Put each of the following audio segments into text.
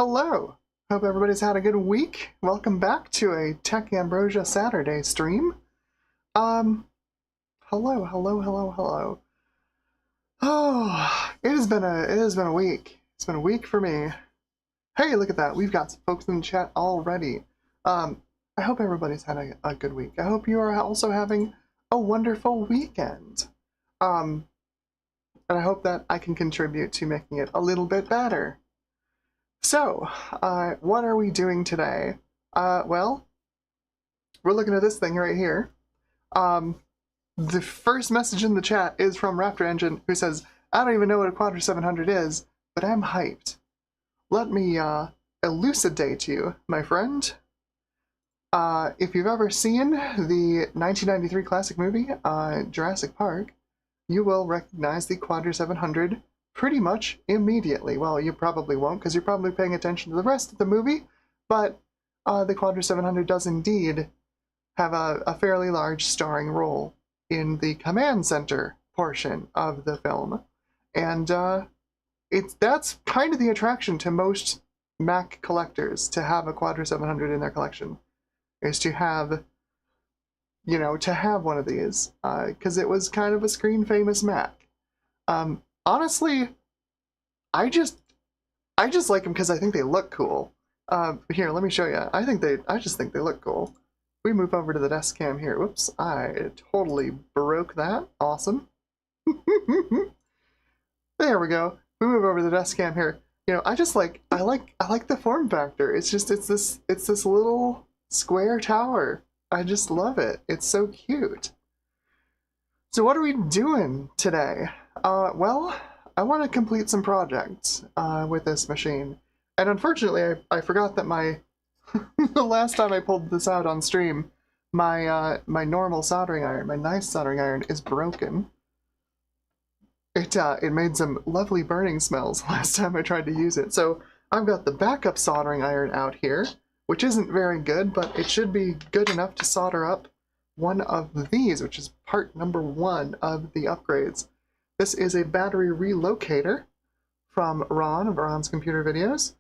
Hello! Hope everybody's had a good week. Welcome back to a Tech Ambrosia Saturday stream. Hello. Oh, it has been a week. It's been a week for me. Hey, look at that. We've got some folks in the chat already. I hope everybody's had a good week. I hope you are also having a wonderful weekend. And I hope that I can contribute to making it a little bit better. So, what are we doing today? Well, we're looking at this thing right here. The first message in the chat is from Raptor Engine, who says, I don't even know what a Quadra 700 is, but I'm hyped. Let me elucidate you, my friend. If you've ever seen the 1993 classic movie, Jurassic Park, you will recognize the Quadra 700 pretty much immediately. Well, you probably won't, because you're probably paying attention to the rest of the movie, but the Quadra 700 does indeed have a fairly large starring role in the command center portion of the film. And that's kind of the attraction to most Mac collectors, to have a Quadra 700 in their collection, is to have, you know, to have one of these, because it was kind of a screen-famous Mac. Honestly, I just like them because I think they look cool. Here, let me show you. I just think they look cool. We move over to the desk cam here. Whoops, I totally broke that. Awesome. There we go. We move over to the desk cam here. You know, I like the form factor. It's this little square tower. I just love it. It's so cute. So what are we doing today? Well, I want to complete some projects with this machine. And unfortunately, I forgot that the last time I pulled this out on stream, my normal soldering iron, my nice soldering iron, is broken. It made some lovely burning smells last time I tried to use it. So I've got the backup soldering iron out here, which isn't very good, but it should be good enough to solder up one of these, which is part number 1 of the upgrades. This is a battery relocator from Ron of Ron's Computer Videos.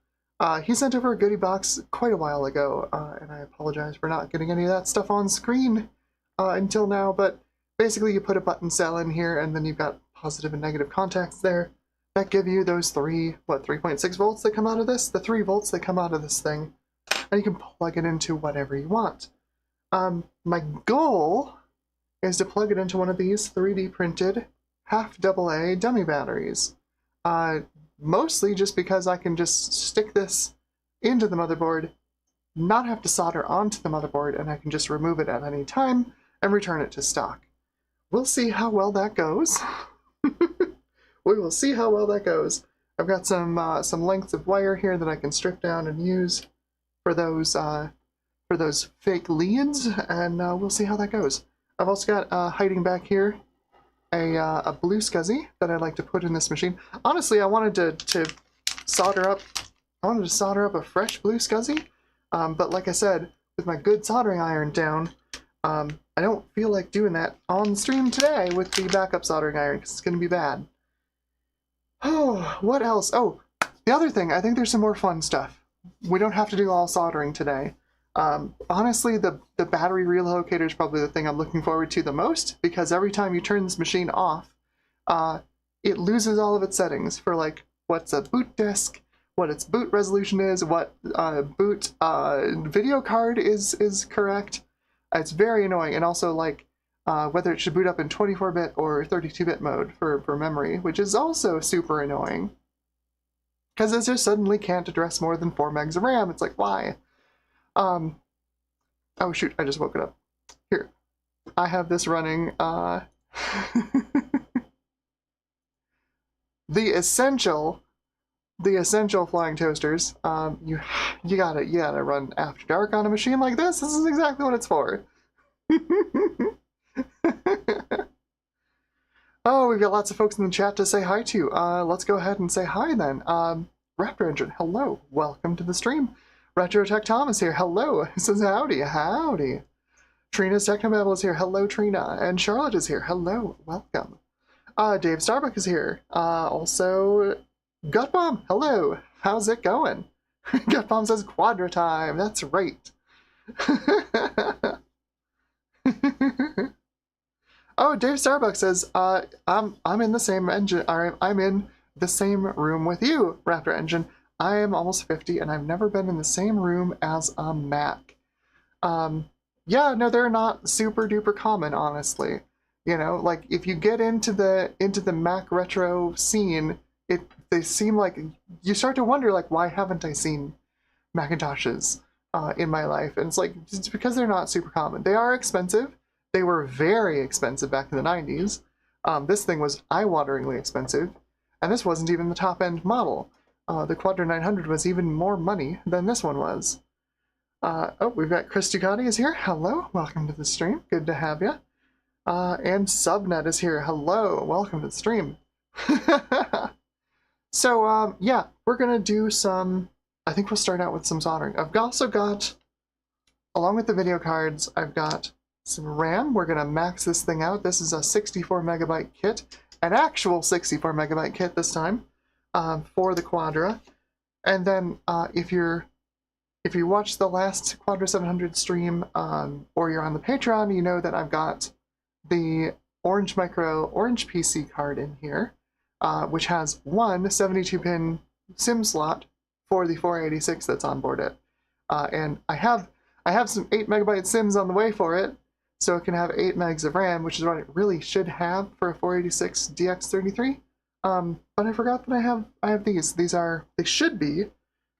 He sent over a goodie box quite a while ago, and I apologize for not getting any of that stuff on screen until now, but basically you put a button cell in here, and then you've got positive and negative contacts there that give you those 3.6 volts that come out of this? The 3 volts that come out of this thing, and you can plug it into whatever you want. My goal is to plug it into one of these 3D printed half AA dummy batteries. Mostly just because I can just stick this into the motherboard, not have to solder onto the motherboard, and I can just remove it at any time and return it to stock. We'll see how well that goes. We will see how well that goes. I've got some lengths of wire here that I can strip down and use for those fake leads, and we'll see how that goes. I've also got hiding back here a blue SCSI that I'd like to put in this machine. Honestly, I wanted to solder up a fresh blue SCSI, but like I said, with my good soldering iron down, I don't feel like doing that on stream today with the backup soldering iron, because it's going to be bad. Oh, what else? Oh, the other thing, I think there's some more fun stuff. We don't have to do all soldering today. Honestly, the battery relocator is probably the thing I'm looking forward to the most, because every time you turn this machine off, it loses all of its settings for, like, what's a boot disk, what its boot resolution is, what boot video card is correct. It's very annoying, and also, like, whether it should boot up in 24-bit or 32-bit mode for memory, which is also super annoying, because it just suddenly can't address more than 4 megs of RAM. It's like, why? Oh shoot, I just woke it up. Here, I have this running, the essential flying toasters. You gotta run After Dark on a machine like this. This is exactly what it's for. Oh, we've got lots of folks in the chat to say hi to. Let's go ahead and say hi then. Raptor Engine, hello, welcome to the stream. Retro Tech Tom is here. Hello. He says howdy. Howdy. Trina's Technobabble is here. Hello, Trina. And Charlotte is here. Hello. Welcome. Dave Starbuck is here. Also, Gutbomb. Hello. How's it going? Gut Bomb says Quadra time. That's right. Oh, Dave Starbucks says, I'm in the same engine. I'm in the same room with you, Raptor Engine. I am almost 50, and I've never been in the same room as a Mac. Yeah, no, they're not super duper common, honestly. You know, like if you get into the Mac retro scene, they seem like you start to wonder like, why haven't I seen Macintoshes in my life? And it's like it's because they're not super common. They are expensive. They were very expensive back in the 90s. This thing was eye-wateringly expensive, and this wasn't even the top-end model. The Quadra 900 was even more money than this one was. Oh, we've got Chris Ducati is here. Hello, welcome to the stream. Good to have you. And Subnet is here. Hello, welcome to the stream. So, yeah, we're gonna do some. I think we'll start out with some soldering. I've also got, along with the video cards, I've got some RAM. We're gonna max this thing out. This is a 64 megabyte kit, an actual 64 megabyte kit this time, for the Quadra. And then if you watched the last Quadra 700 stream, or you're on the Patreon, you know that I've got the Orange PC card in here, which has one 72-pin SIM slot for the 486 that's on board it. And I have some 8 megabyte SIMs on the way for it, so it can have 8 megs of RAM, which is what it really should have for a 486 DX33. But I forgot that I have these. They should be,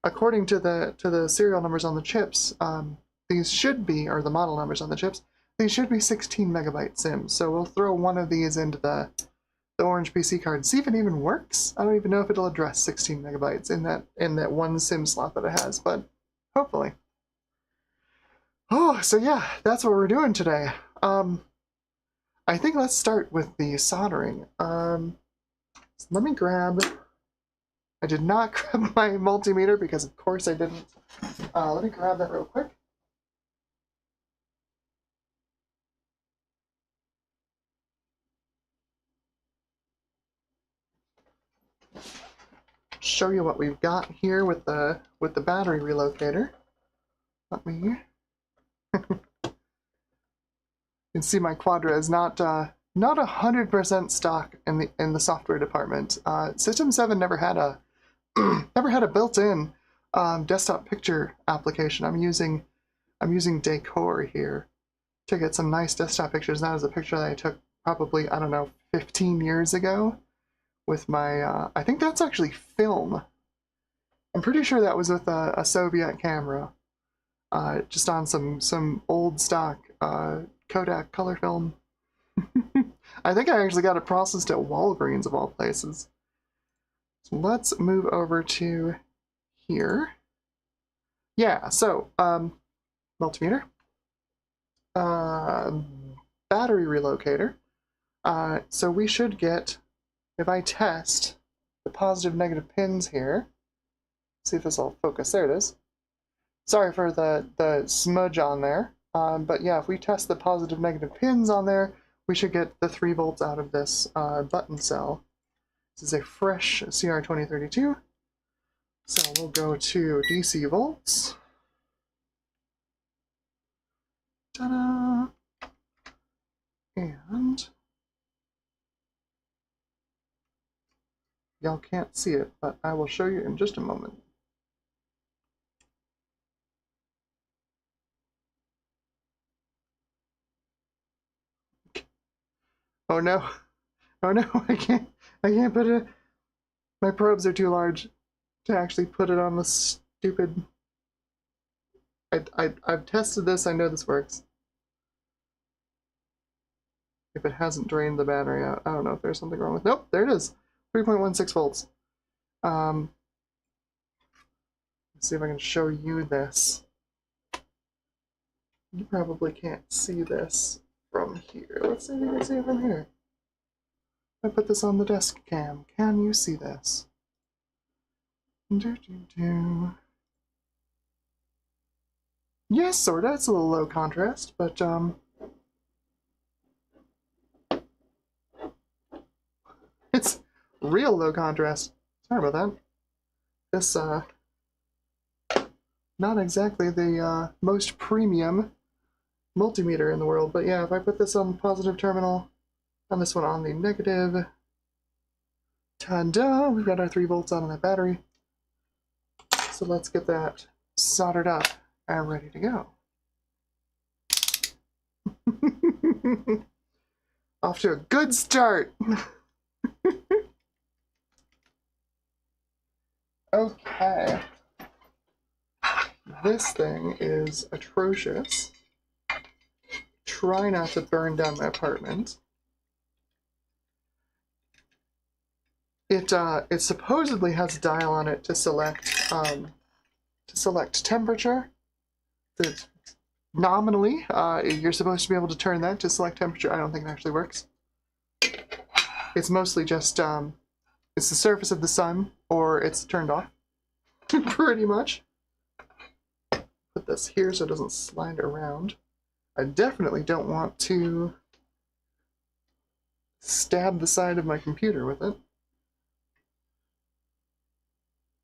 according to the serial numbers on the chips, these should be, or the model numbers on the chips, these should be 16 megabyte SIMs. So we'll throw one of these into the Orange PC card, see if it even works. I don't even know if it'll address 16 megabytes in that one SIM slot that it has, but hopefully. Oh, so yeah, that's what we're doing today. I think let's start with the soldering. Let me grab. I did not grab my multimeter because, of course, I didn't. Let me grab that real quick. Show you what we've got here with the battery relocator. Let me. You can see my Quadra is not 100% stock in the software department. System 7 never had a never had a built-in desktop picture application. I'm using Decor here to get some nice desktop pictures. That is a picture that I took probably, I don't know, 15 years ago with my, I think that's actually film. I'm pretty sure that was with a Soviet camera, just on some old stock Kodak color film. I think I actually got it processed at Walgreens of all places. So let's move over to here. Yeah, so multimeter, battery relocator. So we should get, if I test the positive negative pins here, see if this will focus. There it is. Sorry for the smudge on there. But yeah, if we test the positive negative pins on there, we should get the 3 volts out of this button cell. This is a fresh CR2032. So we'll go to DC volts. Ta-da! And y'all can't see it, but I will show you in just a moment. Oh no. Oh no, I can't put it. My probes are too large to actually put it on the stupid. I've tested this, I know this works. If it hasn't drained the battery out, I don't know if there's something wrong with. Nope, there it is. 3.16 volts. Let's see if I can show you this. You probably can't see this from here. Let's see if you can see it from here. I put this on the desk cam. Can you see this? Yes, sorta. It's a little low contrast, but it's real low contrast. Sorry about that. This not exactly the most premium multimeter in the world, but yeah, if I put this on the positive terminal, and this one on the negative, ta-da, we've got our 3 volts out on that battery. So let's get that soldered up and ready to go. Off to a good start. Okay. This thing is atrocious. Try not to burn down my apartment. It supposedly has a dial on it to select temperature. Nominally, you're supposed to be able to turn that to select temperature. I don't think it actually works. It's mostly just it's the surface of the sun, or it's turned off. Pretty much. Put this here so it doesn't slide around. I definitely don't want to stab the side of my computer with it.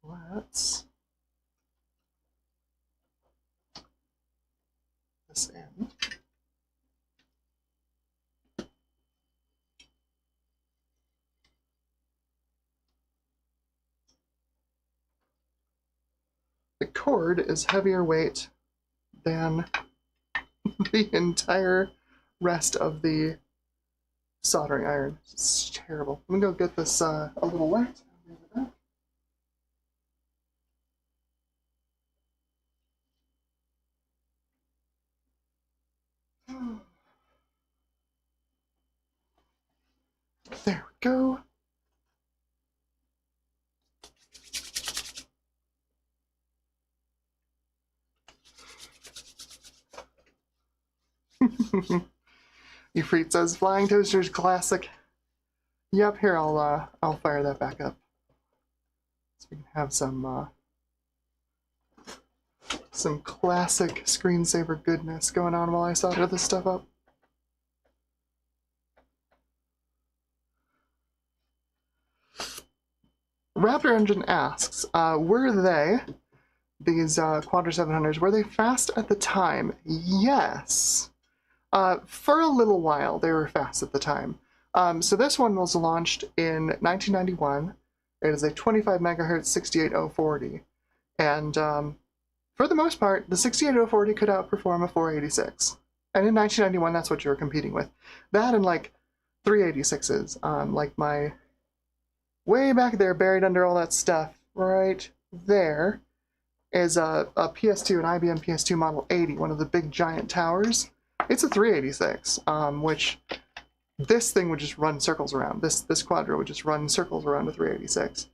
Let's put this in. The cord is heavier weight than the entire rest of the soldering iron. It's terrible. I'm gonna go get this a little wet. There we go. Efreet says flying toasters classic. Yep, here I'll fire that back up so we can have some classic screensaver goodness going on while I solder this stuff up. Raptor Engine asks, were they, these Quadra 700s, were they fast at the time? Yes. For a little while, they were fast at the time. So this one was launched in 1991. It is a 25 megahertz 68040. And for the most part, the 68040 could outperform a 486. And in 1991, that's what you were competing with. That and like 386s. Like my way back there, buried under all that stuff, right there, is a PS2, an IBM PS2 Model 80, one of the big giant towers. It's a 386, which this thing would just run circles around. This Quadra would just run circles around a 386.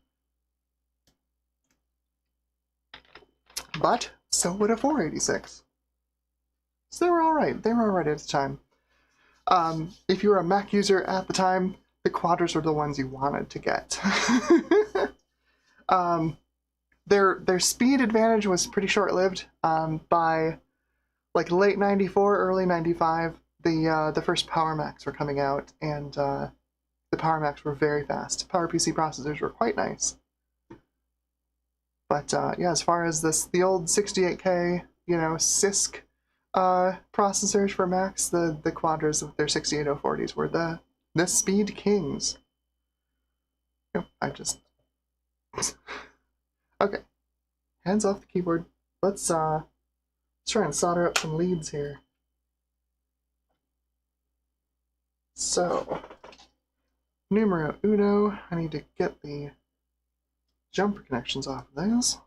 But so would a 486. So they were all right. They were all right at the time. If you were a Mac user at the time, the Quadras were the ones you wanted to get. Their speed advantage was pretty short-lived. By like late 94, early 95, the first Power Macs were coming out, and the Power Macs were very fast. PowerPC processors were quite nice. But yeah, as far as the old 68K, CISC processors for Macs, the Quadras of their 68040s were the speed kings. Okay, hands off the keyboard. Let's try and solder up some leads here. So, numero uno, I need to get the jumper connections off of those.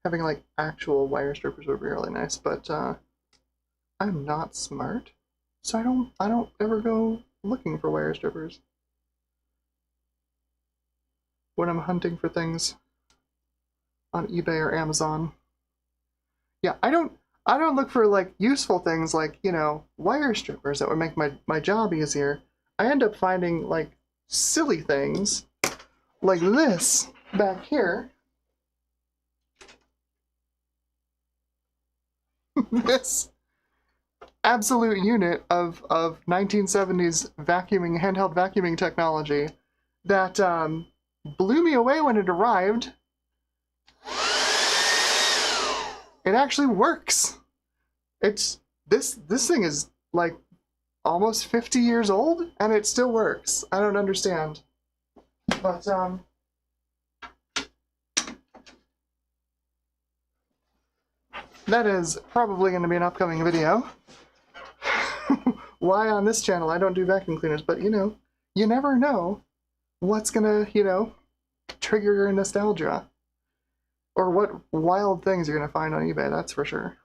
Having like actual wire strippers would be really nice, but I'm not smart, so I don't ever go looking for wire strippers when I'm hunting for things on eBay or Amazon. Yeah, I don't look for like useful things like, wire strippers that would make my job easier. I end up finding like silly things like this back here. this absolute unit of 1970s vacuuming, handheld vacuuming technology that blew me away when it arrived. It actually works. It's this thing is like almost 50 years old and it still works. I don't understand. But that is probably going to be an upcoming video. Why on this channel I don't do vacuum cleaners, but you know, you never know what's gonna, you know, trigger your nostalgia. Or what wild things you're gonna find on eBay, that's for sure.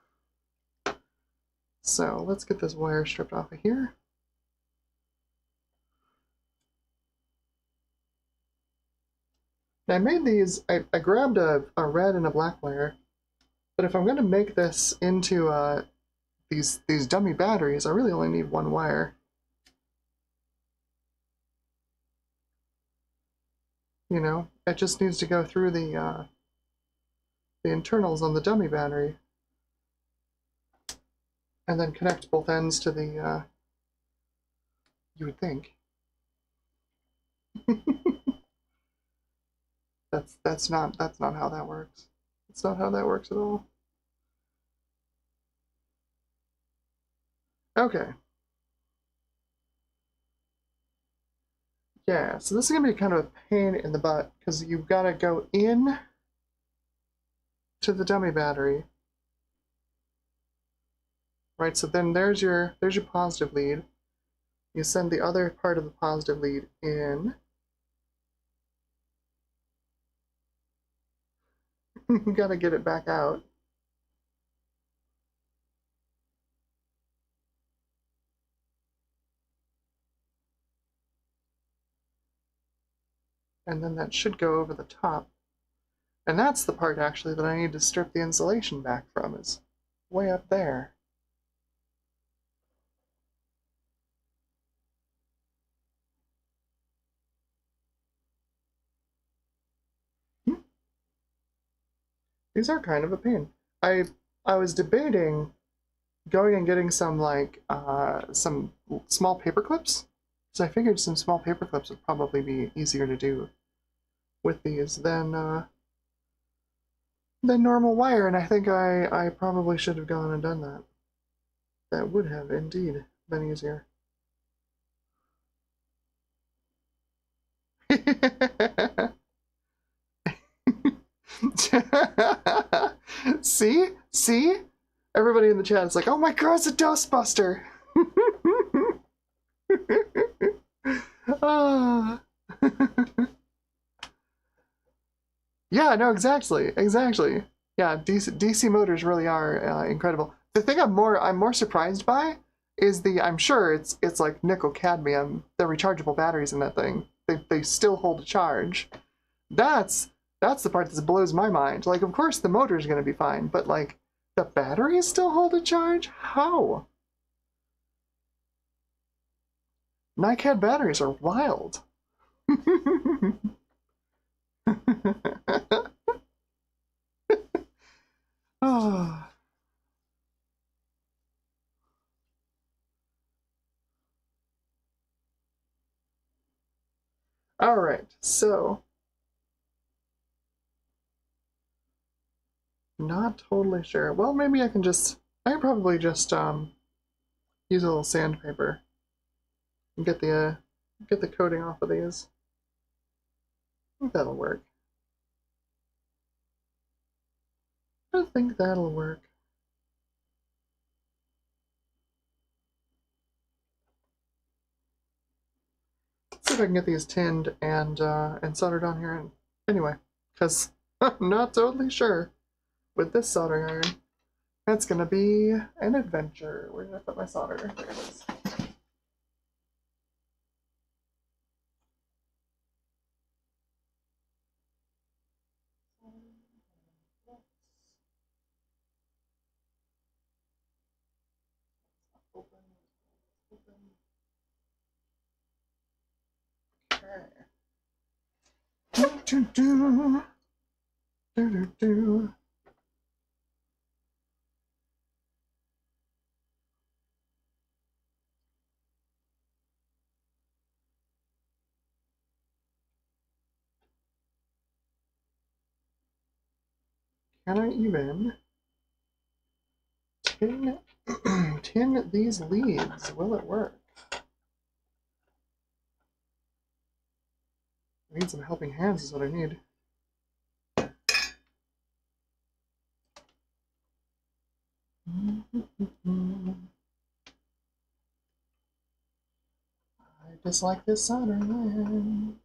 So let's get this wire stripped off of here. Now I made these, I grabbed a red and a black wire, but if I'm gonna make this into these dummy batteries, I really only need one wire. You know, it just needs to go through the internals on the dummy battery, and then connect both ends to the. You would think. that's not how that works. It's not how that works at all. Okay. Yeah, so this is gonna be kind of a pain in the butt because you've got to go in to the dummy battery, right? So then there's your positive lead. You send the other part of the positive lead in. You got to get it back out. And then that should go over the top. And that's the part actually that I need to strip the insulation back from, is way up there. These are kind of a pain. I was debating going and getting some like some small paper clips, because I figured some small paper clips would probably be easier to do with these than normal wire, and I think I probably should have gone and done that. That would have indeed been easier. See? See? Everybody in the chat is like, oh my god, it's a Ghostbuster! Yeah, no, exactly. Yeah, DC motors really are incredible. The thing I'm more surprised by is I'm sure it's like nickel cadmium, the rechargeable batteries in that thing. They still hold a charge. That's the part that blows my mind. Like, of course the motor's gonna be fine, but like the batteries still hold a charge? How? NiCad batteries are wild. Oh. All right, so not totally sure. Well, maybe I can probably just use a little sandpaper and get the coating off of these. I think that'll work. I think that'll work. Let's see if I can get these tinned and soldered on here. And anyway, because I'm not totally sure with this soldering iron. That's gonna be an adventure. Where did I put my solder? There it is. Can I even tin, tin these leads? Will it work? I need some helping hands is what I need. I dislike this soldering iron.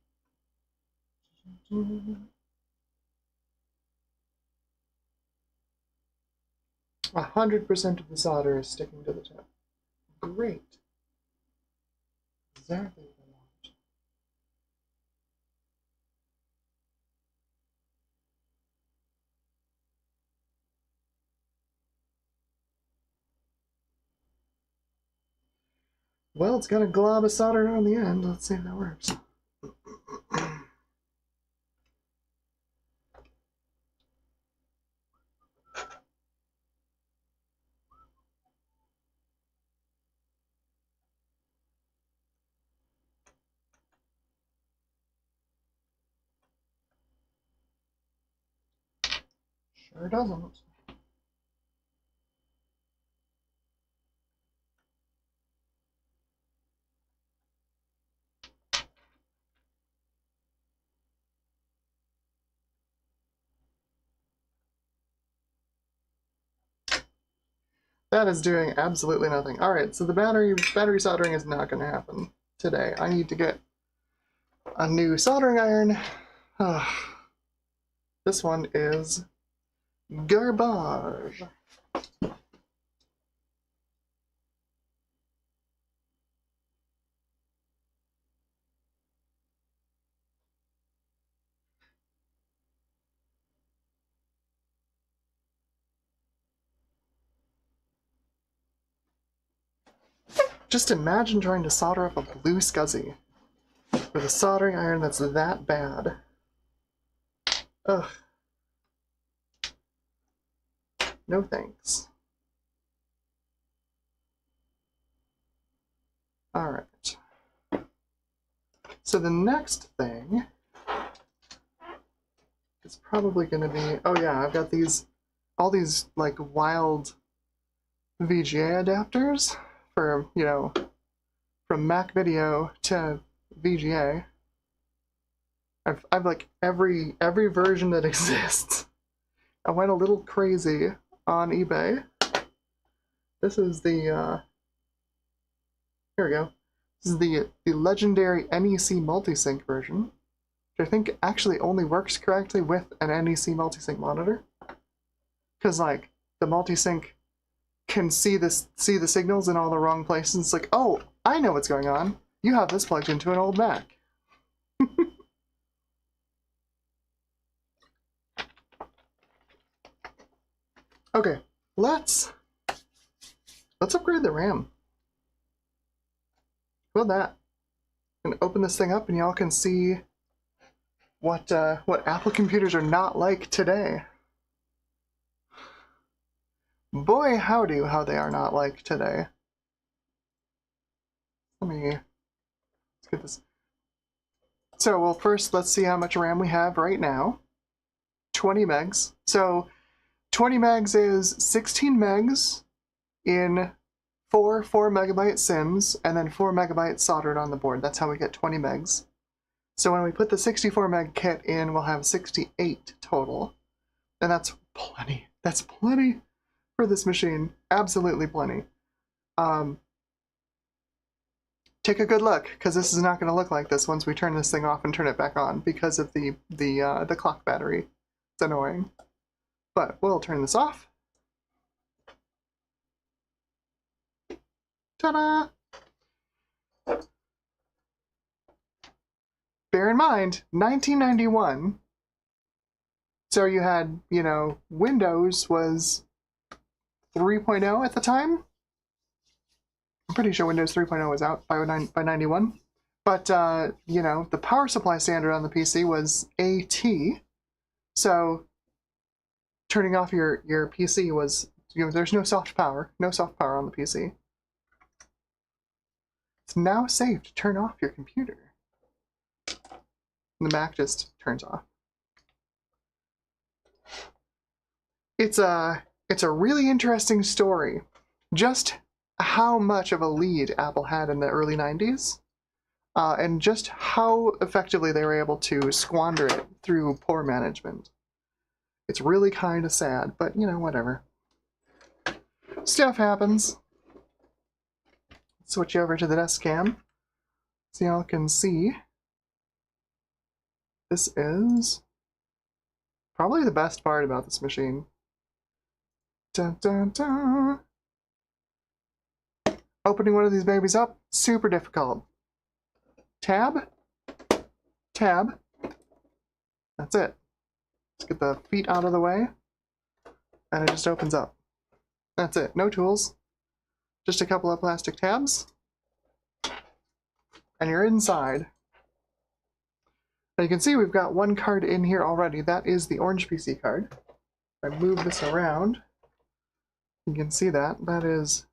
100% of the solder is sticking to the tip. Great. Exactly what I want. Well, it's got a glob of solder on the end. Let's see if that works. Sure doesn't. That is doing absolutely nothing. Alright, so the battery soldering is not going to happen today. I need to get a new soldering iron. This one is garbage. Just imagine trying to solder up a blue SCSI with a soldering iron that's that bad. Ugh. No thanks. Alright. So the next thing is probably going to be... Oh yeah, I've got all these like wild VGA adapters for, you know, from Mac Video to VGA. I've like every version that exists. I went a little crazy on eBay. This is the here we go. This is the legendary NEC multisync version, which I think actually only works correctly with an NEC multisync monitor. Because like the multisync can see the signals in all the wrong places. It's like, oh, I know what's going on. You have this plugged into an old Mac. Okay, let's upgrade the RAM. How about that? I'm gonna open this thing up and y'all can see what Apple computers are not like today. Boy howdy how they are not like today. Let's get this. So, well, first let's see how much RAM we have right now. 20 megs. So 20 megs is 16 megs in 4 4-megabyte SIMs and then 4 megabytes soldered on the board. That's how we get 20 megs. So when we put the 64 meg kit in, we'll have 68 total. And that's plenty. That's plenty for this machine. Absolutely plenty. Take a good look, because this is not going to look like this once we turn this thing off and turn it back on because of the clock battery. It's annoying. But we'll turn this off. Ta-da! Bear in mind, 1991. So you had, you know, Windows was 3.0 at the time. I'm pretty sure Windows 3.0 was out by 91. But, you know, the power supply standard on the PC was AT. So turning off your PC was, you know, there's no soft power. No soft power on the PC. It's now safe to turn off your computer. And the Mac just turns off. it's a really interesting story. Just how much of a lead Apple had in the early 90s, and just how effectively they were able to squander it through poor management. It's really kind of sad, but you know, whatever. Stuff happens. Switch over to the desk cam so y'all can see. This is probably the best part about this machine. Dun, dun, dun. Opening one of these babies up, super difficult. Tab, tab. That's it. Let's get the feet out of the way, and it just opens up. That's it. No tools. Just a couple of plastic tabs, and you're inside. Now you can see we've got one card in here already. That is the orange PC card. If I move this around, you can see that. That is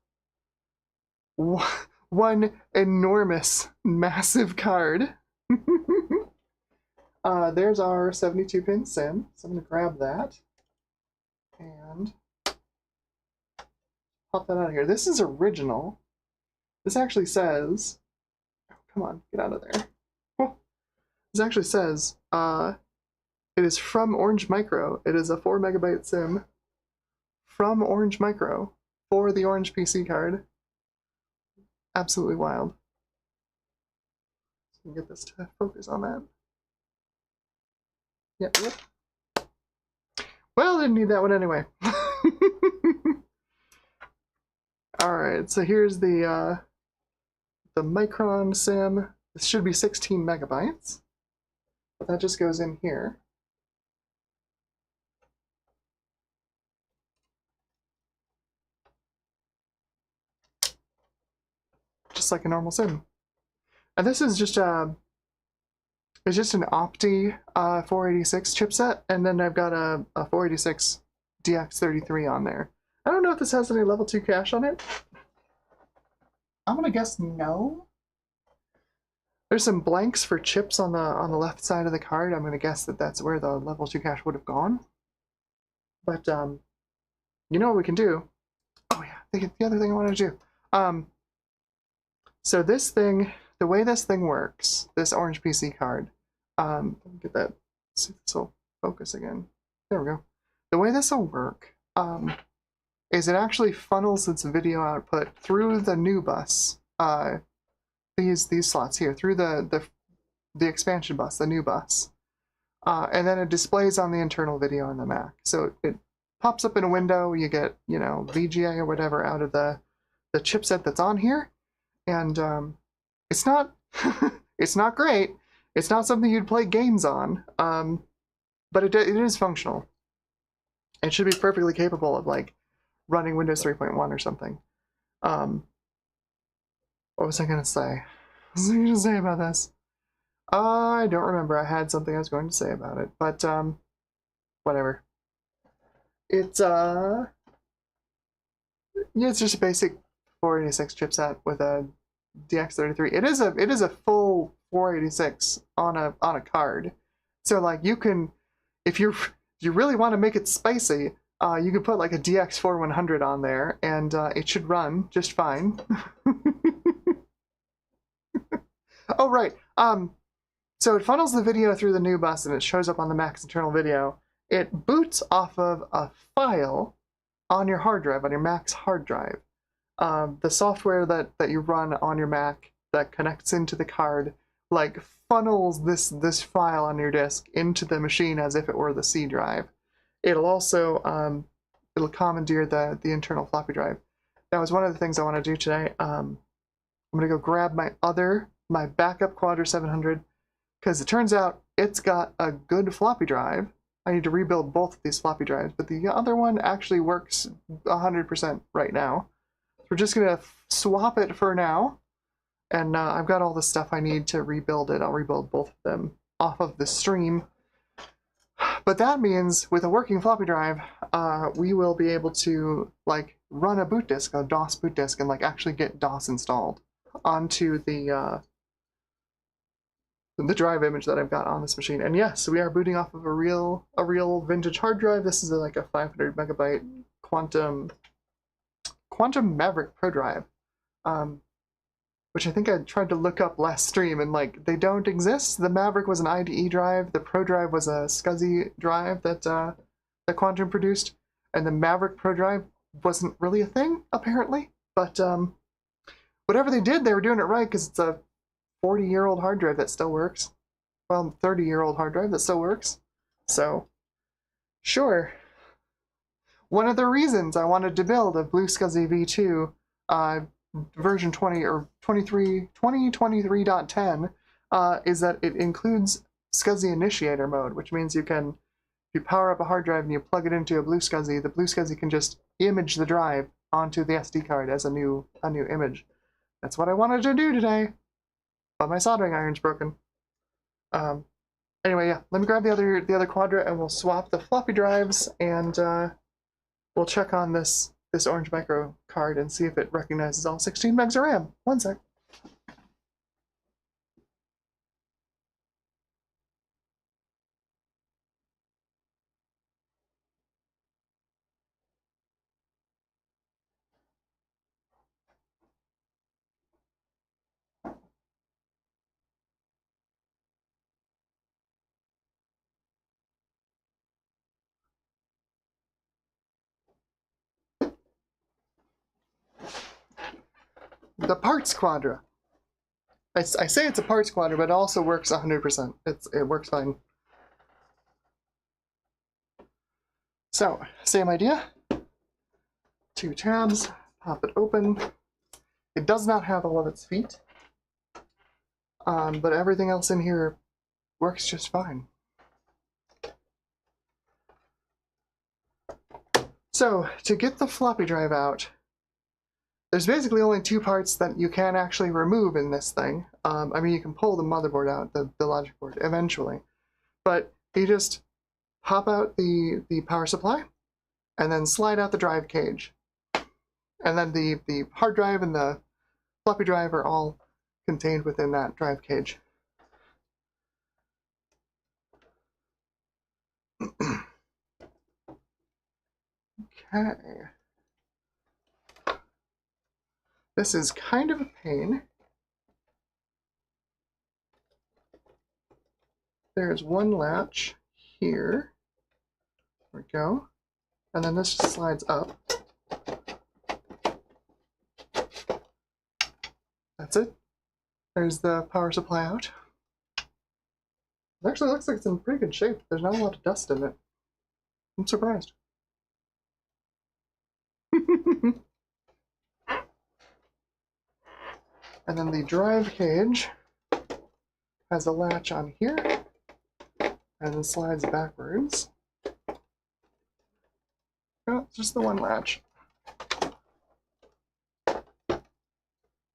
one enormous, massive card. There's our 72-pin SIM, so I'm going to grab that and pop that out of here. This is original. This actually says, oh, come on, get out of there. Oh. This actually says, it is from Orange Micro. It is a 4 megabyte SIM from Orange Micro for the Orange PC card. Absolutely wild. So get this to focus on that. Yep. Well, didn't need that one anyway. Alright, so here's the Micron SIM. This should be 16 megabytes. But that just goes in here. Just like a normal SIM. And this is just it's just an Opti 486 chipset, and then I've got a 486 DX33 on there. I don't know if this has any level 2 cache on it. I'm gonna guess no. There's some blanks for chips on the left side of the card. I'm gonna guess that that's where the level 2 cache would have gone. But you know what we can do? Oh yeah, the other thing I wanted to do. So this thing, the way this thing works, this Orange PC card, let me get that, see if this will focus again. There we go. The way this will work is it actually funnels its video output through the new bus, these slots here, through the expansion bus, the new bus, and then it displays on the internal video on the Mac. So it pops up in a window. You get, you know, VGA or whatever out of the chipset that's on here. And it's not it's not great. It's not something you'd play games on, but it is functional. It should be perfectly capable of like running Windows 3.1 or something. What was I gonna say? What was I gonna say about this? I don't remember. I had something I was going to say about it, but whatever. It's yeah, it's just a basic 486 chipset with a DX33. It is a full 486 on a card. So like you can, if you really want to make it spicy, you can put like a DX4100 on there, and it should run just fine. Oh right. So it funnels the video through the new bus, and it shows up on the Mac's internal video. It boots off of a file on your hard drive, on your Mac's hard drive. The software that you run on your Mac that connects into the card, like, funnels this file on your disk into the machine as if it were the C drive. It'll also it'll commandeer the internal floppy drive. That was one of the things I want to do today. I'm gonna go grab my backup Quadra 700, because it turns out it's got a good floppy drive. I need to rebuild both of these floppy drives, but the other one actually works 100% right now. We're just gonna swap it for now, and I've got all the stuff I need to rebuild it. I'll rebuild both of them off of the stream. But that means with a working floppy drive, we will be able to like run a boot disk, a DOS boot disk, and like actually get DOS installed onto the the drive image that I've got on this machine. And yes, we are booting off of a real vintage hard drive. This is like a 500 megabyte Quantum Maverick Pro drive, which I think I tried to look up last stream, and like they don't exist. The Maverick was an IDE drive. The Pro drive was a SCSI drive that that Quantum produced, and the Maverick Pro drive wasn't really a thing apparently. But whatever they did, they were doing it right, because it's a 40-year-old hard drive that still works. Well, 30-year-old hard drive that still works. So, sure. One of the reasons I wanted to build a Blue SCSI V2 version 20 or 2023.10 is that it includes SCSI initiator mode, which means you can, if you power up a hard drive and you plug it into a Blue SCSI, the Blue SCSI can just image the drive onto the SD card as a new image. That's what I wanted to do today, but my soldering iron's broken. Anyway, yeah, let me grab the other Quadra and we'll swap the floppy drives, and we'll check on this orange micro card and see if it recognizes all 16 megs of RAM. One sec. The parts Quadra. I say it's a parts Quadra, but it also works 100%. It works fine. So, same idea. 2 tabs, pop it open. It does not have all of its feet, but everything else in here works just fine. So, to get the floppy drive out, there's basically only 2 parts that you can actually remove in this thing. I mean, you can pull the motherboard out, the logic board, eventually. But you just pop out the power supply, and then slide out the drive cage. And then the hard drive and the floppy drive are all contained within that drive cage. Okay. This is kind of a pain. There's one latch here. There we go. And then this just slides up. That's it. There's the power supply out. It actually looks like it's in pretty good shape. There's not a lot of dust in it. I'm surprised. And then the drive cage has a latch on here, and then slides backwards. Oh, just the one latch.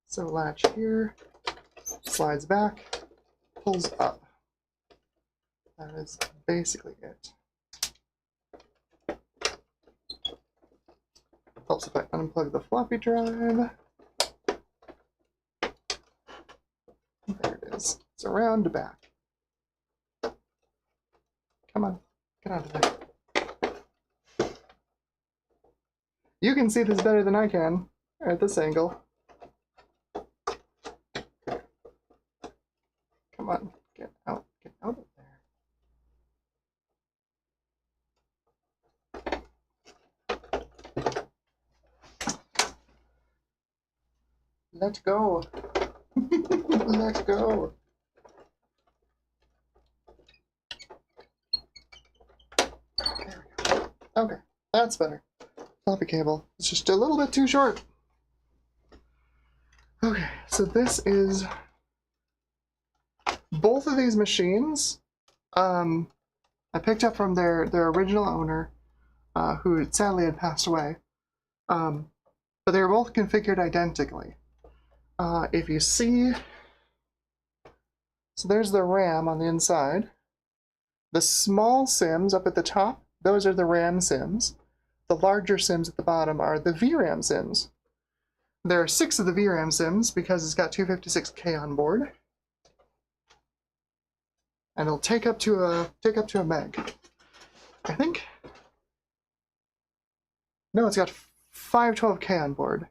So latch here, slides back, pulls up. That is basically it. Helps if I unplug the floppy drive. There it is. It's around the back. Come on, get out of there. You can see this better than I can at this angle. Come on, get out of there. Let go. Let go. There we go. Okay, that's better. Floppy cable. It's just a little bit too short. Okay, so this is both of these machines. I picked up from their original owner, who sadly had passed away. But they were both configured identically. If you see, so there's the RAM on the inside. The small SIMs up at the top, those are the RAM SIMs. The larger SIMs at the bottom are the VRAM SIMs. There are 6 of the VRAM SIMs because it's got 256K on board. and it'll take up to a meg. I think. No, it's got 512K on board.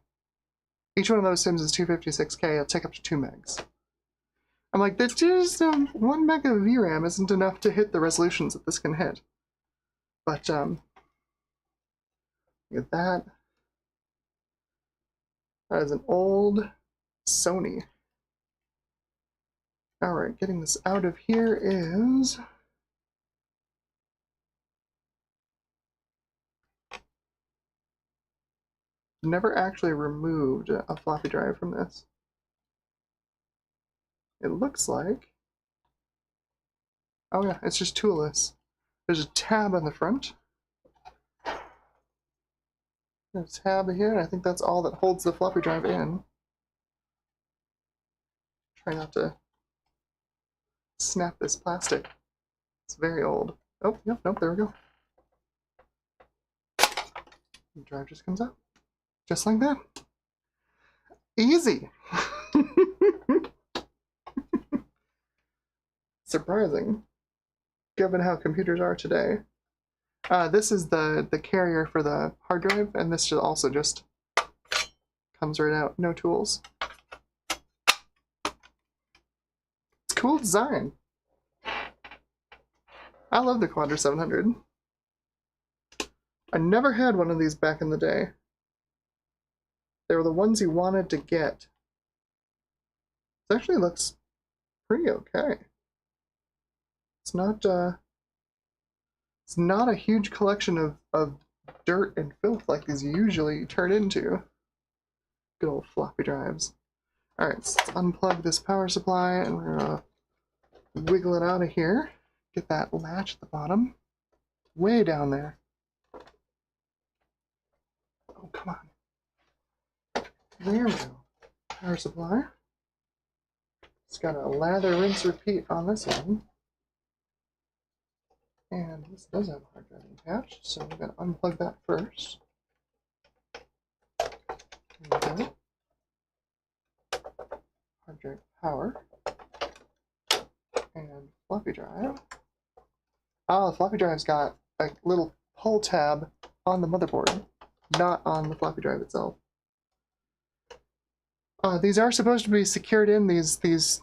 Each one of those sims is 256K. It'll take up to 2 megs. I'm like, there's just 1 meg of VRAM isn't enough to hit the resolutions that this can hit. But look at that. That is an old Sony. Alright, getting this out of here is... Never actually removed a floppy drive from this. It looks like... Oh yeah, it's just toolless. There's a tab on the front. There's a tab here, and I think that's all that holds the floppy drive in. Try not to snap this plastic. It's very old. Oh, yep, nope, there we go. The drive just comes out. Just like that. Easy! Surprising, given how computers are today. This is the carrier for the hard drive, and this should also just comes right out, no tools. It's cool design. I love the Quadra 700. I never had one of these back in the day. They were the ones you wanted to get. It actually looks pretty okay. It's not a huge collection of dirt and filth like these usually turn into. Good old floppy drives. Alright, so let's unplug this power supply and we're gonna wiggle it out of here. Get that latch at the bottom. Way down there. Oh, come on. There we go. Power supply. It's got a lather, rinse, repeat on this one. And this does have a hard drive attached, so we're going to unplug that first. There we go. Hard drive power. And floppy drive. Ah, the floppy drive's got a little pull tab on the motherboard, not on the floppy drive itself. These are supposed to be secured in, these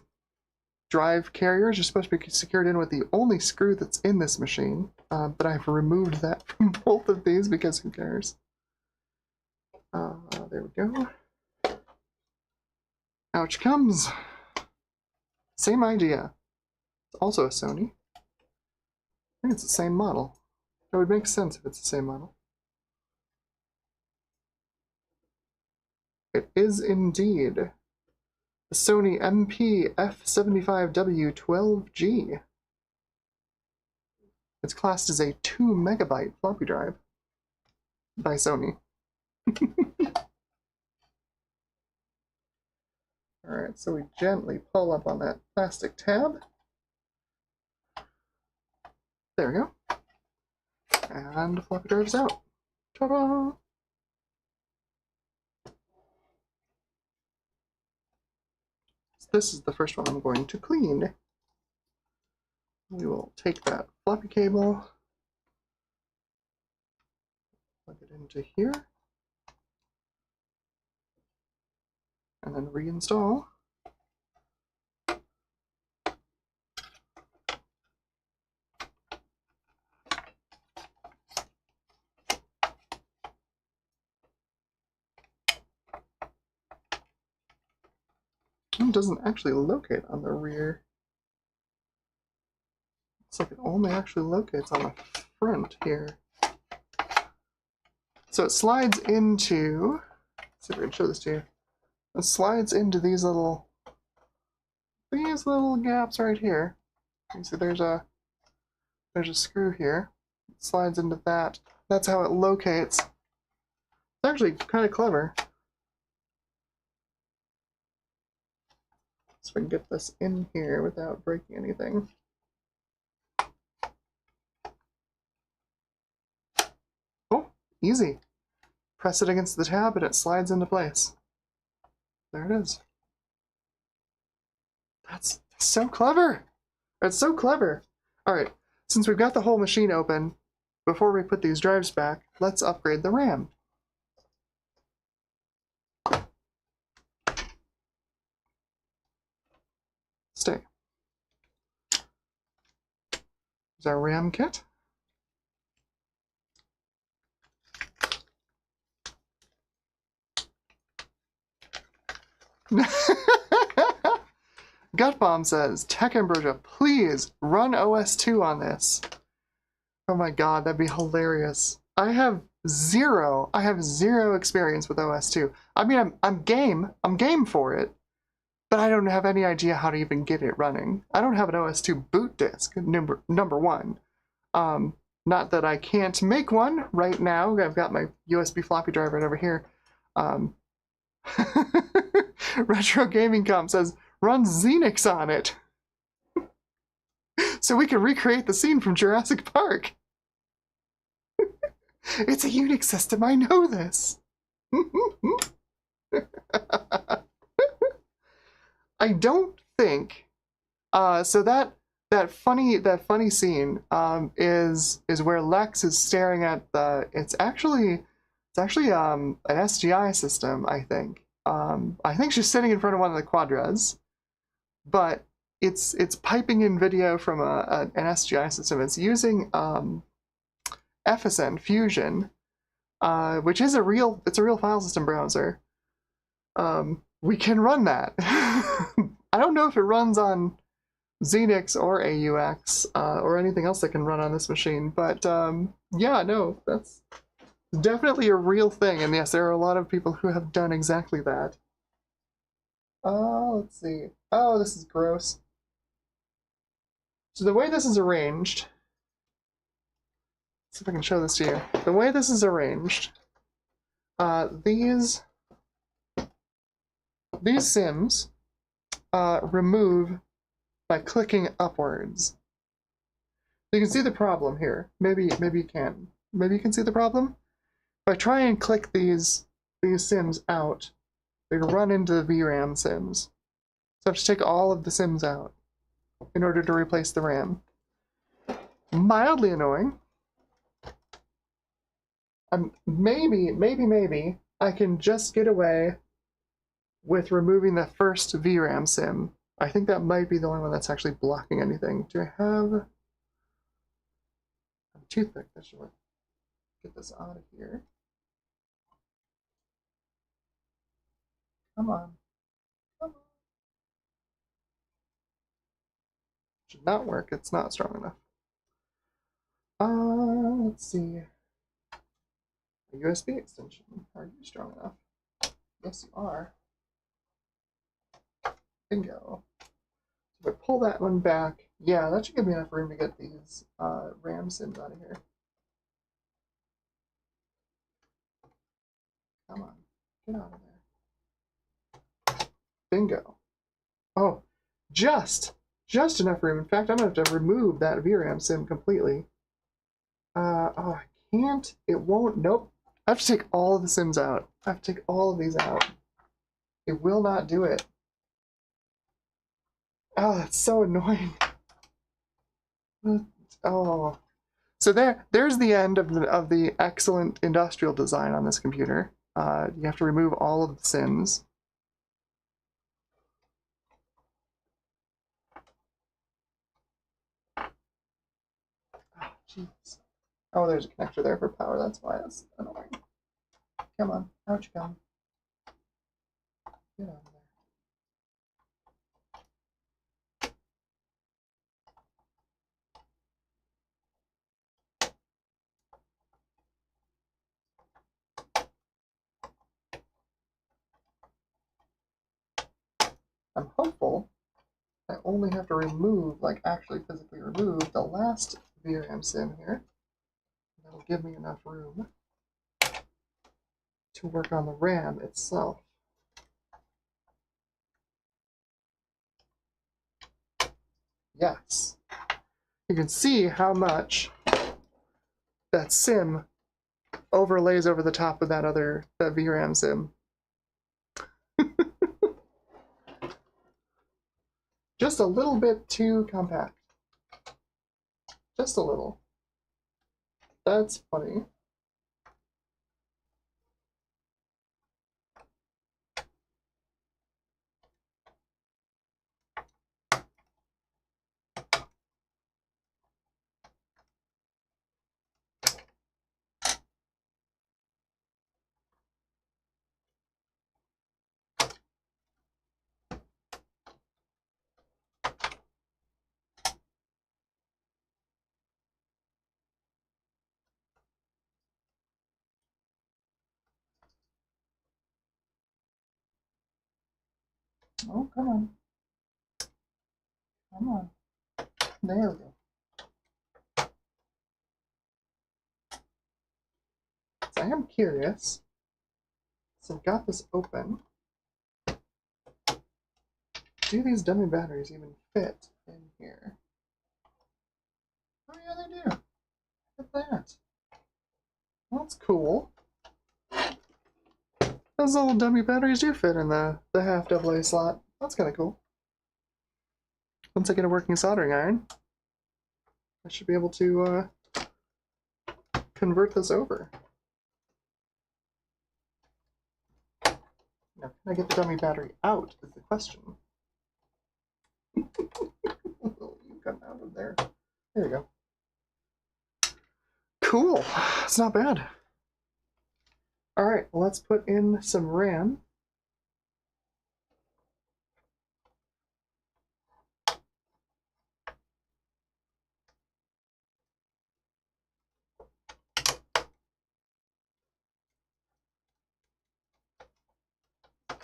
drive carriers are supposed to be secured in with the only screw that's in this machine, but I've removed that from both of these because who cares. There we go. Out comes. Same idea. It's also a Sony. I think it's the same model. It would make sense if it's the same model. It is indeed the Sony MP F75W12G. It's classed as a 2 megabyte floppy drive by Sony. Alright, so we gently pull up on that plastic tab. There we go. And the floppy drive's out. Ta-da! This is the first one I'm going to clean. We will take that floppy cable, plug it into here, and then reinstall. It doesn't actually locate on the rear. Looks like it only actually locates on the front here. So it slides into, let's see if I can show this to you. It slides into these little gaps right here. You see there's a screw here. It slides into that. That's how it locates. It's actually kind of clever. So we can get this in here without breaking anything. Oh, easy. Press it against the tab and it slides into place. There it is. That's so clever. It's so clever. All right, since we've got the whole machine open, before we put these drives back, let's upgrade the RAM. Stay. Here's our RAM kit. Gutbomb says, Tech Ambrosia, please run OS2 on this. Oh my god, that'd be hilarious. I have zero experience with OS2. I mean, I'm game for it, but I don't have any idea how to even get it running. I don't have an OS2 boot disk, number one. Not that I can't make one right now. I've got my USB floppy drive right over here. Retro Gaming Com says, run Xenix on it. So we can recreate the scene from Jurassic Park. It's a Unix system, I know this. I don't think so that funny scene is where Lex is staring at the it's actually an SGI system, I think. I think she's sitting in front of one of the Quadras, but it's piping in video from an SGI system. It's using FSN Fusion, which is a real file system browser. We can run that. I don't know if it runs on Xenix or AUX or anything else that can run on this machine, but yeah, no, that's definitely a real thing, and yes, there are a lot of people who have done exactly that. Let's see. Oh, this is gross. So the way this is arranged, let's see if I can show this to you. The way this is arranged, these sims remove by clicking upwards. You can see the problem here. Maybe you can. Maybe you can see the problem. If I try and click these sims out, they run into the VRAM sims. So I have to take all of the sims out in order to replace the RAM. Mildly annoying. Maybe I can just get away with removing the first VRAM sim. I think that might be the only one that's actually blocking anything. Do I have a toothpick? That should work. Get this out of here. Come on. Come on. Should not work. It's not strong enough. Let's see. A USB extension. Are you strong enough? Yes, you are. Bingo. So if I pull that one back, yeah, that should give me enough room to get these RAM sims out of here. Come on. Get out of there. Bingo. Oh, just enough room. In fact, I'm going to have to remove that VRAM sim completely. Oh, I can't. It won't. Nope. I have to take all of the sims out. I have to take all of these out. It will not do it. Oh, that's so annoying. Oh. So there's the end of the excellent industrial design on this computer. You have to remove all of the sims. Oh, jeez. Oh, there's a connector there for power. That's why that's annoying. Come on, out you come. Get out of there. I'm hopeful I only have to remove, like actually physically remove, the last VRAM sim here. That'll give me enough room to work on the RAM itself. Yes. You can see how much that sim overlays over the top of that VRAM sim. Just a little bit too compact. Just a little. That's funny. Oh, come on. Come on. There we go. So I am curious. So I've got this open. Do these dummy batteries even fit in here? Oh yeah, they do. Look at that. That's cool. Those little dummy batteries do fit in the half AA slot. That's kind of cool. Once I get a working soldering iron, I should be able to convert this over. Now, can I get the dummy battery out is the question. You come out of there. There you go. Cool. It's not bad. Alright, well, let's put in some RAM.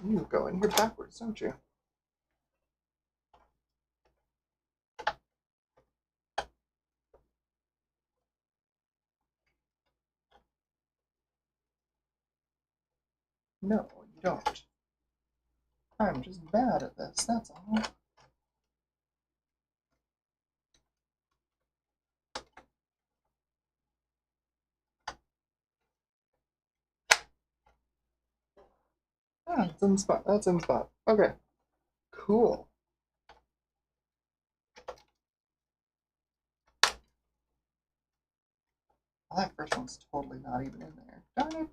You go in here backwards, don't you? No, you don't. I'm just bad at this, that's all. Ah, it's in spot. That's in spot. Okay. Cool. Well, that first one's totally not even in there. Darn it.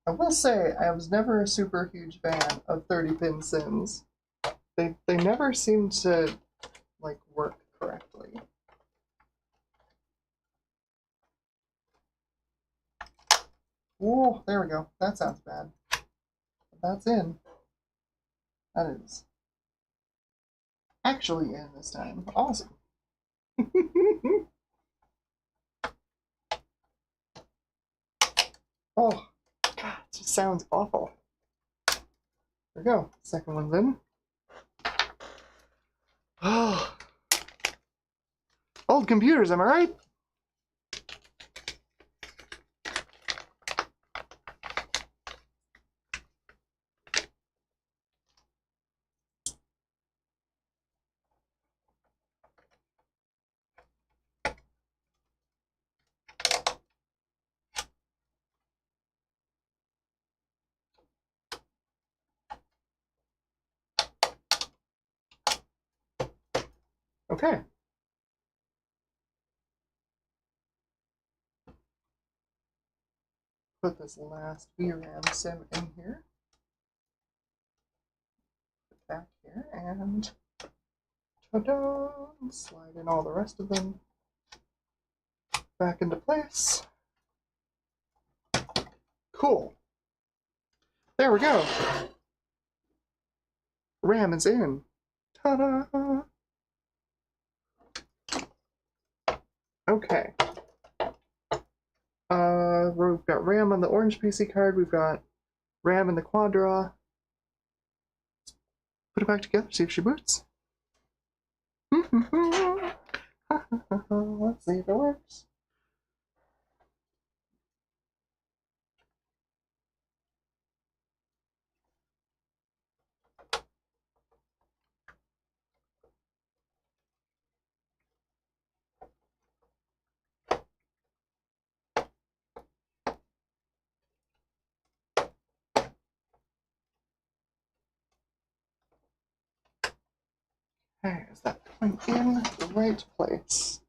I will say, I was never a super huge fan of 30-pin SIMs. They never seem to, like, work correctly. Oh, there we go. That sounds bad. But that's in. That is actually in this time. Awesome. Oh, God, it just sounds awful. There we go. Second one's in. Oh. Old computers, am I right? Okay. Put this last VRAM sim in here. Put back here and ta-da! Slide in all the rest of them back into place. Cool. There we go. RAM is in. Ta-da! Okay. We've got RAM on the orange PC card. We've got RAM in the Quadra. Put it back together, see if she boots. Let's see if it works. Okay, is that going in the right place?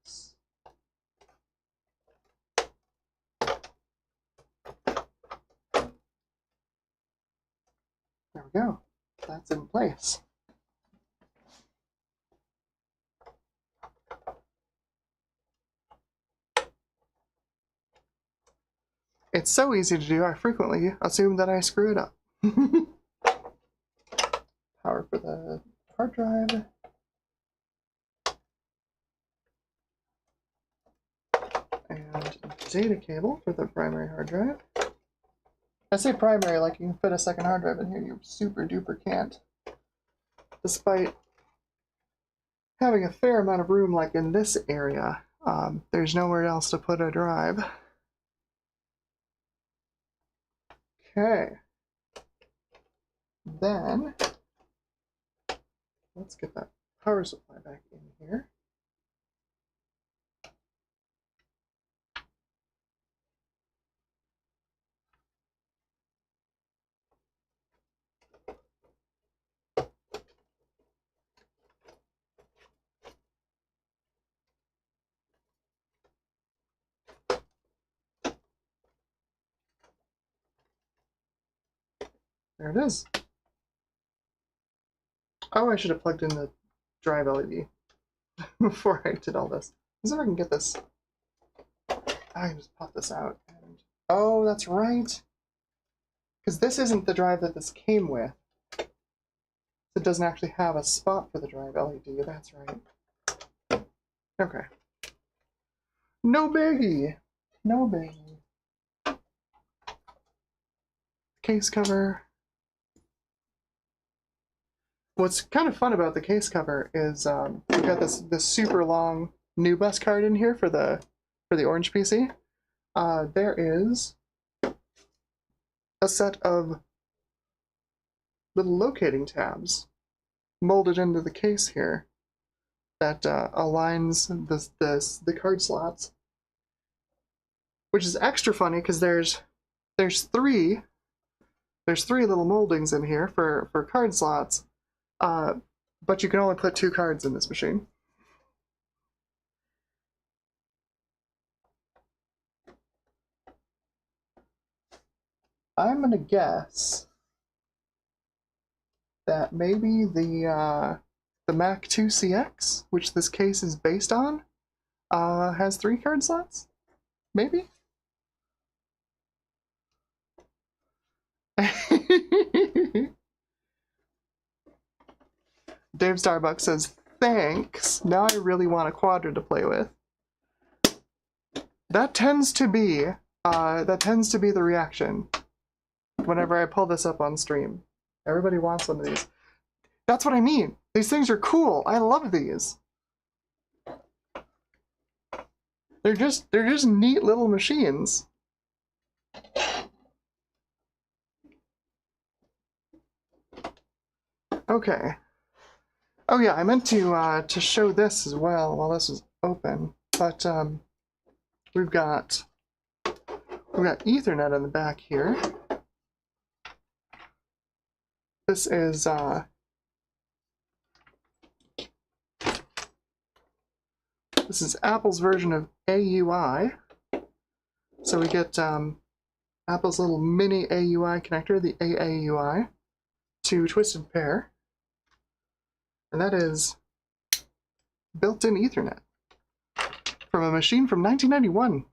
Yes. There we go. That's in place. It's so easy to do, I frequently assume that I screw it up. Power for the hard drive. And data cable for the primary hard drive. I say primary like you can fit a second hard drive in here, you super duper can't. Despite having a fair amount of room like in this area, there's nowhere else to put a drive. Okay. Then, let's get that power supply back in here. There it is. Oh, I should have plugged in the drive LED before I did all this. Let's see if I can get this. I can just pop this out. And... oh, that's right. Because this isn't the drive that this came with. It doesn't actually have a spot for the drive LED. That's right. Okay. No biggie. No biggie. Case cover. What's kind of fun about the case cover is we've got this super long new bus card in here for the orange PC. There is a set of little locating tabs molded into the case here that aligns the card slots, which is extra funny because there's three little moldings in here for card slots. But you can only put 2 cards in this machine. I'm gonna guess that maybe the Mac 2 CX, which this case is based on, has 3 card slots? Maybe? Dave Starbucks says, thanks. Now I really want a Quadra to play with. That tends to be the reaction whenever I pull this up on stream. Everybody wants one of these. That's what I mean. These things are cool. I love these. They're just neat little machines. Okay. Oh yeah, I meant to show this as well while this is open, but we've got Ethernet in the back here. This is Apple's version of AUI. So we get Apple's little mini AUI connector, the AAUI, to Twisted Pair. And that is built-in Ethernet from a machine from 1991.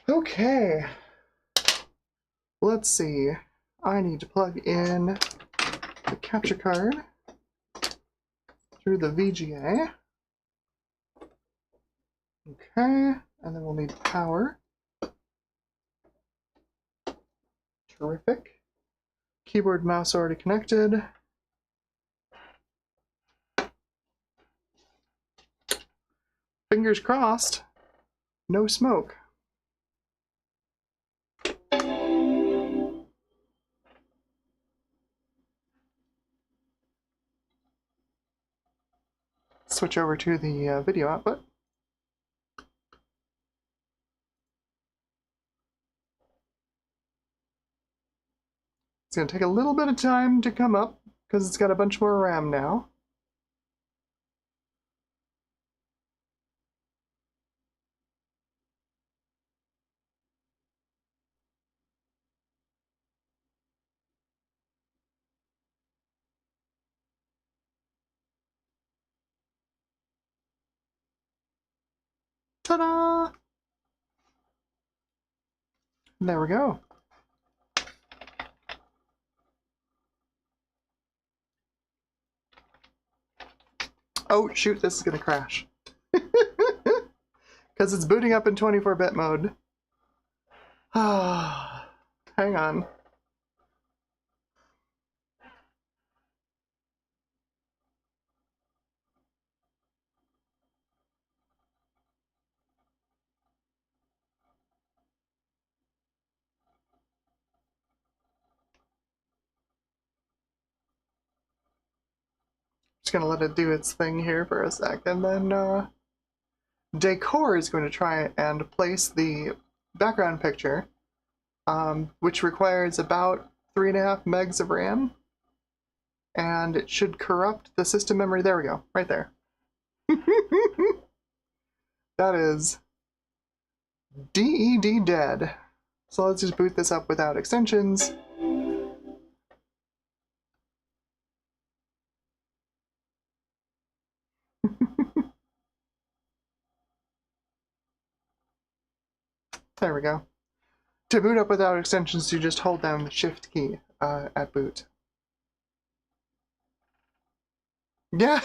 Okay, let's see. I need to plug in the capture card through the VGA. Okay, and then we'll need power. Terrific. Keyboard, mouse already connected. Fingers crossed. No smoke. Switch over to the video output. It's going to take a little bit of time to come up because it's got a bunch more RAM now. Ta-da! There we go. Oh, shoot, this is going to crash. Because it's booting up in 24-bit mode. Hang on. Just going to let it do its thing here for a sec, and then Decor is going to try and place the background picture, which requires about 3.5 megs of RAM, and it should corrupt the system memory. There we go, right there. That is DED dead. So let's just boot this up without extensions. There we go. To boot up without extensions, you just hold down the Shift key at boot. Yeah!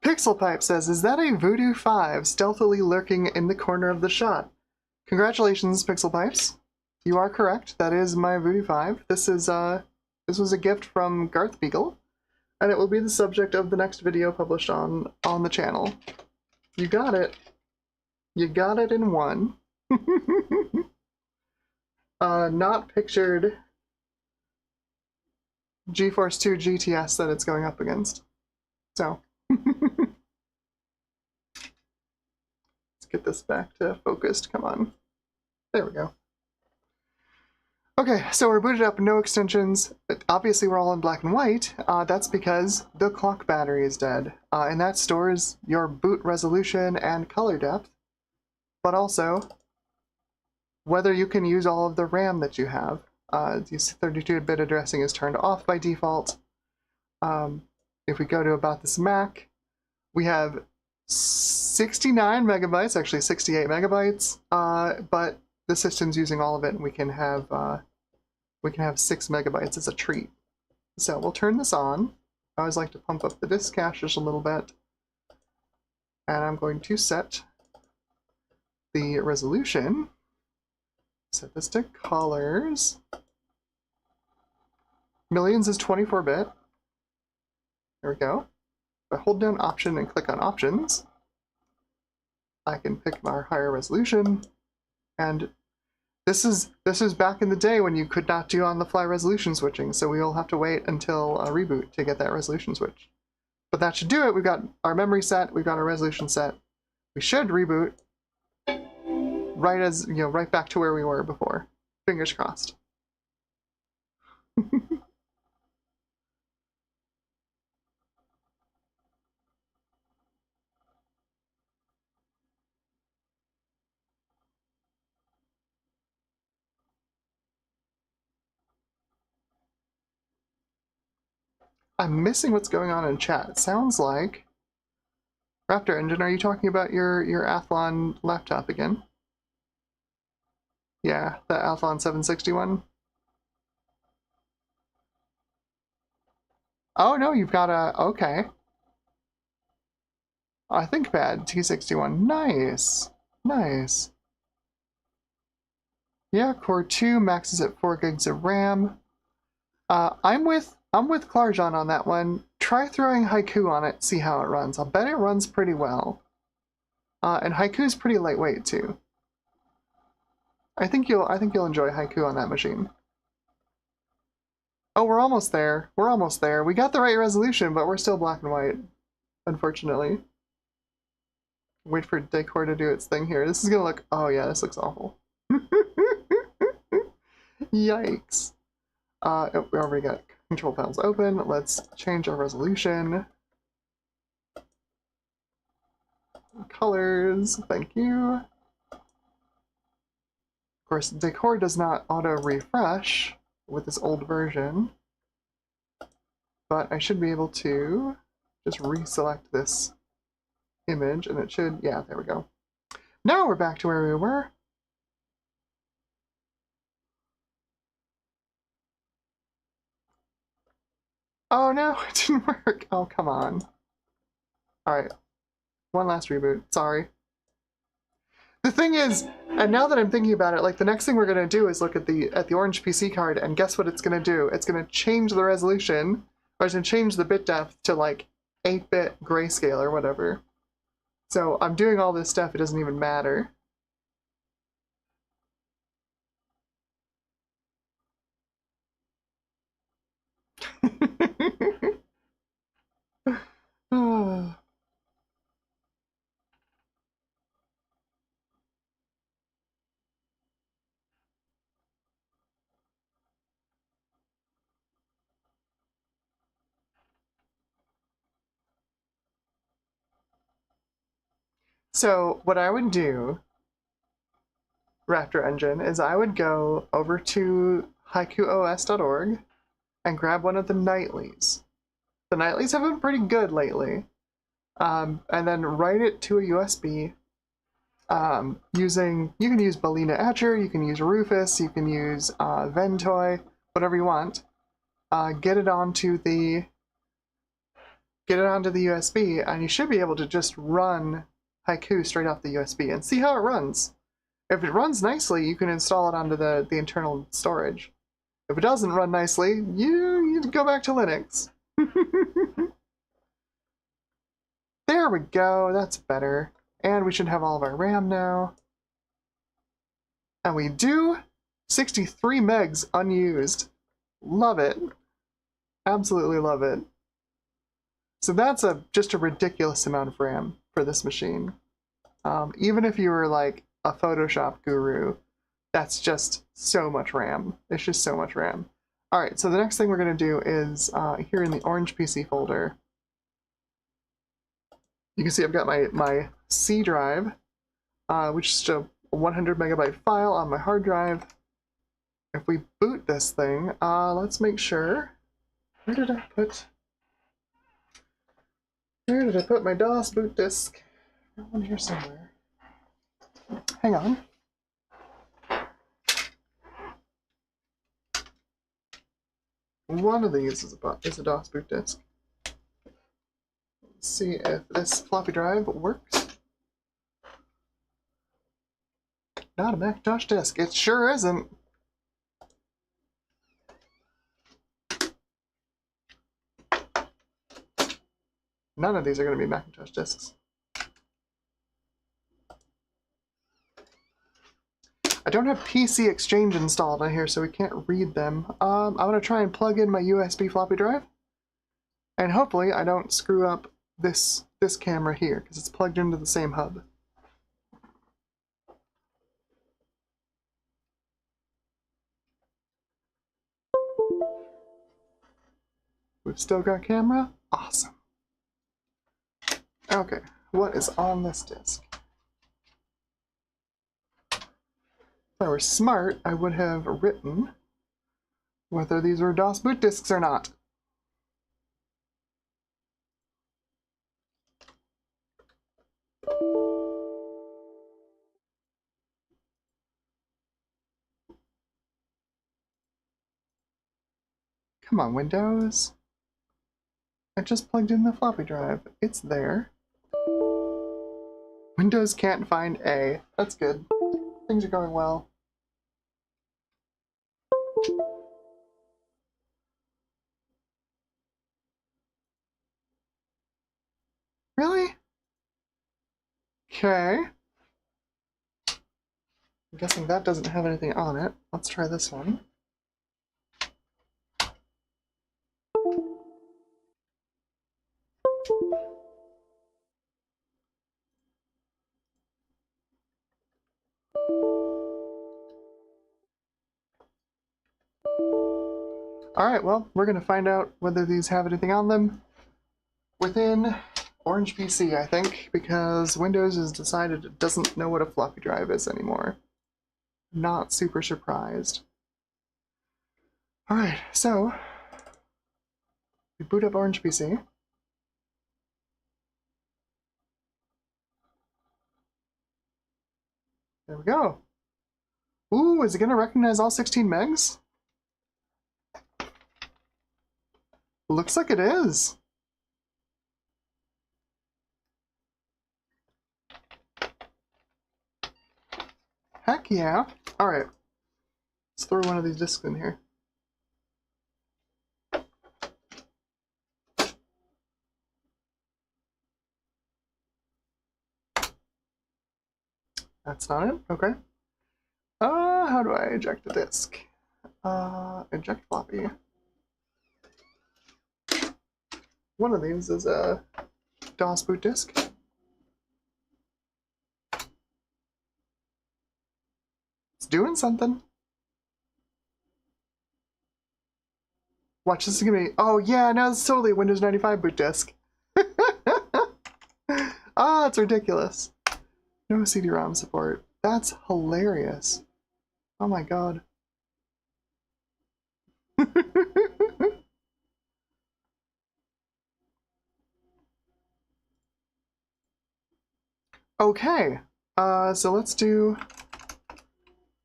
Pixelpipe says, is that a Voodoo 5 stealthily lurking in the corner of the shot? Congratulations, Pixelpipes. You are correct. That is my Voodoo 5. This was a gift from Garth Beagle, and it will be the subject of the next video published on the channel. You got it. You got it in one. Not pictured GeForce 2 GTS that it's going up against. So, let's get this back to focused. Come on. There we go. Okay, so we're booted up, no extensions. Obviously, we're all in black and white. That's because the clock battery is dead, and that stores your boot resolution and color depth, but also whether you can use all of the RAM that you have. This 32-bit addressing is turned off by default. If we go to About This Mac, we have 69 megabytes, actually 68 megabytes, but the system's using all of it, and we can have 6 megabytes as a treat. So we'll turn this on. I always like to pump up the disk cache just a little bit, and I'm going to set the resolution. Set this to colors. Millions is 24-bit. There we go. If I hold down Option and click on Options, I can pick our higher resolution, and this is back in the day when you could not do on-the-fly resolution switching, so we'll have to wait until a reboot to get that resolution switch. But that should do it. We've got our memory set, we've got our resolution set. We should reboot right as, you know, right back to where we were before. Fingers crossed. I'm missing what's going on in chat. It sounds like Raptor Engine, are you talking about your Athlon laptop again? Yeah, the Athlon 761. Oh no, you've got a, okay. I think bad, T61. Nice. Nice. Yeah, Core 2 maxes at 4 gigs of RAM. I'm with Klarjan on that one. Try throwing Haiku on it, see how it runs. I'll bet it runs pretty well. And Haiku's pretty lightweight too. I think you'll enjoy Haiku on that machine. Oh, we're almost there. We're almost there. We got the right resolution, but we're still black and white, unfortunately. Wait for Decor to do its thing here. This is gonna look, oh yeah, this looks awful. Yikes. We already got control panels open. Let's change our resolution. Colors, thank you. Of course, decor does not auto-refresh with this old version, but I should be able to just reselect this image, and it should, yeah, there we go. Now we're back to where we were. Oh no, it didn't work. Oh, come on. Alright, one last reboot, sorry. The thing is, and now that I'm thinking about it, like the next thing we're gonna do is look at the orange PC card, and guess what it's gonna do? It's gonna change the resolution, or it's gonna change the bit depth to like 8-bit grayscale or whatever. So I'm doing all this stuff, it doesn't even matter. So what I would do, Raptor Engine, is I would go over to haikuos.org and grab one of the nightlies. The nightlies have been pretty good lately. And then write it to a USB using, you can use Balena Etcher, you can use Rufus, you can use Ventoy, whatever you want. Get it onto the USB, and you should be able to just run Haiku straight off the USB and see how it runs. If it runs nicely, you can install it onto the internal storage. If it doesn't run nicely, you go back to Linux. There we go, that's better. And we should have all of our RAM now. And we do. 63 megs unused. Love it. Absolutely love it. So that's just a ridiculous amount of RAM for this machine. Even if you were like a Photoshop guru, that's just so much RAM. It's just so much RAM. All right, so the next thing we're going to do is here in the Orange PC folder, you can see I've got my C drive, which is a 100 megabyte file on my hard drive. If we boot this thing, let's make sure. Where did I put my DOS boot disk? Got one here somewhere. Hang on. One of these is a DOS boot disk. Let's see if this floppy drive works. Not a Macintosh disk. It sure isn't. None of these are going to be Macintosh disks. I don't have PC Exchange installed on here, so we can't read them. I'm going to try and plug in my USB floppy drive. And hopefully I don't screw up this camera here, because it's plugged into the same hub. We've still got camera? Awesome. Okay, what is on this disk? If I were smart, I would have written whether these were DOS boot disks or not. Come on, Windows. I just plugged in the floppy drive. It's there. Windows can't find A. That's good. Things are going well. Really? Okay. I'm guessing that doesn't have anything on it. Let's try this one. Alright, well, we're going to find out whether these have anything on them within Orange PC, I think, because Windows has decided it doesn't know what a floppy drive is anymore. Not super surprised. Alright, so we boot up Orange PC. There we go. Ooh, is it going to recognize all 16 megs? Looks like it is. Heck yeah. Alright. Let's throw one of these discs in here. That's not it? Okay. How do I eject a disk? Eject floppy. One of these is a DOS boot disk. It's doing something. Watch, this is gonna be, oh yeah, no, it's totally a Windows 95 boot disk. Ah, it's ridiculous. No CD-ROM support. That's hilarious. Oh my god. Okay, so let's do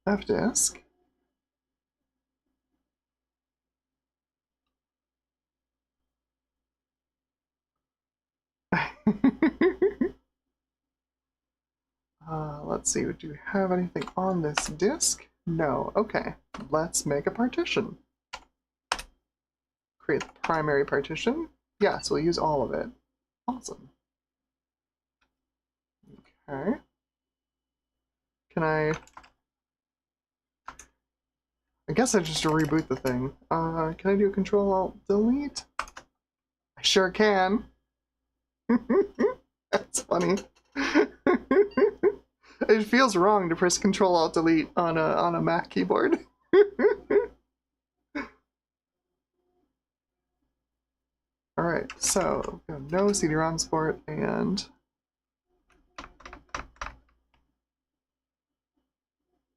fdisk. Let's see, do we have anything on this disk? No. Okay, let's make a partition. Create the primary partition. Yes, we'll use all of it. Awesome. Okay. Can I guess I just reboot the thing. Can I do Control-Alt-Delete? I sure can. That's funny. It feels wrong to press Control-Alt-Delete on a Mac keyboard. Alright, so no CD-ROM support, and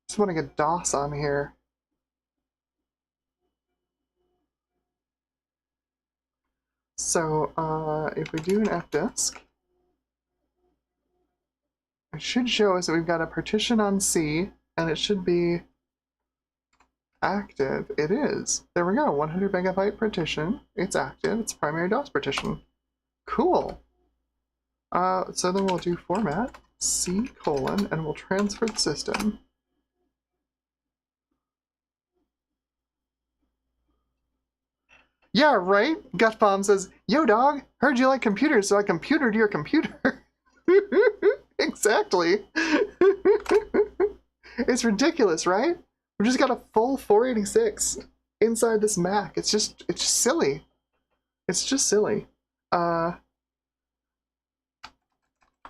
just want to get DOS on here. So if we do an fdisk, it should show us that we've got a partition on C, and it should be active. It is. There we go. 100 megabyte partition. It's active. It's primary DOS partition. Cool. So then we'll do format C:, and we'll transfer the system. Yeah, right? Gutbomb says, "Yo, dog, heard you like computers, so I computered your computer." Exactly. It's ridiculous, right? We just got a full 486 inside this Mac. It's just silly. It's just silly.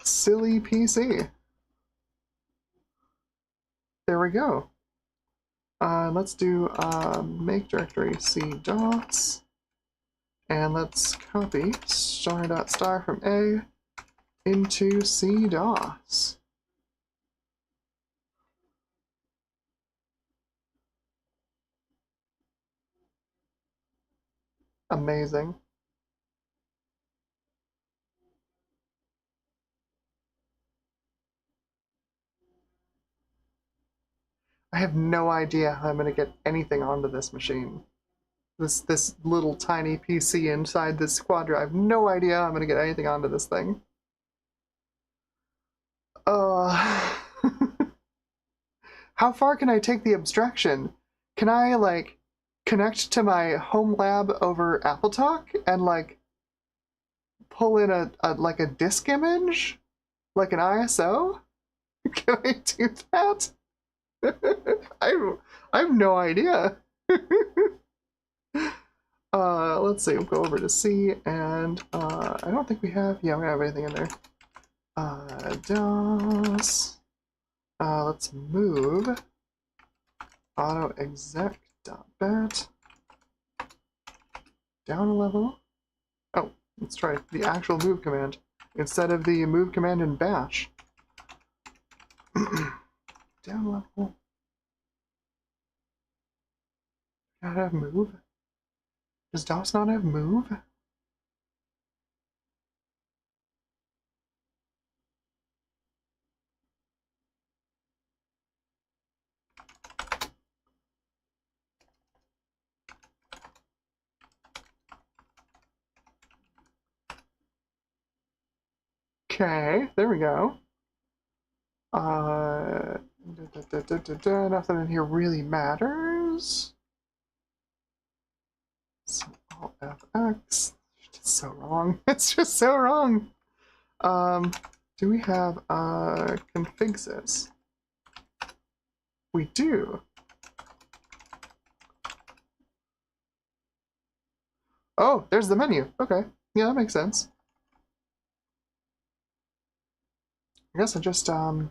Silly PC. There we go. Let's do make directory C-DOS. And let's copy star.star from A into C-DOS. Amazing. I have no idea how I'm going to get anything onto this machine. This little tiny PC inside this Quadra. I have no idea how I'm going to get anything onto this thing. How far can I take the abstraction? Can I, like, connect to my home lab over AppleTalk and, like, pull in a disk image? Like an ISO? Can I do that? I have no idea. Let's see, we'll go over to C, and I don't think we have, yeah, we don't have anything in there. DOS. Let's move autoexec.bat. down a level. Oh, let's try the actual move command instead of the move command in bash. Down a level. Not have move? Does DOS not have move? Okay, there we go. Nothing in here really matters. So Alt FX. It's so wrong. It's just so wrong. Do we have config sys? We do. Oh, there's the menu. Okay. Yeah, that makes sense. I guess I just it's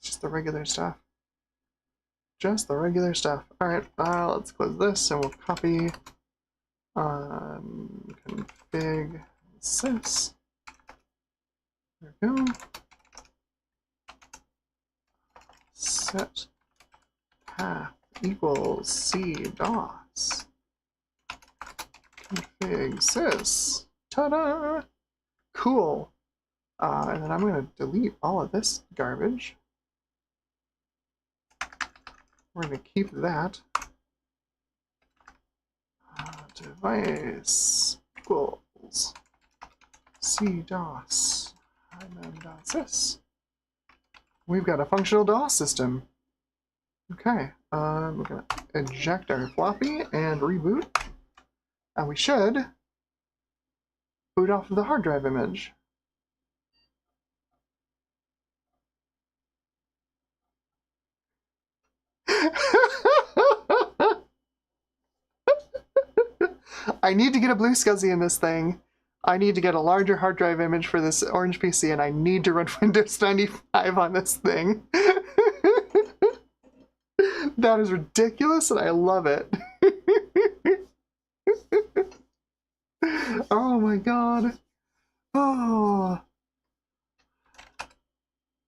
just the regular stuff. Just the regular stuff. Alright, let's close this and we'll copy config sys. There we go. Set path equals c-dos. Config sys. Ta-da! Cool. And then I'm going to delete all of this garbage. We're going to keep that. Device equals c-dos -sys. We've got a functional DOS system. Okay, we're going to eject our floppy and reboot. And we should boot off of the hard drive image. I need to get a blue SCSI in this thing. I need to get a larger hard drive image for this orange PC, and I need to run Windows 95 on this thing. That is ridiculous, and I love it. Oh my god. Oh.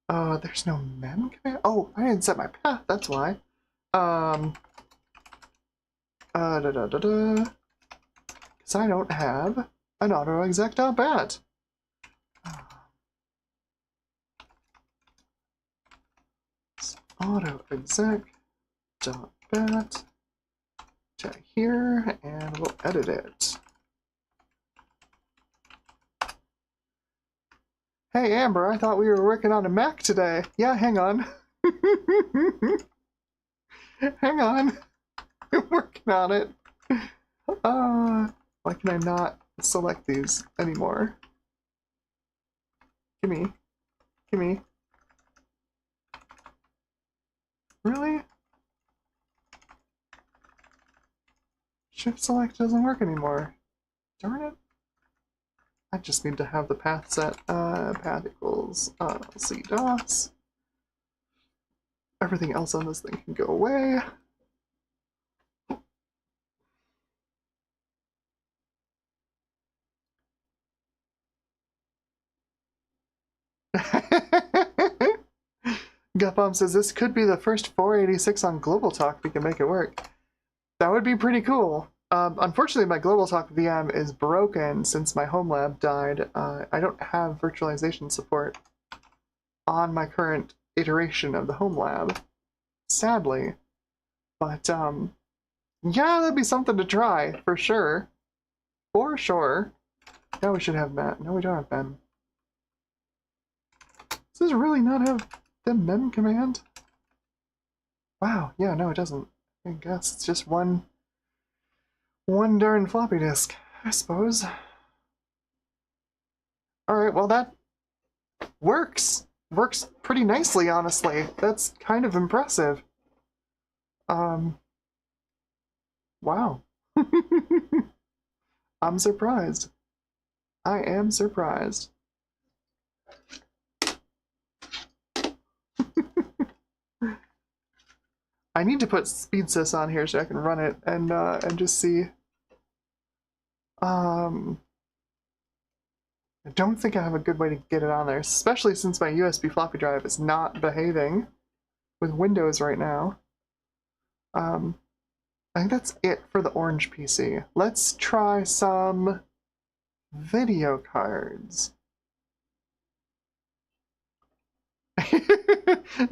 There's no mem command? Oh, I didn't set my path, that's why. Because I don't have an autoexec.bat. Autoexec.bat to here, and we'll edit it. Hey Amber, I thought we were working on a Mac today. Yeah, hang on. Hang on. I'm working on it. Why can I not select these anymore? Gimme. Gimme. Really? Shift select doesn't work anymore. Darn it. I just need to have the path set. Path equals c-dos. Everything else on this thing can go away. Gutbomb says this could be the first 486 on Global Talk. We can make it work. That would be pretty cool. Unfortunately, my Global Talk VM is broken since my home lab died. I don't have virtualization support on my current iteration of the home lab, sadly. But yeah, that'd be something to try for sure. For sure. Now we should have Matt. No, we don't have Ben. Does this really not have the mem command? Wow, yeah, no, it doesn't. I guess it's just one darn floppy disk, I suppose. Alright, well that works. Works pretty nicely, honestly. That's kind of impressive. Wow. I'm surprised. I am surprised. I need to put SpeedSys on here so I can run it and just see. I don't think I have a good way to get it on there, especially since my USB floppy drive is not behaving with Windows right now. I think that's it for the orange PC. Let's try some video cards.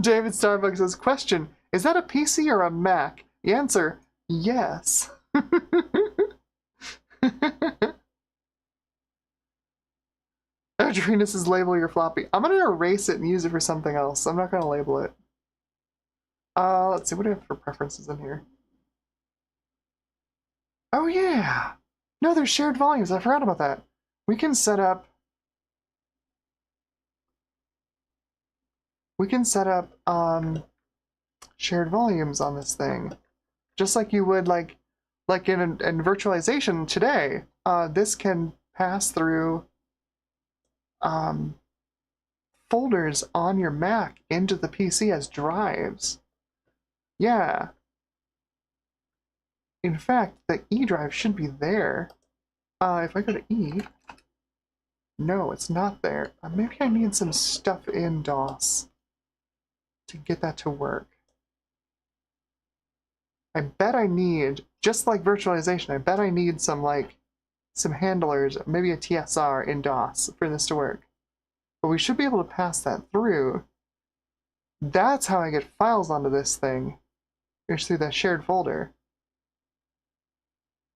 David Starbucks says, question, is that a PC or a Mac? The answer, yes. Adrena says, label your floppy. I'm going to erase it and use it for something else. I'm not going to label it. Let's see, what do I have for preferences in here? Oh yeah! No, there's shared volumes. I forgot about that. We can set up shared volumes on this thing. Just like you would like in virtualization today. This can pass through folders on your Mac into the PC as drives. Yeah. In fact, the E drive should be there. If I go to E, no, it's not there. Maybe I need some stuff in DOS to get that to work. I bet I need, just like virtualization, I bet I need some handlers, maybe a TSR in DOS for this to work. But we should be able to pass that through. That's how I get files onto this thing. Is through that shared folder.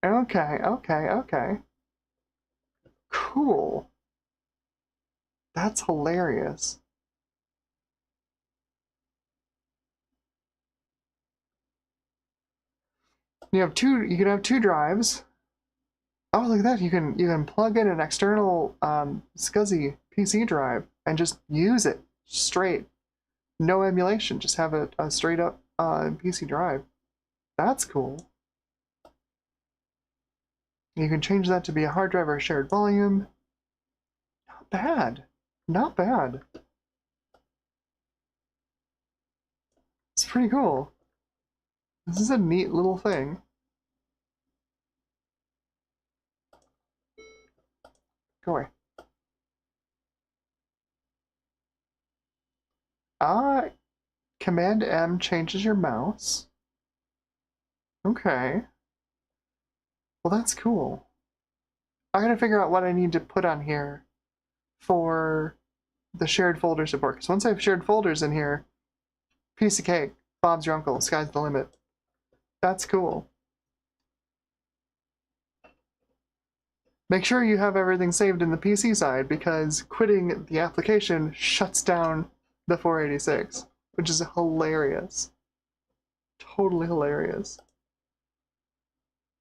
Okay. Cool. That's hilarious. You can have two drives. Oh, look at that. You can plug in an external SCSI PC drive and just use it straight. No emulation, just have a straight up PC drive. That's cool. You can change that to be a hard drive or a shared volume. Not bad. Not bad. It's pretty cool. This is a neat little thing. Go away. Command M changes your mouse. Okay. Well, that's cool. I gotta figure out what I need to put on here for the shared folder support. Because once I have shared folders in here, piece of cake. Bob's your uncle. Sky's the limit. That's cool. Make sure you have everything saved in the PC side, because quitting the application shuts down the 486, which is hilarious. Totally hilarious.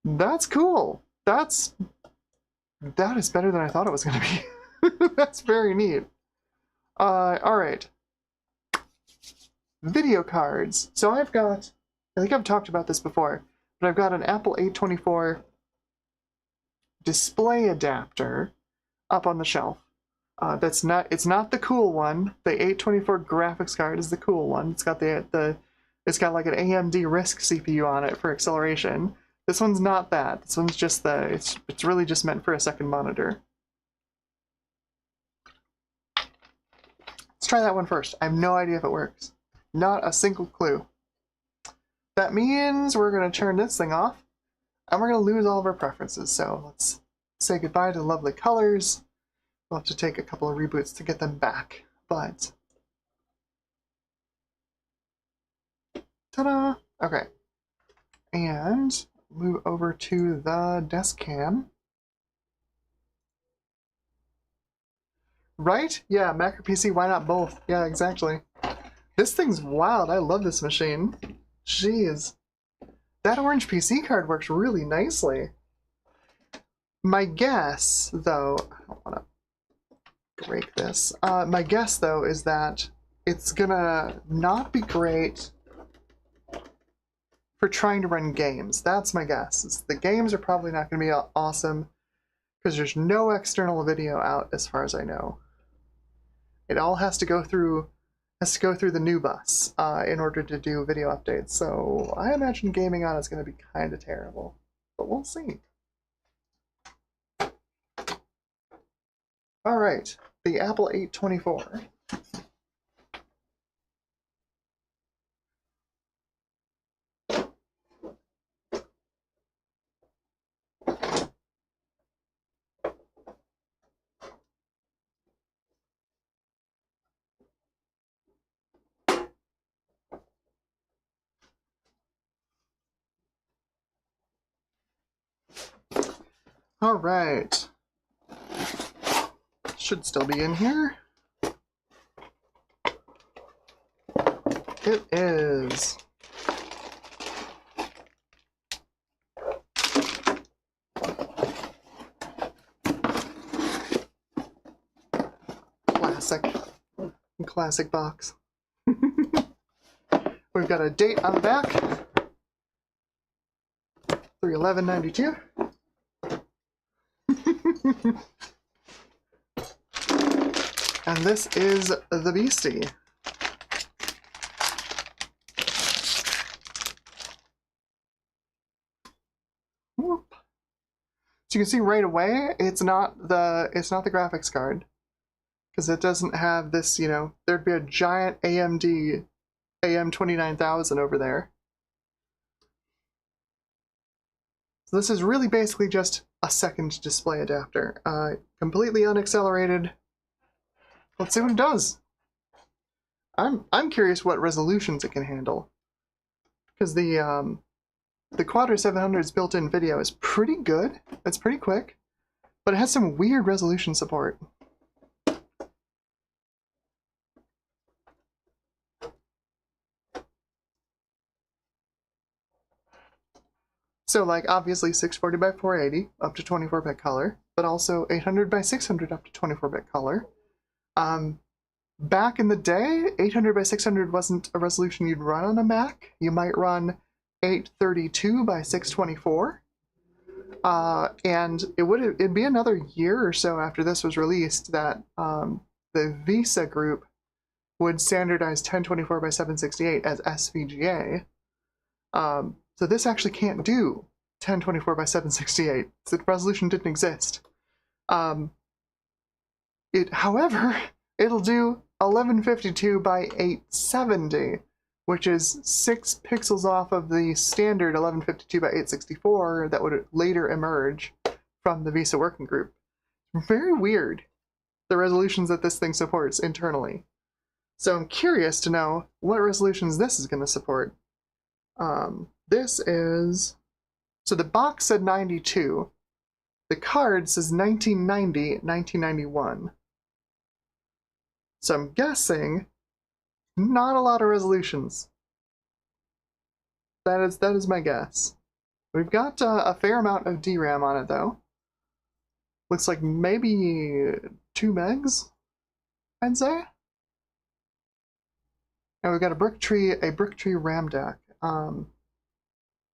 That's cool. That is better than I thought it was going to be. That's very neat. All right. Video cards. So I think I've talked about this before, but I've got an Apple 824 display adapter up on the shelf. It's not the cool one. The 824 graphics card is the cool one. It's got it's got like an AMD RISC CPU on it for acceleration. This one's not that. This one's just it's really just meant for a second monitor. Let's try that one first. I have no idea if it works. Not a single clue. That means we're going to turn this thing off, and we're going to lose all of our preferences. So let's say goodbye to the lovely colors. We'll have to take a couple of reboots to get them back, but... Ta-da! Okay. And move over to the desk cam. Right? Yeah, Mac or PC, why not both? Yeah, exactly. This thing's wild. I love this machine. Jeez. That orange PC card works really nicely. My guess, though, I don't want to break this. My guess, though, is that it's gonna not be great for trying to run games. That's my guess. The games are probably not gonna be awesome because there's no external video out as far as I know. It all has to go through has to go through the new bus in order to do video updates. So I imagine gaming on it's going to be kind of terrible, but we'll see. All right, the Apple 824. All right. Should still be in here. It is. Classic box. We've got a date on the back. 3/11/92. And this is the Beastie. Whoop. So you can see right away it's not the graphics card, because it doesn't have this, you know, there'd be a giant AMD AM29000 over there. So this is really basically just a second display adapter, completely unaccelerated. Let's see what it does. I'm curious what resolutions it can handle, because the Quadra 700's built-in video is pretty good. It's pretty quick, but it has some weird resolution support. So, like, obviously 640 by 480 up to 24-bit color, but also 800 by 600 up to 24-bit color. Back in the day, 800 by 600 wasn't a resolution you'd run on a Mac. You might run 832 by 624. And it'd be another year or so after this was released that the Visa group would standardize 1024 by 768 as SVGA. So this actually can't do 1024 by 768. The resolution didn't exist. However, it'll do 1152 by 870, which is 6 pixels off of the standard 1152 by 864 that would later emerge from the Visa working group. Very weird, the resolutions that this thing supports internally. So I'm curious to know what resolutions this is going to support. This is, so the box said 92, the card says 1990, 1991. So I'm guessing not a lot of resolutions. That is my guess. We've got a fair amount of DRAM on it though. Looks like maybe 2 megs, I'd say. And we've got a brick tree RAM deck.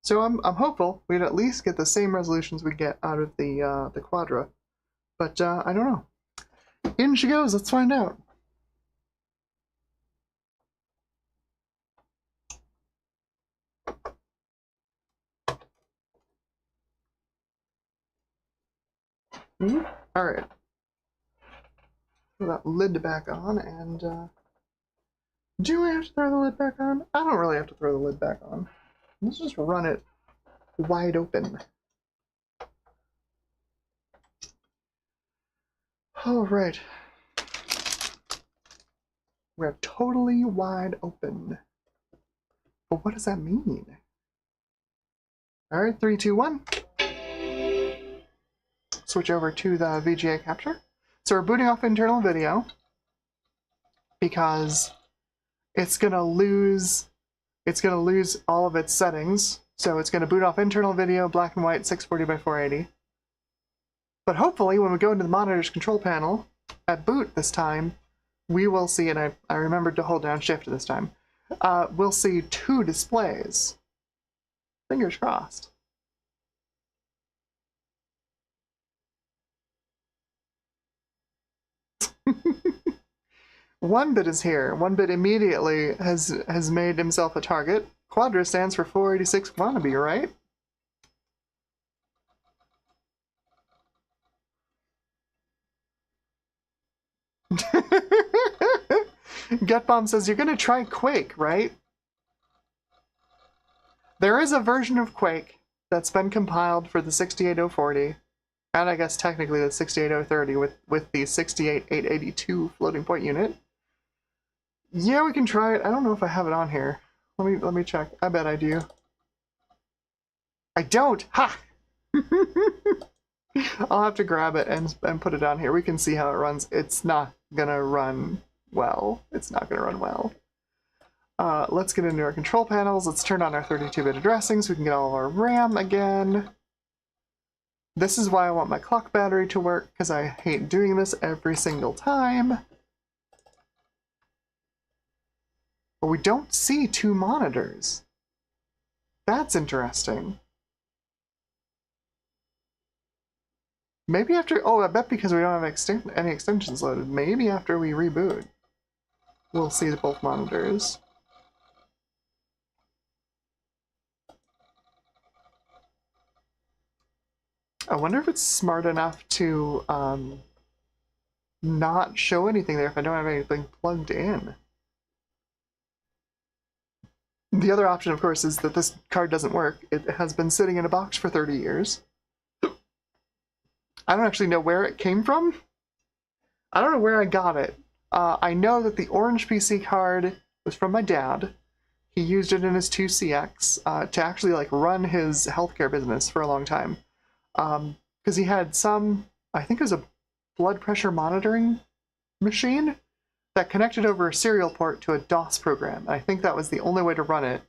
So I'm hopeful we'd at least get the same resolutions we get out of the Quadra, but I don't know. In she goes. Let's find out. All right. Throw that lid back on, and do I have to throw the lid back on? I don't really have to throw the lid back on. Let's just run it wide open. All right. We're totally wide open. But what does that mean? All right, 3, 2, 1. Switch over to the VGA capture. So we're booting off internal video because it's gonna lose all of its settings. So it's gonna boot off internal video, black and white, 640 by 480. But hopefully when we go into the monitor's control panel at boot this time, we will see, and I remembered to hold down shift this time, we'll see 2 displays. Fingers crossed. One bit is here. One bit immediately has made himself a target. Quadra stands for 486 wannabe, right? Gutbomb says, you're gonna try Quake, right? There is a version of Quake that's been compiled for the 68040, and I guess technically the 68030 with the 68882 floating point unit. Yeah, we can try it. I don't know if I have it on here. Let me check. I bet I do. I don't! Ha! I'll have to grab it and put it on here. We can see how it runs. It's not gonna run well. It's not gonna run well. Let's get into our control panels. Let's turn on our 32-bit addressing so we can get all of our RAM again. This is why I want my clock battery to work, because I hate doing this every single time. But we don't see two monitors. That's interesting. Maybe after... Oh, I bet because we don't have any extensions loaded. Maybe after we reboot, we'll see both monitors. I wonder if it's smart enough to not show anything there if I don't have anything plugged in. The other option, of course, is that this card doesn't work. It has been sitting in a box for 30 years. I don't actually know where it came from. I don't know where I got it. I know that the orange PC card was from my dad. He used it in his 2CX to actually like run his healthcare business for a long time. Because he had some, I think it was a blood pressure monitoring machine that connected over a serial port to a DOS program. I think that was the only way to run it,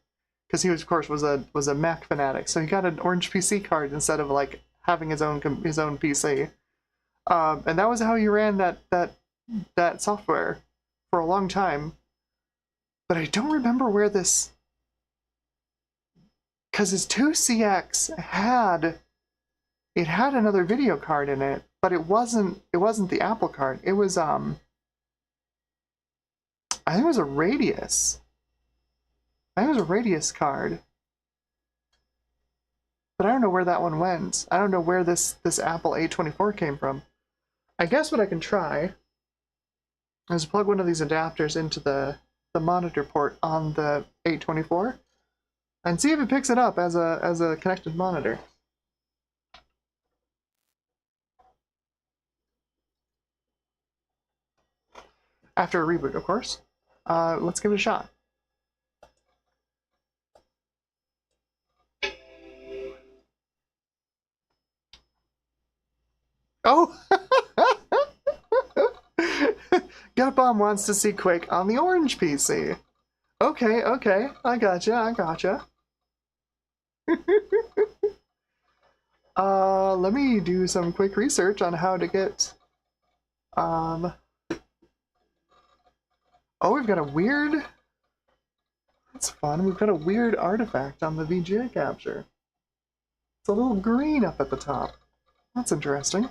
because he was, of course, was a Mac fanatic. So he got an orange PC card instead of like having his own PC, and that was how he ran that software for a long time. But I don't remember where this, because his 2CX had another video card in it, but it wasn't the Apple card. It was I think it was a Radius. I think it was a Radius card. But I don't know where that one went. I don't know where this Apple A24 came from. I guess what I can try is plug one of these adapters into the monitor port on the A24 and see if it picks it up as a connected monitor. After a reboot, of course. Let's give it a shot. Oh! Gutbomb wants to see Quake on the orange PC. Okay, okay, I gotcha. Let me do some quick research on how to get, oh, we've got a weird, that's fun, we've got a weird artifact on the VGA capture. It's a little green up at the top. That's interesting.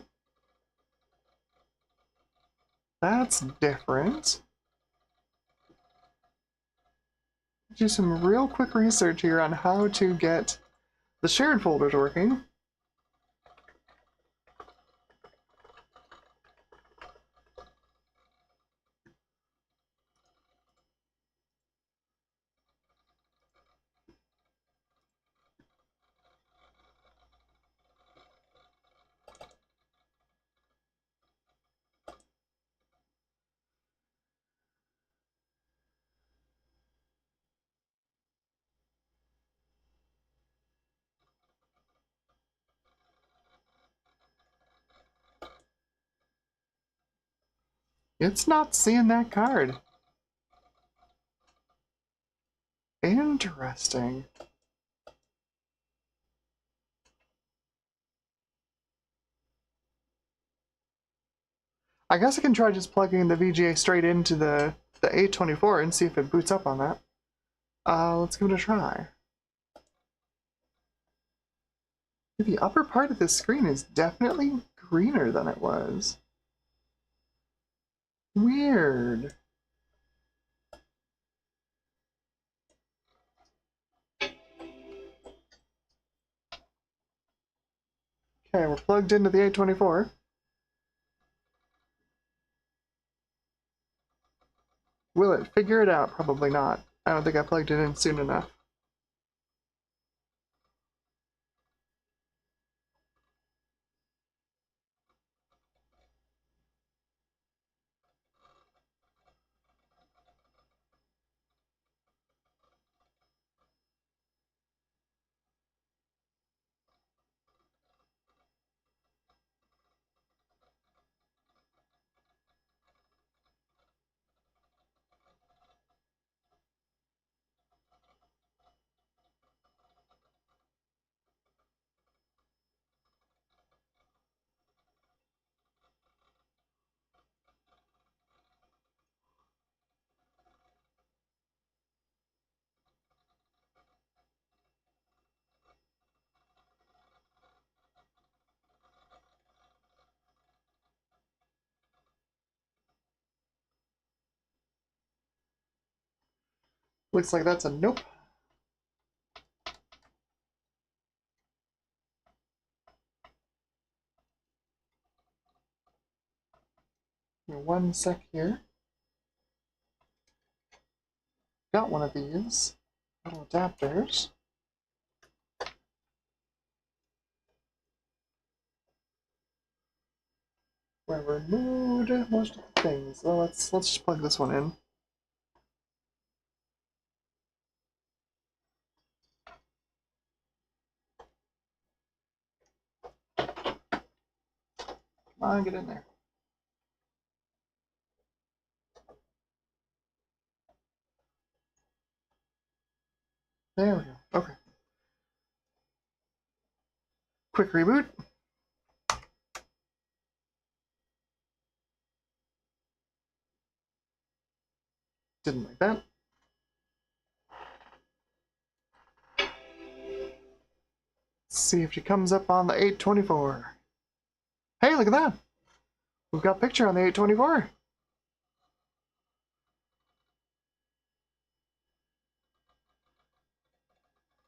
That's different. Do some real quick research here on how to get the shared folders working. It's not seeing that card. Interesting. I guess I can try just plugging the VGA straight into the A24 and see if it boots up on that. Let's give it a try. The upper part of this screen is definitely greener than it was. Weird. Okay, we're plugged into the 824. Will it figure it out? Probably not. I don't think I plugged it in soon enough. Looks like that's a nope. One sec here. Got one of these little adapters. Where I removed most of the things. Well, let's just plug this one in. Come on, get in there. There we go. Okay. Quick reboot. Didn't like that. Let's see if she comes up on the 824. Hey, look at that! We've got a picture on the 824.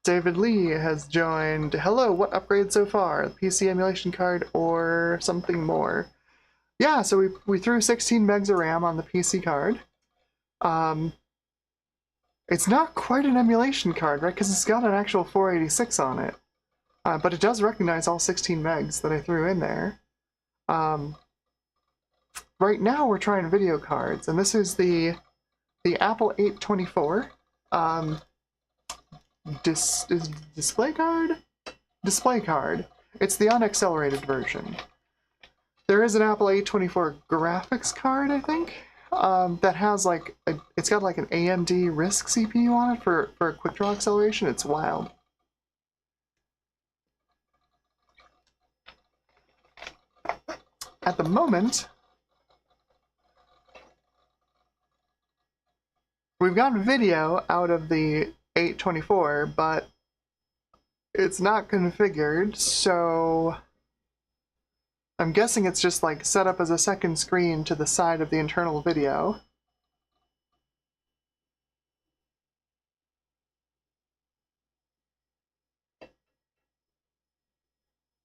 David Lee has joined. Hello, what upgrade so far? The PC emulation card or something more? Yeah, so we threw 16 megs of RAM on the PC card. It's not quite an emulation card, right? Because it's got an actual 486 on it. But it does recognize all 16 megs that I threw in there. Right now we're trying video cards, and this is the Apple 824 display card? Display card. It's the unaccelerated version. There is an Apple 824 graphics card, I think, that has like it's got like an AMD RISC CPU on it for quick draw acceleration. It's wild. At the moment, we've got video out of the 824, but it's not configured, so I'm guessing it's just like set up as a second screen to the side of the internal video.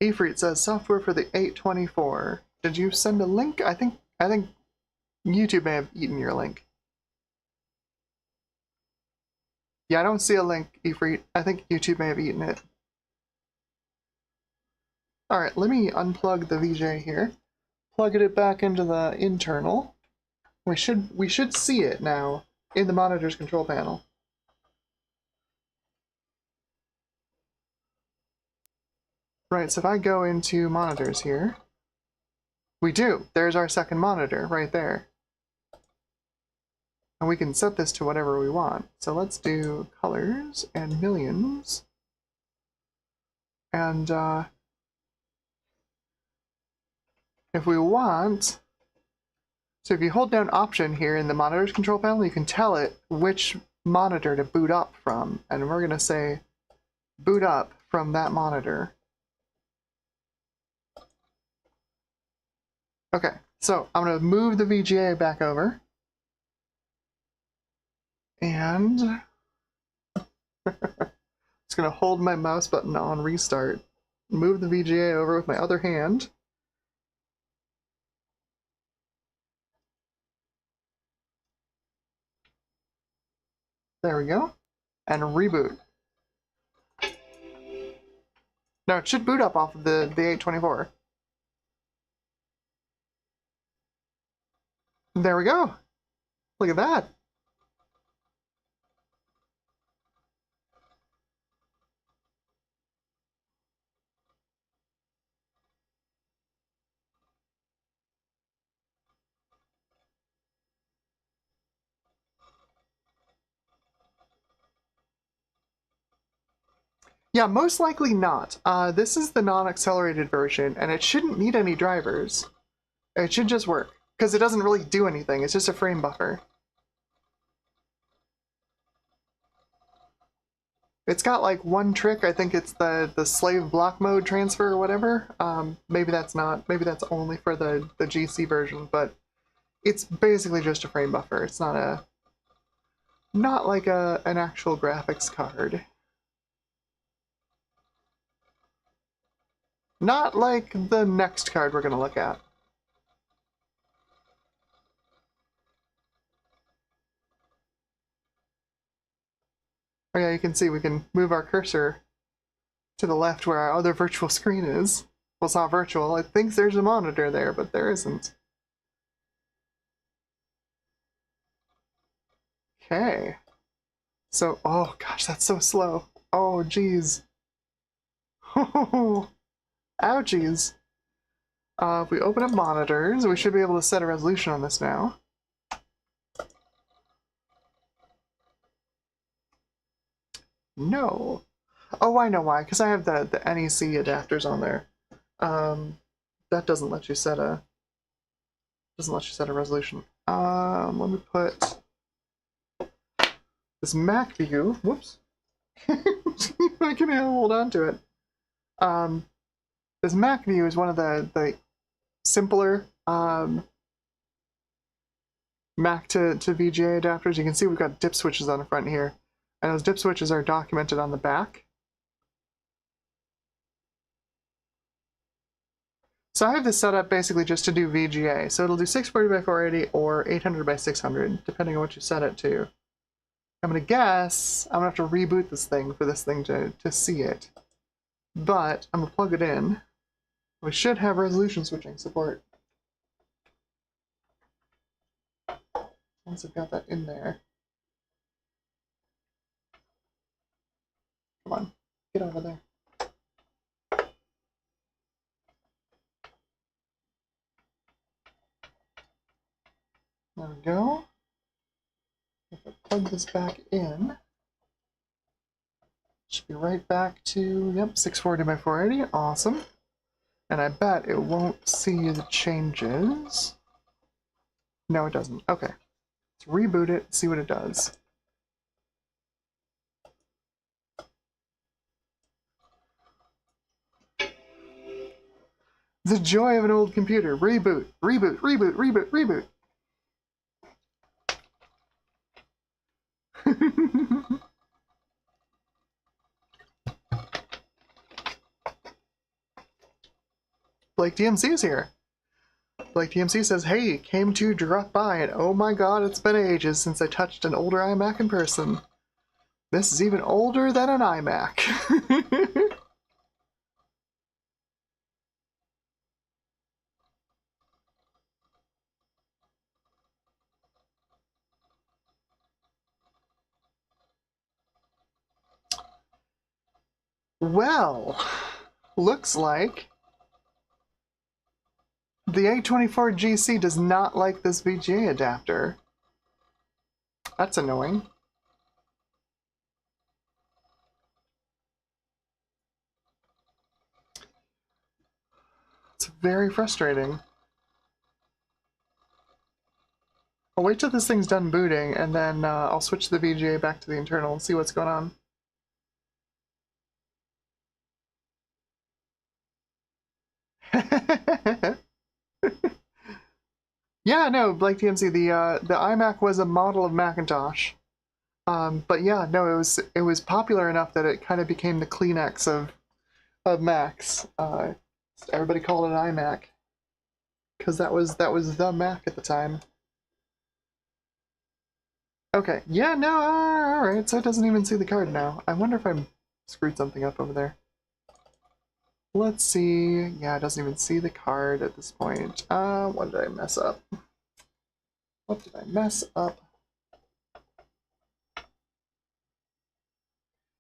Efreet says software for the 824. Did you send a link? I think YouTube may have eaten your link. Yeah, I don't see a link, Efreet. I think YouTube may have eaten it. Alright, let me unplug the VJ here. Plug it back into the internal. We should see it now in the monitor's control panel. Right, so if I go into monitors here, we do. There's our second monitor right there. And we can set this to whatever we want. So let's do colors and millions. And if we want, so if you hold down Option here in the monitor's control panel, you can tell it which monitor to boot up from. And we're going to say boot up from that monitor. Okay, so I'm going to move the VGA back over. And just going to hold my mouse button on restart. move the VGA over with my other hand. There we go. And reboot. Now it should boot up off of the 824. There we go. Look at that. Yeah, most likely not. This is the non-accelerated version, and it shouldn't need any drivers. It should just work, because it doesn't really do anything. It's just a frame buffer. It's got like one trick. I think it's the slave block mode transfer or whatever. Maybe that's not. Maybe that's only for the GC version, but it's basically just a frame buffer. It's not like an actual graphics card. Not like the next card we're gonna look at. Oh yeah, you can see we can move our cursor to the left where our other virtual screen is. Well, it's not virtual. It thinks there's a monitor there, but there isn't. Okay. So, oh gosh, that's so slow. Oh, geez. Oh, ouchies. If we open up monitors, we should be able to set a resolution on this now. No. Oh, I know why, because I have the NEC adapters on there. That doesn't let you set a resolution. Let me put this Mac view. Whoops. I can hold on to it. This Mac view is one of the simpler Mac to VGA adapters. You can see we've got dip switches on the front here, and those dip switches are documented on the back. So I have this set up basically just to do VGA. So it'll do 640 by 480 or 800 by 600, depending on what you set it to. I'm gonna guess I'm gonna have to reboot this thing for this thing to see it. But I'm gonna plug it in. We should have resolution switching support. Once I've got that in there. Come on, get over there. There we go. If I plug this back in, should be right back to, yep, 640 by 480, awesome. And I bet it won't see the changes. No, it doesn't. Okay. Let's reboot it, see what it does. The joy of an old computer. Reboot, reboot, reboot, reboot, reboot. Blake DMC is here. Blake DMC says, hey, came to drop by, and oh my god, it's been ages since I touched an older iMac in person. This is even older than an iMac. Well, looks like the 824 GC does not like this VGA adapter. That's annoying. It's very frustrating. I'll wait till this thing's done booting, and then I'll switch the VGA back to the internal and see what's going on. Yeah, no, Blake DMC, the iMac was a model of Macintosh. But yeah, no, it was popular enough that it kind of became the Kleenex of Macs. Everybody called it an iMac because that was the Mac at the time. Okay, yeah, no, alright, so it doesn't even see the card now. I wonder if I screwed something up over there. Let's see. Yeah, it doesn't even see the card at this point. What did I mess up? What did I mess up?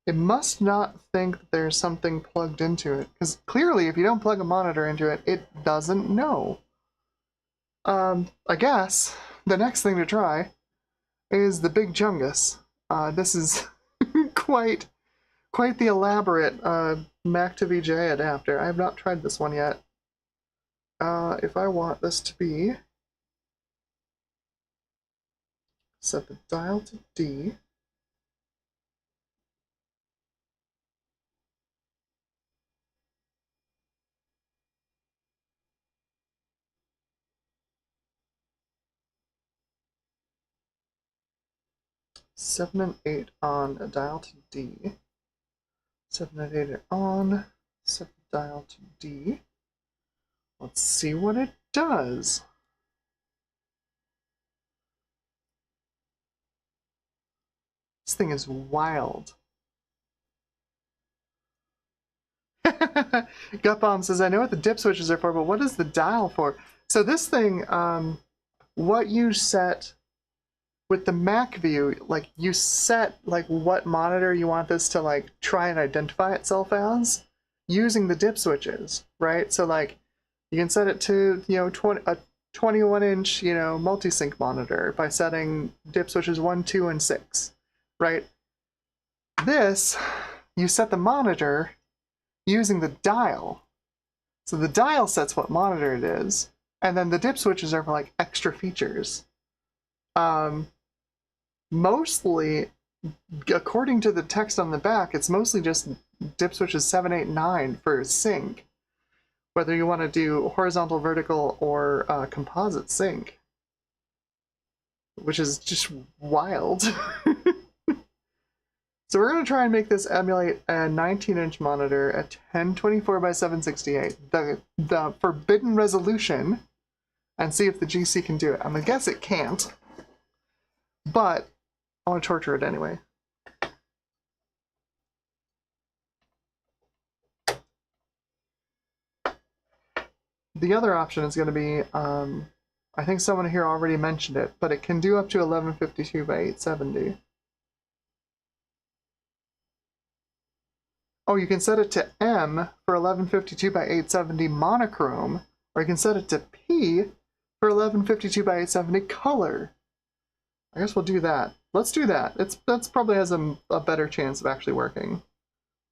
It must not think that there's something plugged into it, because clearly if you don't plug a monitor into it, it doesn't know. I guess the next thing to try is the Big Chungus. This is quite the elaborate Mac to VGA adapter. I have not tried this one yet. If I want this to be, set the dial to D. Seven and 8 on, a dial to D. 7 and 8 are on, set the dial to D. Let's see what it does. This thing is wild. Gutbomb says, I know what the dip switches are for, but what is the dial for? So this thing, what you set with the Mac view, like you set like what monitor you want this to like try and identify itself as using the dip switches, right? So like you can set it to, you know, a 21-inch, you know, multi-sync monitor by setting dip switches 1, 2, and 6, right? This, you set the monitor using the dial. So the dial sets what monitor it is, and then the dip switches are for like extra features. Mostly, according to the text on the back, it's mostly just dip switches 7, 8, 9 for sync. Whether you want to do horizontal, vertical, or composite sync. Which is just wild. So we're going to try and make this emulate a 19-inch monitor at 1024 by 768, the forbidden resolution, and see if the GC can do it. I'm going to guess it can't, but I want to torture it anyway. The other option is going to be, I think someone here already mentioned it, but it can do up to 1152 by 870. Oh, you can set it to M for 1152 by 870 monochrome, or you can set it to P for 1152 by 870 color. I guess we'll do that. Let's do that. That's probably has a better chance of actually working.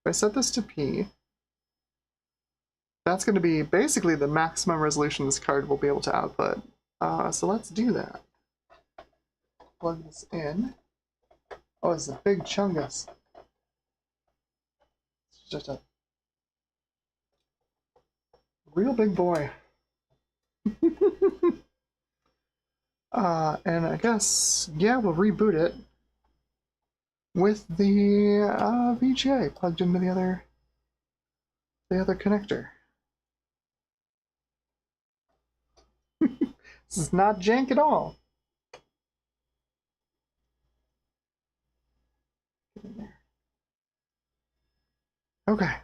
If I set this to P, that's going to be basically the maximum resolution this card will be able to output. So let's do that. Plug this in. Oh, it's a big chungus. It's just a real big boy. And I guess, yeah, we'll reboot it with the VGA plugged into the other connector. This is not jank at all. Get in there. Okay.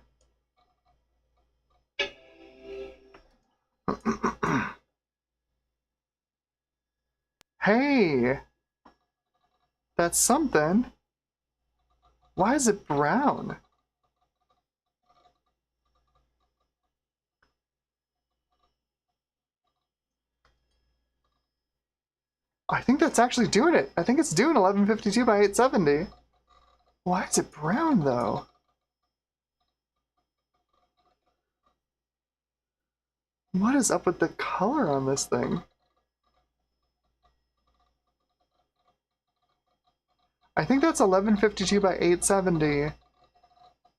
Hey! That's something. Why is it brown? I think that's actually doing it. I think it's doing 1152 by 870. Why is it brown, though? What is up with the color on this thing? I think that's 1152 by 870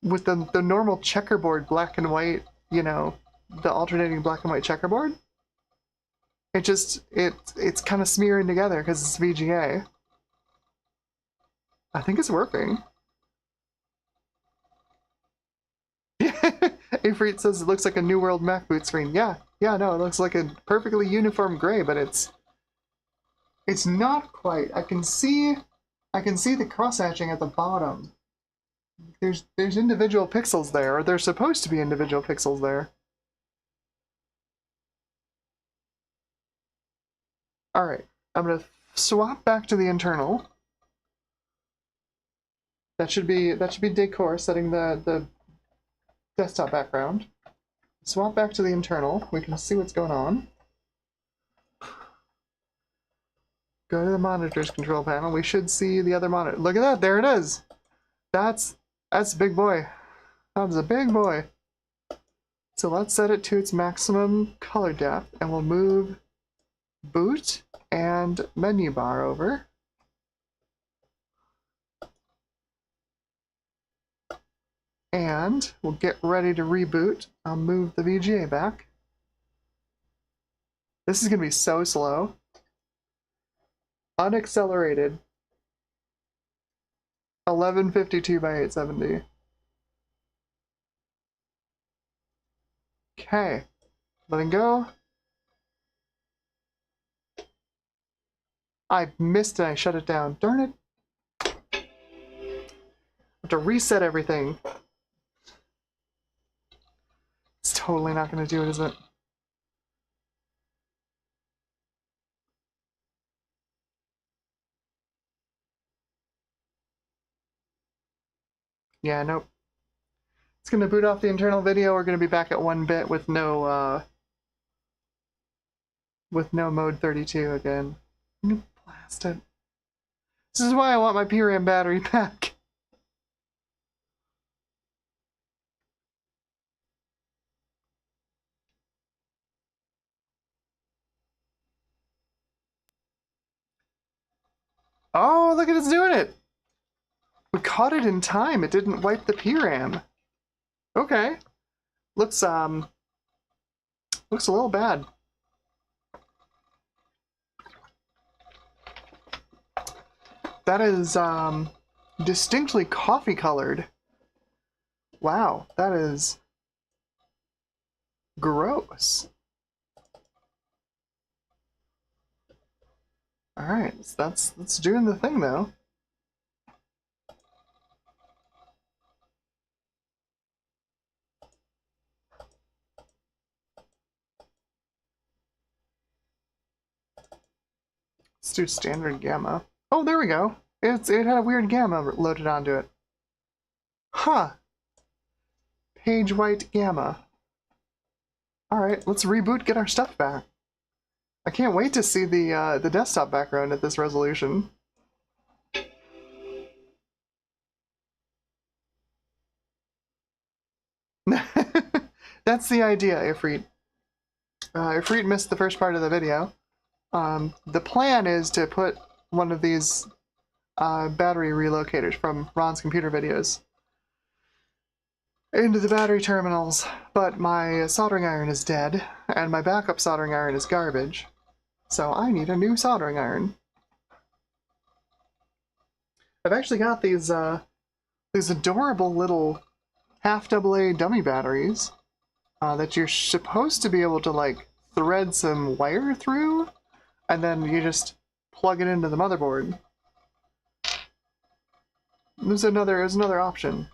with the normal checkerboard black and white, you know, the alternating black and white checkerboard. It just, it's kind of smearing together because it's VGA. I think it's working. Ifrit says it looks like a New World MacBoot screen. Yeah, no, it looks like a perfectly uniform gray, but it's not quite. I can see the cross-hatching at the bottom. There's individual pixels there, or there's supposed to be individual pixels there. Alright, I'm gonna swap back to the internal. That should be decor, setting the desktop background. Swap back to the internal. We can see what's going on. Go to the monitor's control panel. We should see the other monitor. Look at that! There it is! That's a big boy. That's a big boy. So let's set it to its maximum color depth, and we'll move boot and menu bar over. And we'll get ready to reboot. I'll move the VGA back. This is going to be so slow. Unaccelerated. 1152 by 870. Okay. Letting go. I missed it. I shut it down. Darn it. I have to reset everything. It's totally not going to do it, is it? Yeah, nope. It's going to boot off the internal video. We're going to be back at 1 bit with no mode 32 again. Blast it. This is why I want my PRAM battery back. Oh, look at it's doing it! We caught it in time. It didn't wipe the PRAM. Okay. Looks a little bad. That is distinctly coffee colored. Wow, that is gross. Alright, so that's doing the thing though. Let's do standard gamma. Oh, there we go. It had a weird gamma loaded onto it. Huh. Page white gamma. Alright, let's reboot, get our stuff back. I can't wait to see the desktop background at this resolution. That's the idea, Ifrit. Ifrit missed the first part of the video. The plan is to put one of these battery relocators from Ron's computer videos into the battery terminals, but my soldering iron is dead, and my backup soldering iron is garbage, so I need a new soldering iron. I've actually got these adorable little half AA dummy batteries that you're supposed to be able to like thread some wire through, and then you just plug it into the motherboard. There's another option.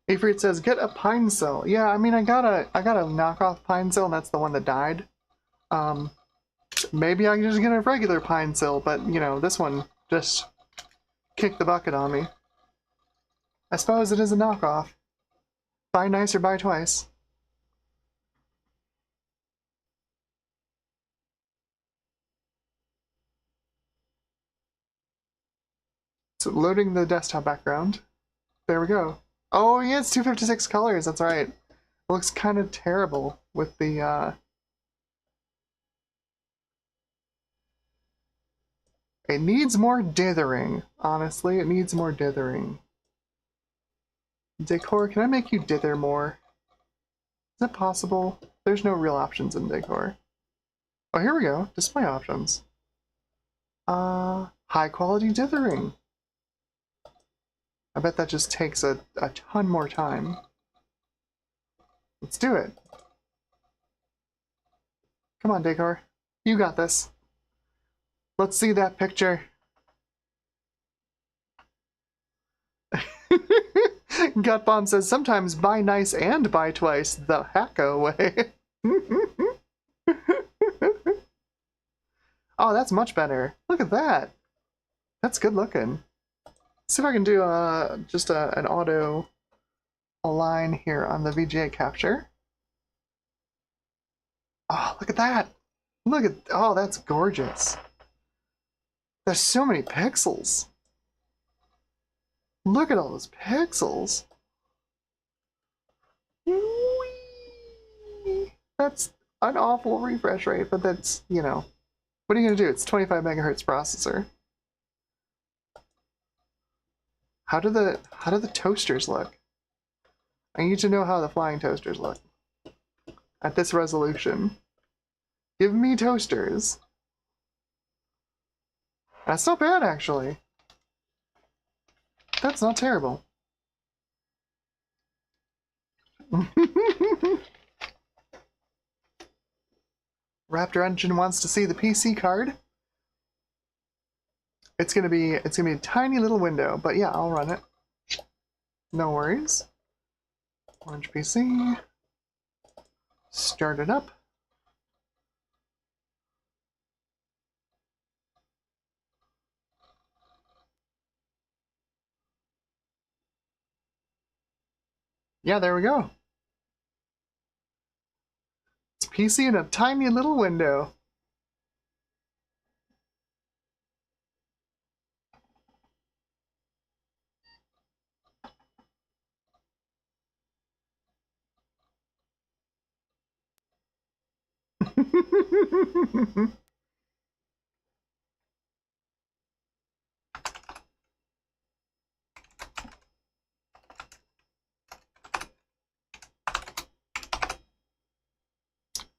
Ifrit says, get a pine cell. Yeah, I mean, I got a knockoff pine cell, and that's the one that died. Maybe I can just get a regular pine cell, but, you know, this one just kicked the bucket on me. I suppose it is a knockoff. Buy nice or buy twice. So loading the desktop background. There we go. Oh yeah, it's 256 colors, that's right. It looks kind of terrible with the, It needs more dithering, honestly. It needs more dithering. Decor, can I make you dither more? Is that possible? There's no real options in decor. Oh, here we go. Display options. High quality dithering. I bet that just takes a ton more time. Let's do it. Come on, Decor. You got this. Let's see that picture. Gut Bomb says, sometimes buy nice and buy twice, the hacko way. Oh, that's much better. Look at that. That's good looking. Let's see if I can do just an auto align here on the VGA capture. Oh, look at that. Look at, oh, that's gorgeous. There's so many pixels. Look at all those pixels. Whee! That's an awful refresh rate, but that's, you know, what are you going to do? It's 25 megahertz processor. How do the toasters look? I need to know how the flying toasters look. At this resolution. Give me toasters. That's not bad, actually. That's not terrible. Raptor Engine wants to see the PC card. It's gonna be a tiny little window, but yeah, I'll run it. No worries. Orange PC. Start it up. Yeah, there we go. It's PC in a tiny little window.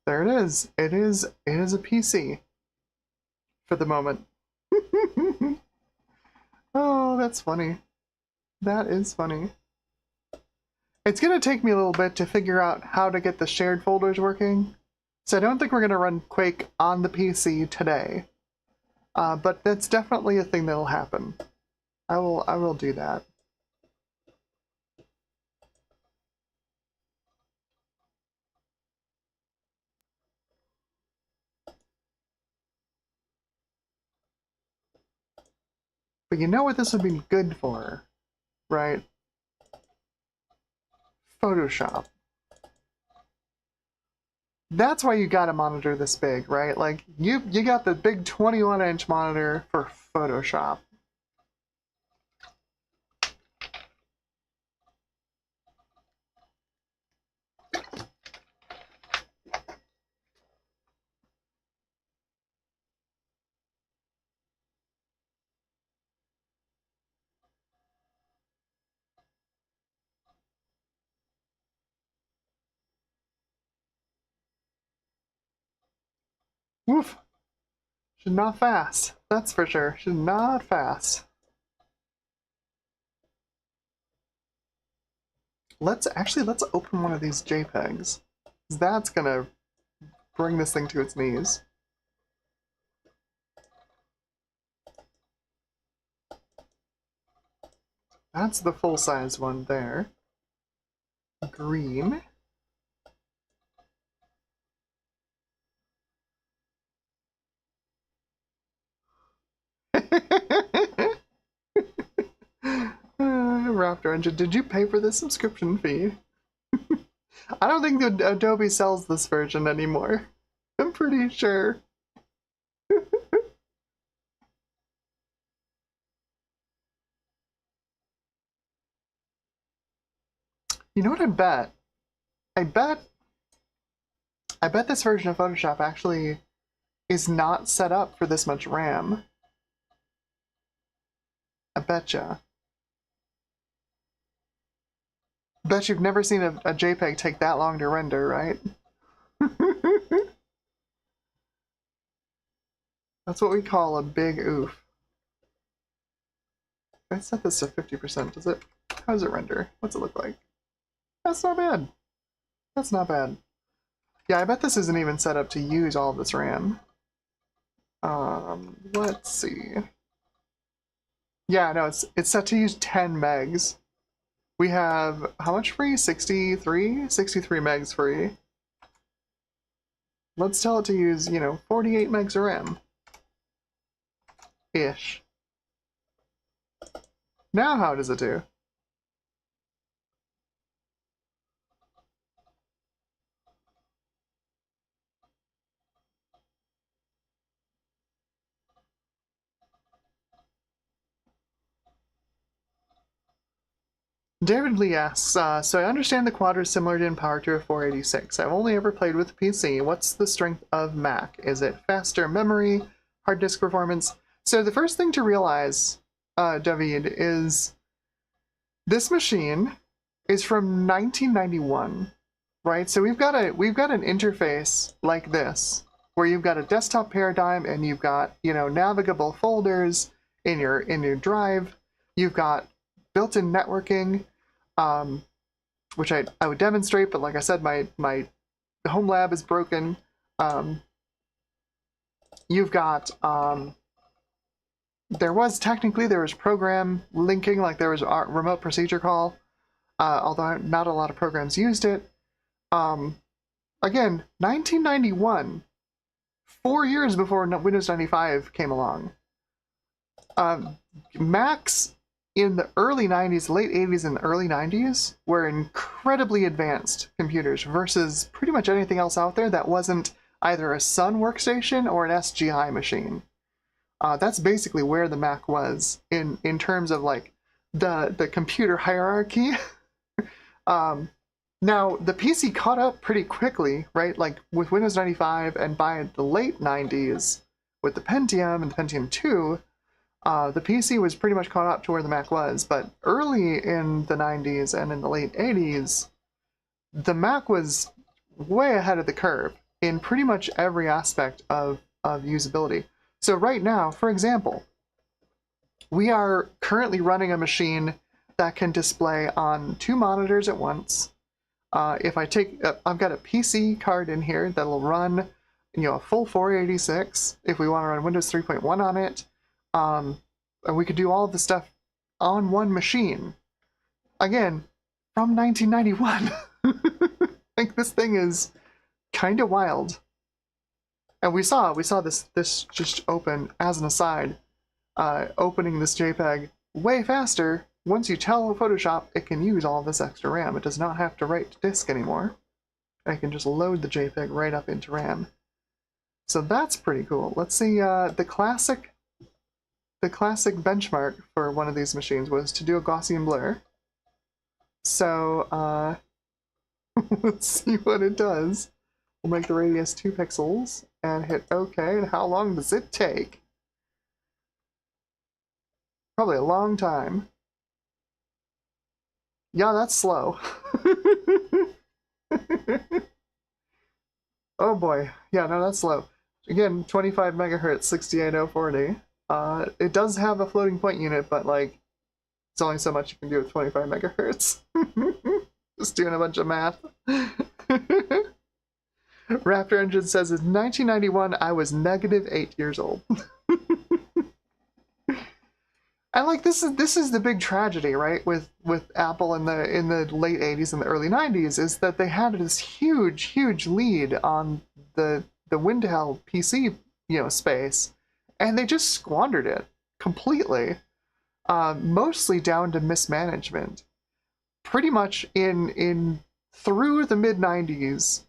There it is. It is a PC for the moment. Oh, that's funny. That is funny. It's gonna take me a little bit to figure out how to get the shared folders working. So I don't think we're gonna run Quake on the PC today. But that's definitely a thing that'll happen. I will do that. But you know what this would be good for, right? Photoshop. That's why you got a monitor this big, right? Like, you got the big 21-inch monitor for Photoshop. Woof. Should not fast. That's for sure. Should not fast. Let's open one of these JPEGs. That's gonna bring this thing to its knees. That's the full-size one there. Green. Raptor Engine, did you pay for the subscription fee? I don't think that Adobe sells this version anymore. I'm pretty sure. You know what I bet? I bet this version of Photoshop actually is not set up for this much RAM. I betcha. Bet you've never seen a JPEG take that long to render, right? That's what we call a big oof. I set this to 50%. How does it render? What's it look like? That's not bad. That's not bad. Yeah, I bet this isn't even set up to use all of this RAM. Let's see. Yeah, no, it's set to use 10 megs. We have, how much free? 63? 63 megs free. Let's tell it to use, 48 megs of RAM. Ish. Now how does it do? David Lee asks, so I understand the Quadra is similar in power to a 486. I've only ever played with PC. What's the strength of Mac? Is it faster memory, hard disk performance? So the first thing to realize, David, is this machine is from 1991, right? So we've got an interface like this, where you've got a desktop paradigm and you've got, navigable folders in your drive. You've got built-in networking, which I would demonstrate, but like I said, my home lab is broken. You've got, there was program linking, like there was a remote procedure call, although not a lot of programs used it. Again, 1991, 4 years before Windows 95 came along. Macs in the early 90s, late 80s and early 90s were incredibly advanced computers versus pretty much anything else out there that wasn't either a Sun workstation or an SGI machine. That's basically where the Mac was in terms of like the computer hierarchy. Now, the PC caught up pretty quickly, right? Like with Windows 95 and by the late 90s with the Pentium and the Pentium 2, the PC was pretty much caught up to where the Mac was, but early in the 90s and in the late 80s, the Mac was way ahead of the curve in pretty much every aspect of usability. So right now, for example, we are currently running a machine that can display on 2 monitors at once. If I take, I've got a PC card in here that'll run, a full 486 if we want to run Windows 3.1 on it. And we could do all of the stuff on one machine. Again, from 1991. Like, this thing is kind of wild. And we saw this just open, as an aside, opening this JPEG way faster. Once you tell Photoshop it can use all this extra RAM, it does not have to write to disk anymore. I can just load the JPEG right up into RAM. So that's pretty cool. Let's see, the classic benchmark for one of these machines was to do a Gaussian blur. So, let's see what it does. We'll make the radius 2 pixels and hit OK. And how long does it take? Probably a long time. Yeah, that's slow. Oh boy. Yeah, no, that's slow. Again, 25 megahertz, 68040. It does have a floating point unit, but like, it's only so much you can do with 25 megahertz. Just doing a bunch of math. Raptor Engine says, in 1991, I was -8 years old. And like, this is the big tragedy, right? With Apple in the late 80s and the early 90s, is that they had this huge lead on the Windows PC space, and they just squandered it completely, mostly down to mismanagement. Pretty much in through the mid 90s,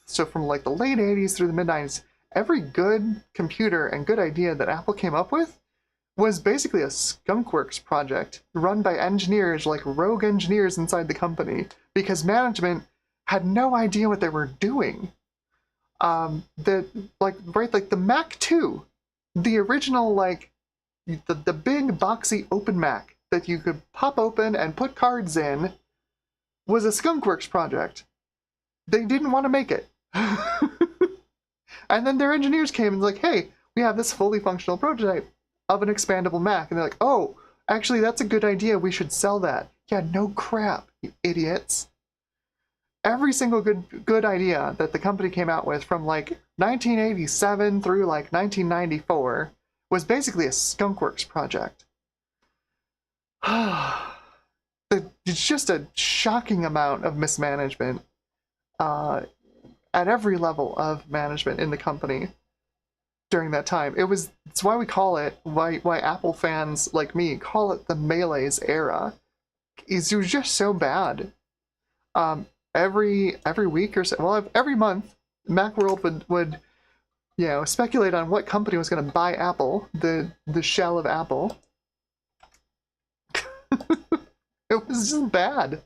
so from like the late 80s through the mid 90s, every good computer and good idea that Apple came up with was basically a skunkworks project run by engineers, like rogue engineers inside the company, because management had no idea what they were doing. The Mac 2, the original, like, the big boxy open Mac that you could pop open and put cards in, was a skunkworks project. They didn't want to make it. And then their engineers came and like, hey, we have this fully functional prototype of an expandable Mac. And they're like, oh, Actually, that's a good idea. We should sell that. Yeah, no crap, you idiots. Every single good idea that the company came out with from like 1987 through like 1994 was basically a skunkworks project. It's just a shocking amount of mismanagement at every level of management in the company during that time. It's why we call it, why Apple fans like me call it the Melee's era. It was just so bad. Every week or so, well, every month, Macworld would speculate on what company was going to buy Apple, the shell of Apple. It was just bad.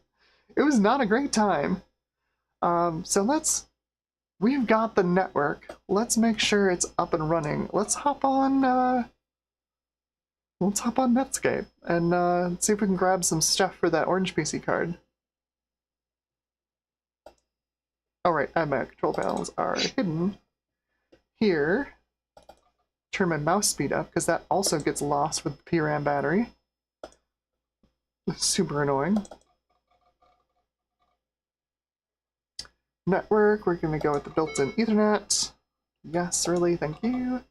It was not a great time. So we've got the network. Let's make sure it's up and running. Let's hop on Netscape and see if we can grab some stuff for that orange PC card. All right, my control panels are hidden here. Turn my mouse speed up because that also gets lost with the PRAM battery. Super annoying. Network, we're going to go with the built-in Ethernet. Yes, really, thank you.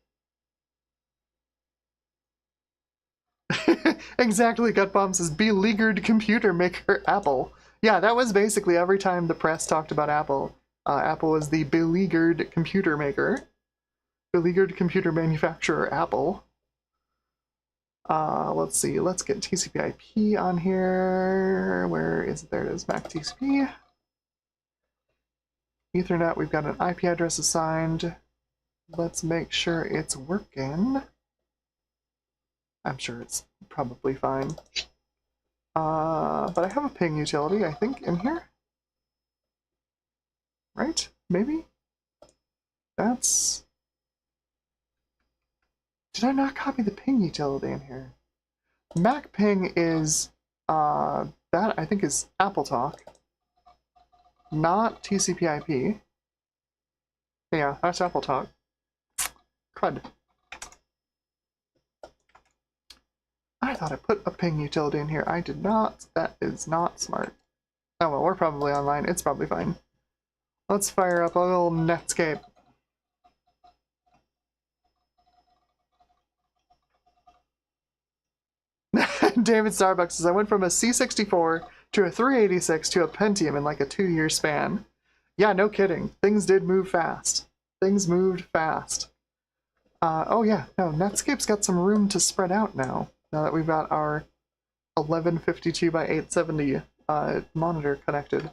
Exactly, Gutbomb says, beleaguered computer maker Apple. Yeah, that was basically every time the press talked about Apple. Apple was the beleaguered computer maker. Beleaguered computer manufacturer Apple. Let's see, let's get TCP/IP on here. Where is it? There it is, Mac TCP. Ethernet, we've got an IP address assigned. Let's make sure it's working. I'm sure it's probably fine. But I have a ping utility, I think, in here. Right? Maybe? That's... Did I not copy the ping utility in here? Mac ping is, that I think is AppleTalk, not TCP/IP. Yeah, that's AppleTalk. Crud. I thought I put a ping utility in here. I did not. That is not smart. Oh well, we're probably online. It's probably fine. Let's fire up a little Netscape. David Starbucks says, I went from a C64 to a 386 to a Pentium in like a 2-year span. Yeah, no kidding. Things did move fast. Things moved fast. Oh yeah, no, Netscape's got some room to spread out now that we've got our 1152 by 870 monitor connected.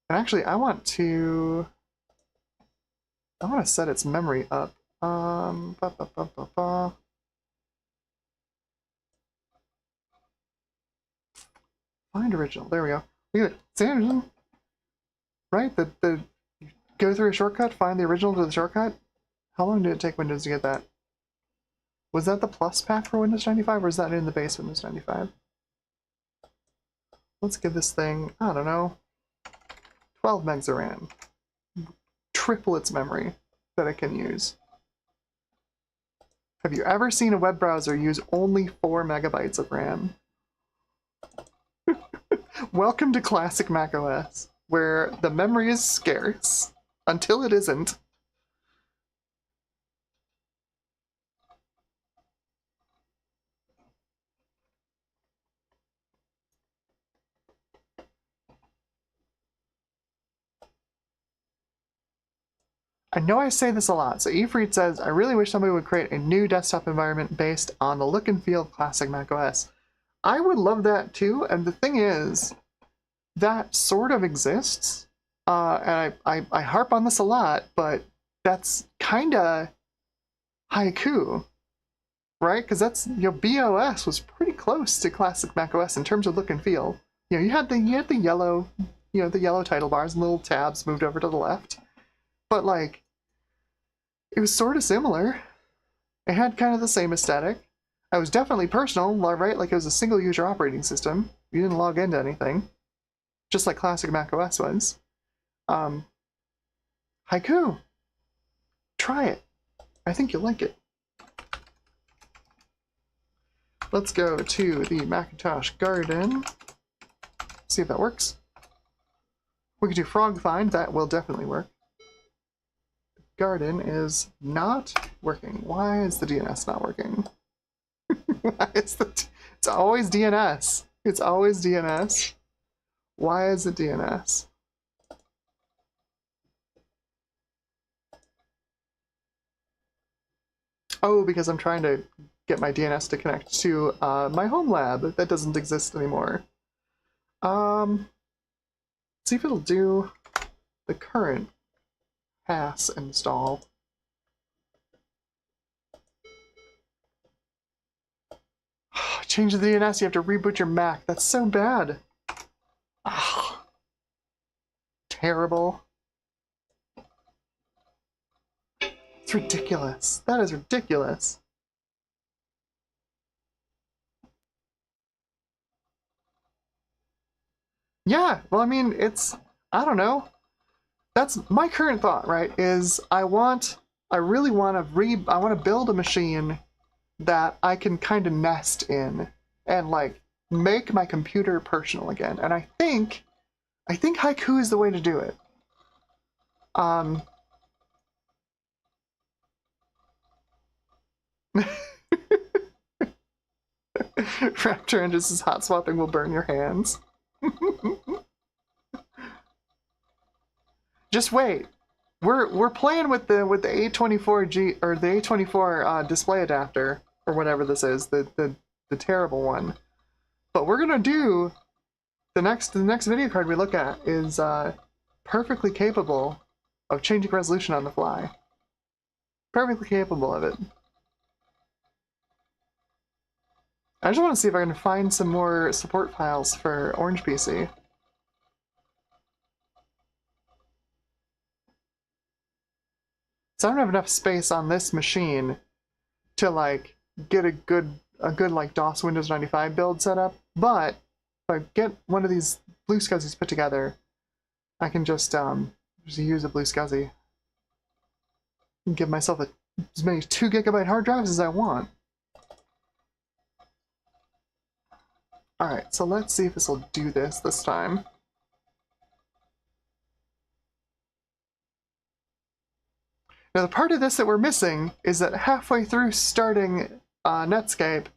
And actually, I want to set its memory up. Find original. There we go. Look at it. It's right? The go through a shortcut, find the original to the shortcut. How long did it take Windows to get that? Was that the plus pack for Windows 95, or is that in the base Windows 95? Let's give this thing, I don't know, 12 megs of RAM. Triple its memory that it can use. Have you ever seen a web browser use only 4 megabytes of RAM? Welcome to classic macOS, where the memory is scarce until it isn't. I know I say this a lot, so Efreet says, I really wish somebody would create a new desktop environment based on the look and feel of classic macOS. I would love that too, and the thing is, that sort of exists, and I harp on this a lot, but that's kinda haiku, right? Because that's, BOS was pretty close to classic macOS in terms of look and feel. You had the yellow, the yellow title bars and little tabs moved over to the left, but like, it was sort of similar. It had kind of the same aesthetic. It was definitely personal, right? Like it was a single user operating system. You didn't log into anything. Just like classic macOS was. Haiku. Try it. I think you'll like it. let's go to the Macintosh Garden. See if that works. We can do frog find, that will definitely work. Garden is not working. Why is the DNS not working? Why is it's always DNS. It's always DNS. Why is it DNS? Oh, because I'm trying to get my DNS to connect to my home lab. That doesn't exist anymore. See if it'll do the current pass install. Change the DNS, you have to reboot your Mac. That's so bad. Oh, terrible. It's ridiculous. That is ridiculous. Yeah, well, I mean, I don't know. That's my current thought, right? Is I really want to build a machine that I can kind of nest in and like make my computer personal again. And I think Haiku is the way to do it. Raptor and just hot swapping will burn your hands. Just wait. We're playing with the A24G or the A24 display adapter or whatever this is, the terrible one. But we're gonna do the next video card we look at is perfectly capable of changing resolution on the fly. Perfectly capable of it. I just want to see if I can find some more support files for Orange PC. So I don't have enough space on this machine to like get a good like DOS Windows 95 build set up, but if I get one of these blue SCSIs put together, I can just use a blue SCSI and give myself as many 2 GB hard drives as I want. Alright, so let's see if this will do this time. Now the part of this that we're missing is that halfway through starting Netscape,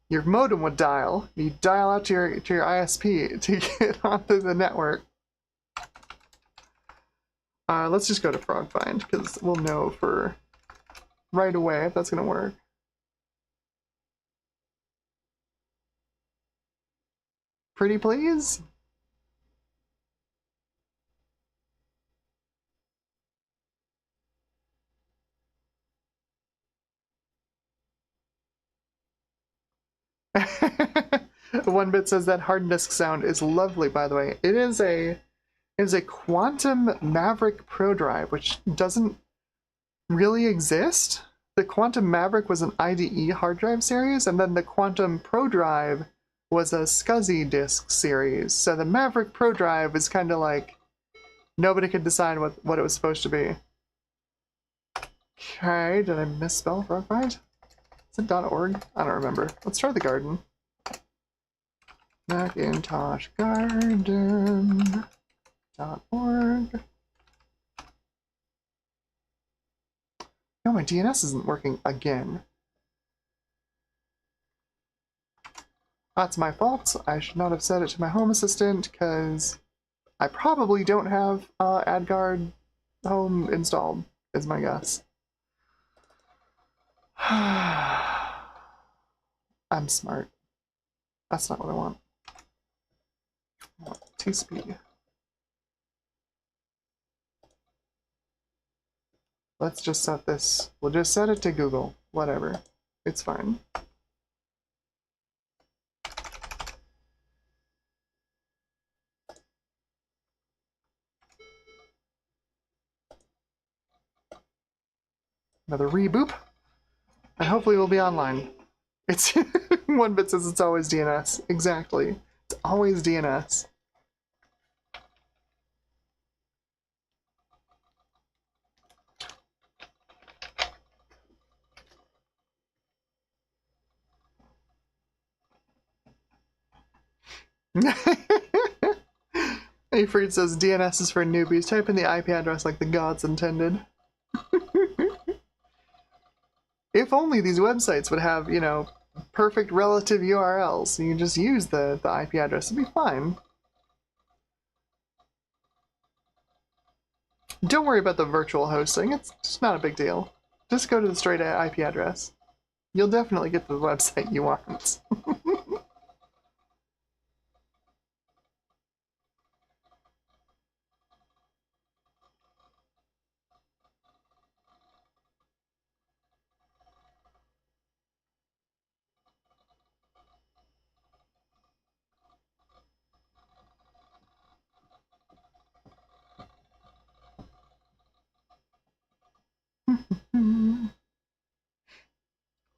your modem would dial. You dial out to your ISP to get onto the network. Let's just go to frog find because we'll know for right away if that's gonna work. Pretty please? One bit says that hard disk sound is lovely, by the way. It is a Quantum Maverick Pro Drive, which doesn't really exist. The Quantum Maverick was an IDE hard drive series, and then the Quantum Pro Drive was a SCSI disk series. So the Maverick Pro Drive is kind of like nobody could decide what it was supposed to be. Okay, did I misspell frogfind? Is it .org? I don't remember. Let's try the garden. Macintosh Garden.org. No, my DNS isn't working again. That's my fault. I should not have set it to my home assistant because I probably don't have AdGuard Home installed, is my guess. I'm smart. That's not what I want. I want TSP. Let's just set this. We'll just set it to Google. Whatever. It's fine. Another reboot. And hopefully we'll be online. It's one bit says it's always DNS. Exactly. It's always DNS. Hey, Freed says DNS is for newbies. Type in the IP address like the gods intended. If only these websites would have, you know, perfect relative URLs. You can just use the IP address. It'd be fine. Don't worry about the virtual hosting. It's just not a big deal. Just go to the straight IP address. You'll definitely get the website you want.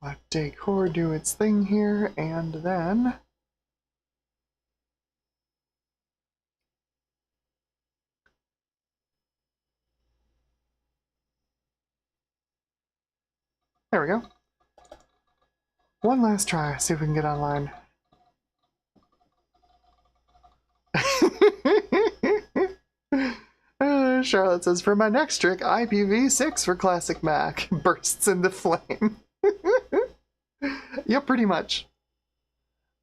Let decor do its thing here, and then there we go. One last try, see if we can get online. Charlotte says, for my next trick, IPv6 for classic Mac bursts into flame. Yep, pretty much.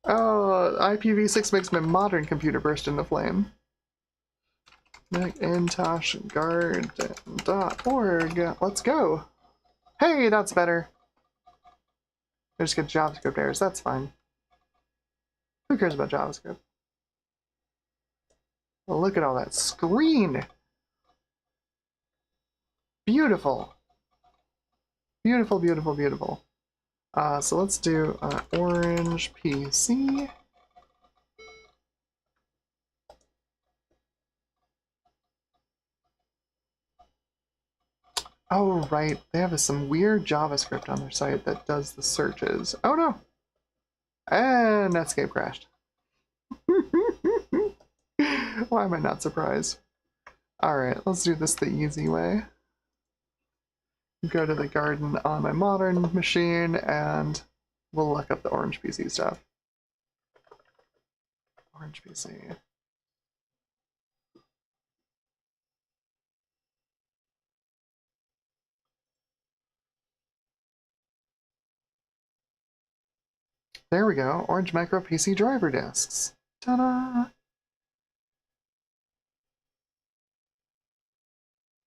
Oh, IPv6 makes my modern computer burst into flame. MacIntoshGarden.org. Let's go. Hey, that's better. I just get JavaScript errors, that's fine. Who cares about JavaScript? Well, look at all that screen. Beautiful. Beautiful, beautiful, beautiful. So let's do orange PC. Oh, right. They have some weird JavaScript on their site that does the searches. Oh, no. And Netscape crashed. Why am I not surprised? Alright, let's do this the easy way. Go to the garden on my modern machine, and we'll look up the orange PC stuff. Orange PC. There we go. Orange Micro PC driver disks. Ta-da!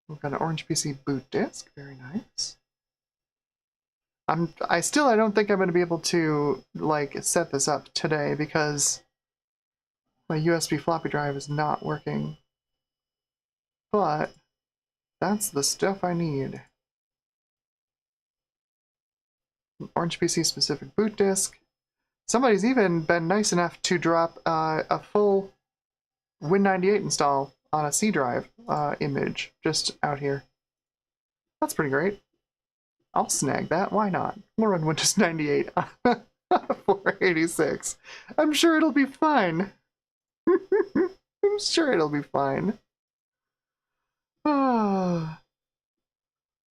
We've got an Orange PC boot disk. Very nice. I don't think I'm going to be able to like set this up today because my USB floppy drive is not working. But that's the stuff I need. An Orange PC specific boot disk. Somebody's even been nice enough to drop a full Win98 install on a C drive image just out here. That's pretty great. I'll snag that. Why not? We'll run Windows 98 on 486. I'm sure it'll be fine. I'm sure it'll be fine.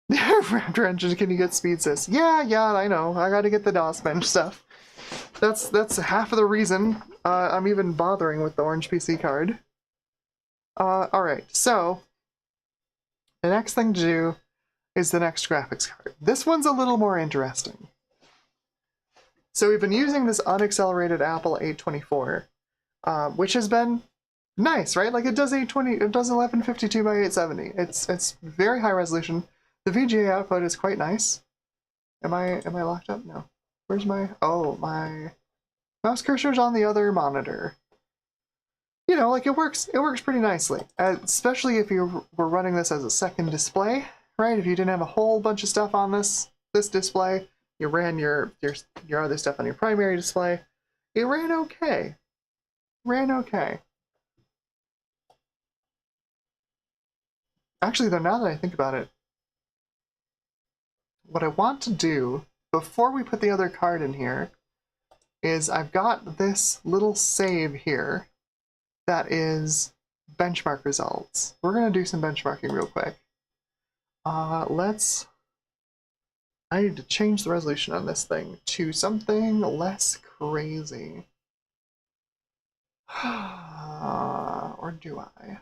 Raptor Engine, can you get speed sys? Yeah, I know. I gotta get the DOS bench stuff. That's half of the reason I'm even bothering with the Orange PC card. Alright, so the next thing to do is the next graphics card. This one's a little more interesting. So we've been using this unaccelerated Apple 824, which has been nice, right? Like it does 1152 by 870. It's very high resolution. The VGA output is quite nice. Am I locked up? No. Where's my my mouse cursor's on the other monitor. You know, like it works pretty nicely. Especially if you were running this as a second display, right? If you didn't have a whole bunch of stuff on this display, you ran your other stuff on your primary display. It ran okay. Actually, though, now that I think about it, what I want to do before we put the other card in here is I've got this little save here that is benchmark results. We're going to do some benchmarking real quick. I need to change the resolution on this thing to something less crazy. Or do I?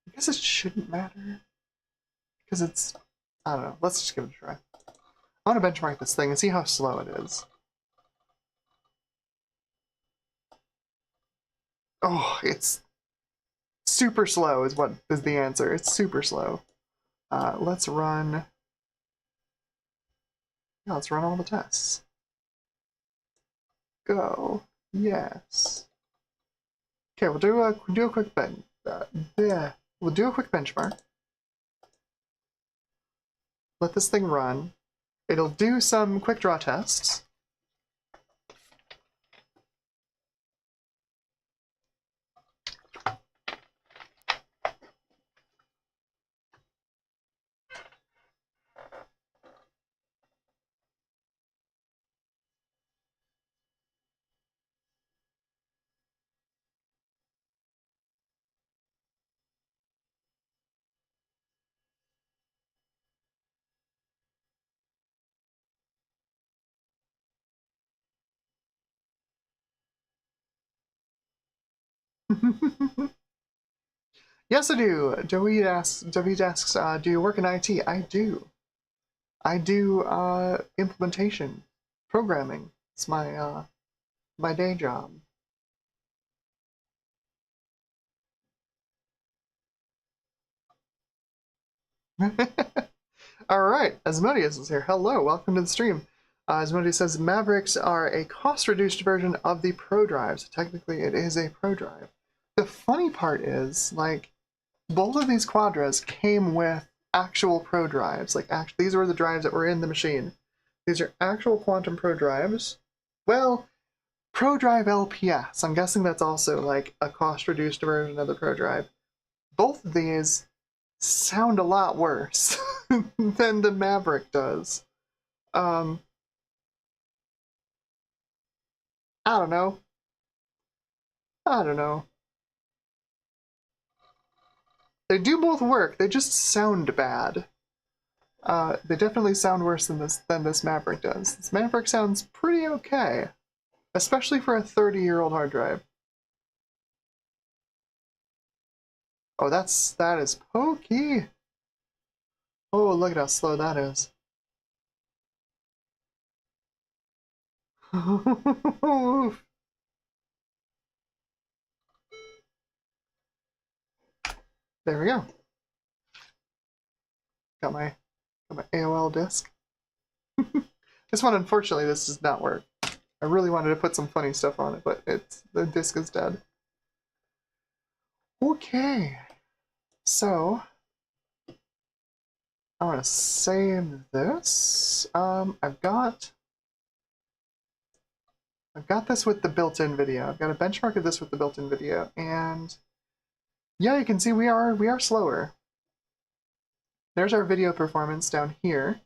I guess it shouldn't matter. Because it's... I don't know. Let's just give it a try. I want to benchmark this thing and see how slow it is. Oh, it's super slow is what is the answer. It's super slow. Let's run... Yeah, let's run all the tests. Go. Yes. Okay, we'll do a quick we'll do a quick benchmark. Let this thing run. It'll do some quick draw tests. Yes, I do. David asks, do you work in IT? I do. I do implementation, programming. It's my day job. All right, Asmodeus is here. Hello, welcome to the stream. Asmodeus says Mavericks are a cost-reduced version of the Pro Drive. So technically, it is a Pro Drive. The funny part is, like, both of these Quadras came with actual Pro Drives. Like, these were the drives that were in the machine. These are actual Quantum Pro Drives. Well, Pro Drive LPS. I'm guessing that's also like a cost-reduced version of the Pro Drive. Both of these sound a lot worse than the Maverick does. I don't know. I don't know. They do both work. They just sound bad. They definitely sound worse than this Maverick does. This Maverick sounds pretty okay, especially for a 30-year-old hard drive. Oh, that is pokey. Oh, look at how slow that is. There we go. Got my AOL disk. This one, unfortunately, this does not work. I really wanted to put some funny stuff on it, but the disk is dead. Okay, so I want to save this. I've got this with the built-in video. I've got a benchmark of this with the built-in video, and yeah, you can see we are slower. There's our video performance down here.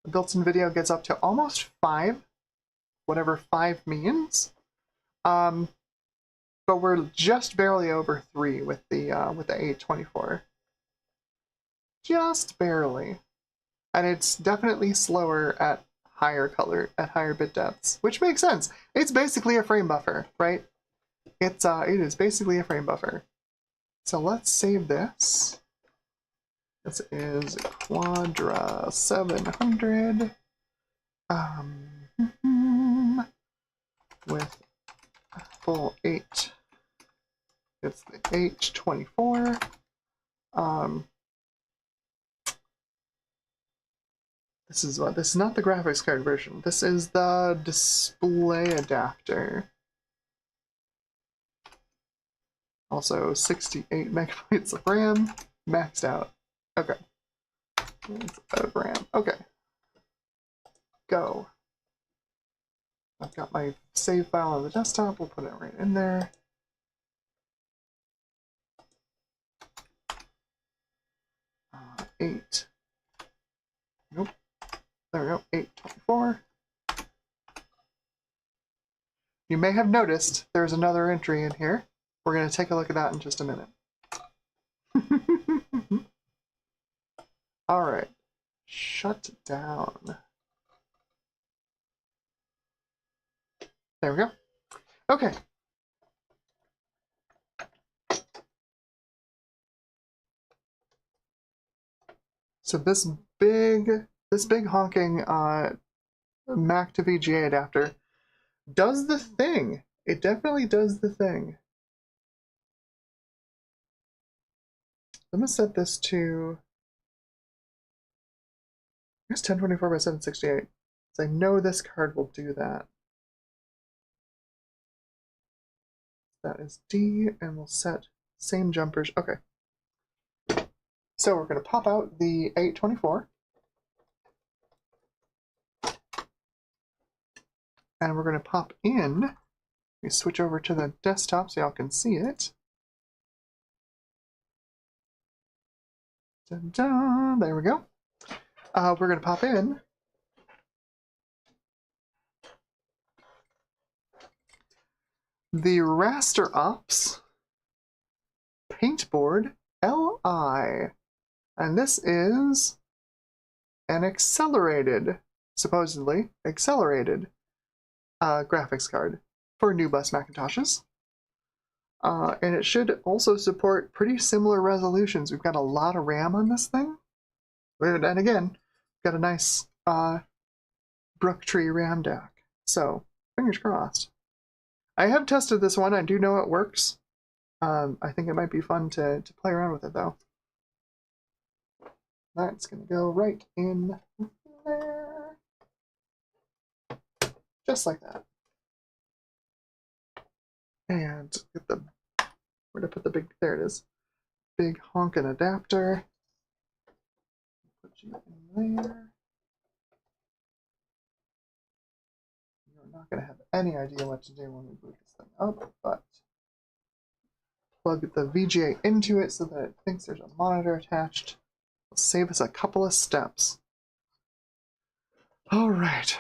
The built-in video gets up to almost 5, whatever 5 means. But we're just barely over 3 with the 824. Just barely. And it's definitely slower at higher bit depths, which makes sense. It's basically a frame buffer, right? It is basically a frame buffer. So let's save this. This is Quadra 700 with full 8. It's the H24. This is not the graphics card version. This is the display adapter. Also 68 megabytes of RAM, maxed out. Okay. It's of RAM. Okay. Go. I've got my save file on the desktop. We'll put it right in there. Eight. Nope. There we go. 824. You may have noticed there's another entry in here. We're going to take a look at that in just a minute. All right. Shut down. There we go. Okay. So this big honking Mac to VGA adapter does the thing. It definitely does the thing. I'm gonna set this to, I guess 1024 by 768. So I know this card will do that. That is D, and we'll set same jumpers. Okay. So we're gonna pop out the 824. And we're gonna pop in, we switch over to the desktop so y'all can see it. Da-da, there we go. We're going to pop in the Raster Ops Paintboard LI. And this is an accelerated, supposedly accelerated, graphics card for new bus Macintoshes. And it should also support pretty similar resolutions. We've got a lot of RAM on this thing. And again, got a nice Brooktree RAM DAC. So, fingers crossed. I have tested this one. I do know it works. I think it might be fun to play around with it, though. That's going to go right in there. Just like that. And get the, where to put the big, there it is. Big honkin' adapter. Put you in there. You're not going to have any idea what to do when we boot this thing up, but plug the VGA into it so that it thinks there's a monitor attached. It'll save us a couple of steps. All right.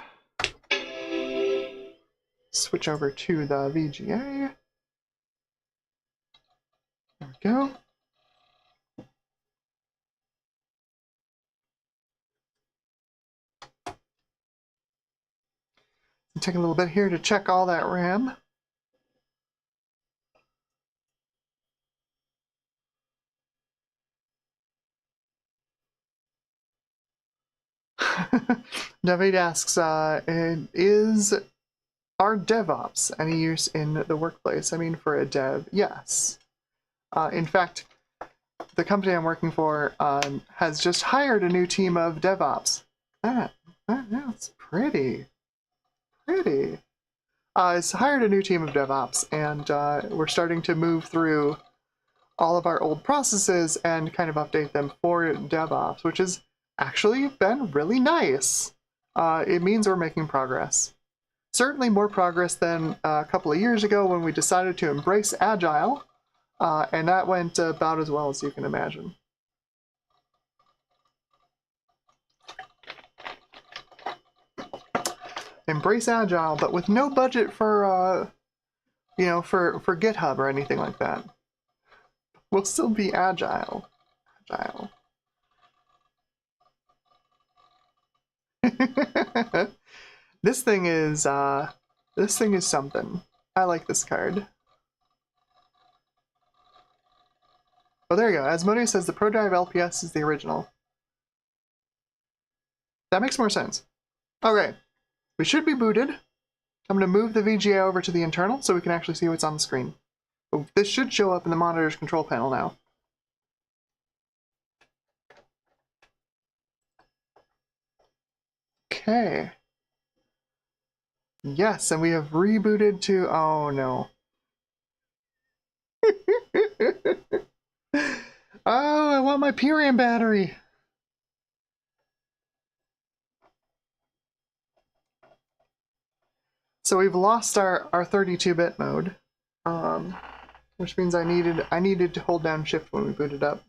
Switch over to the VGA. There we go. Take a little bit here to check all that RAM. David asks, is our DevOps any use in the workplace? I mean, for a dev, yes. In fact, the company I'm working for has just hired a new team of DevOps. That's pretty. It's hired a new team of DevOps, and we're starting to move through all of our old processes and kind of update them for DevOps, which has actually been really nice. It means we're making progress. Certainly more progress than a couple of years ago when we decided to embrace Agile, and that went about as well as you can imagine. Embrace Agile, but with no budget for, you know, for GitHub or anything like that. We'll still be Agile. This thing is something. I like this card. Oh, there you go. Asmodeus says the ProDrive LPS is the original. That makes more sense. Okay, we should be booted. I'm going to move the VGA over to the internal so we can actually see what's on the screen. But this should show up in the monitor's control panel now. Okay. Yes, and we have rebooted to, oh no. Oh, I want my PRAM battery. So we've lost our 32-bit mode, which means I needed to hold down Shift when we booted up.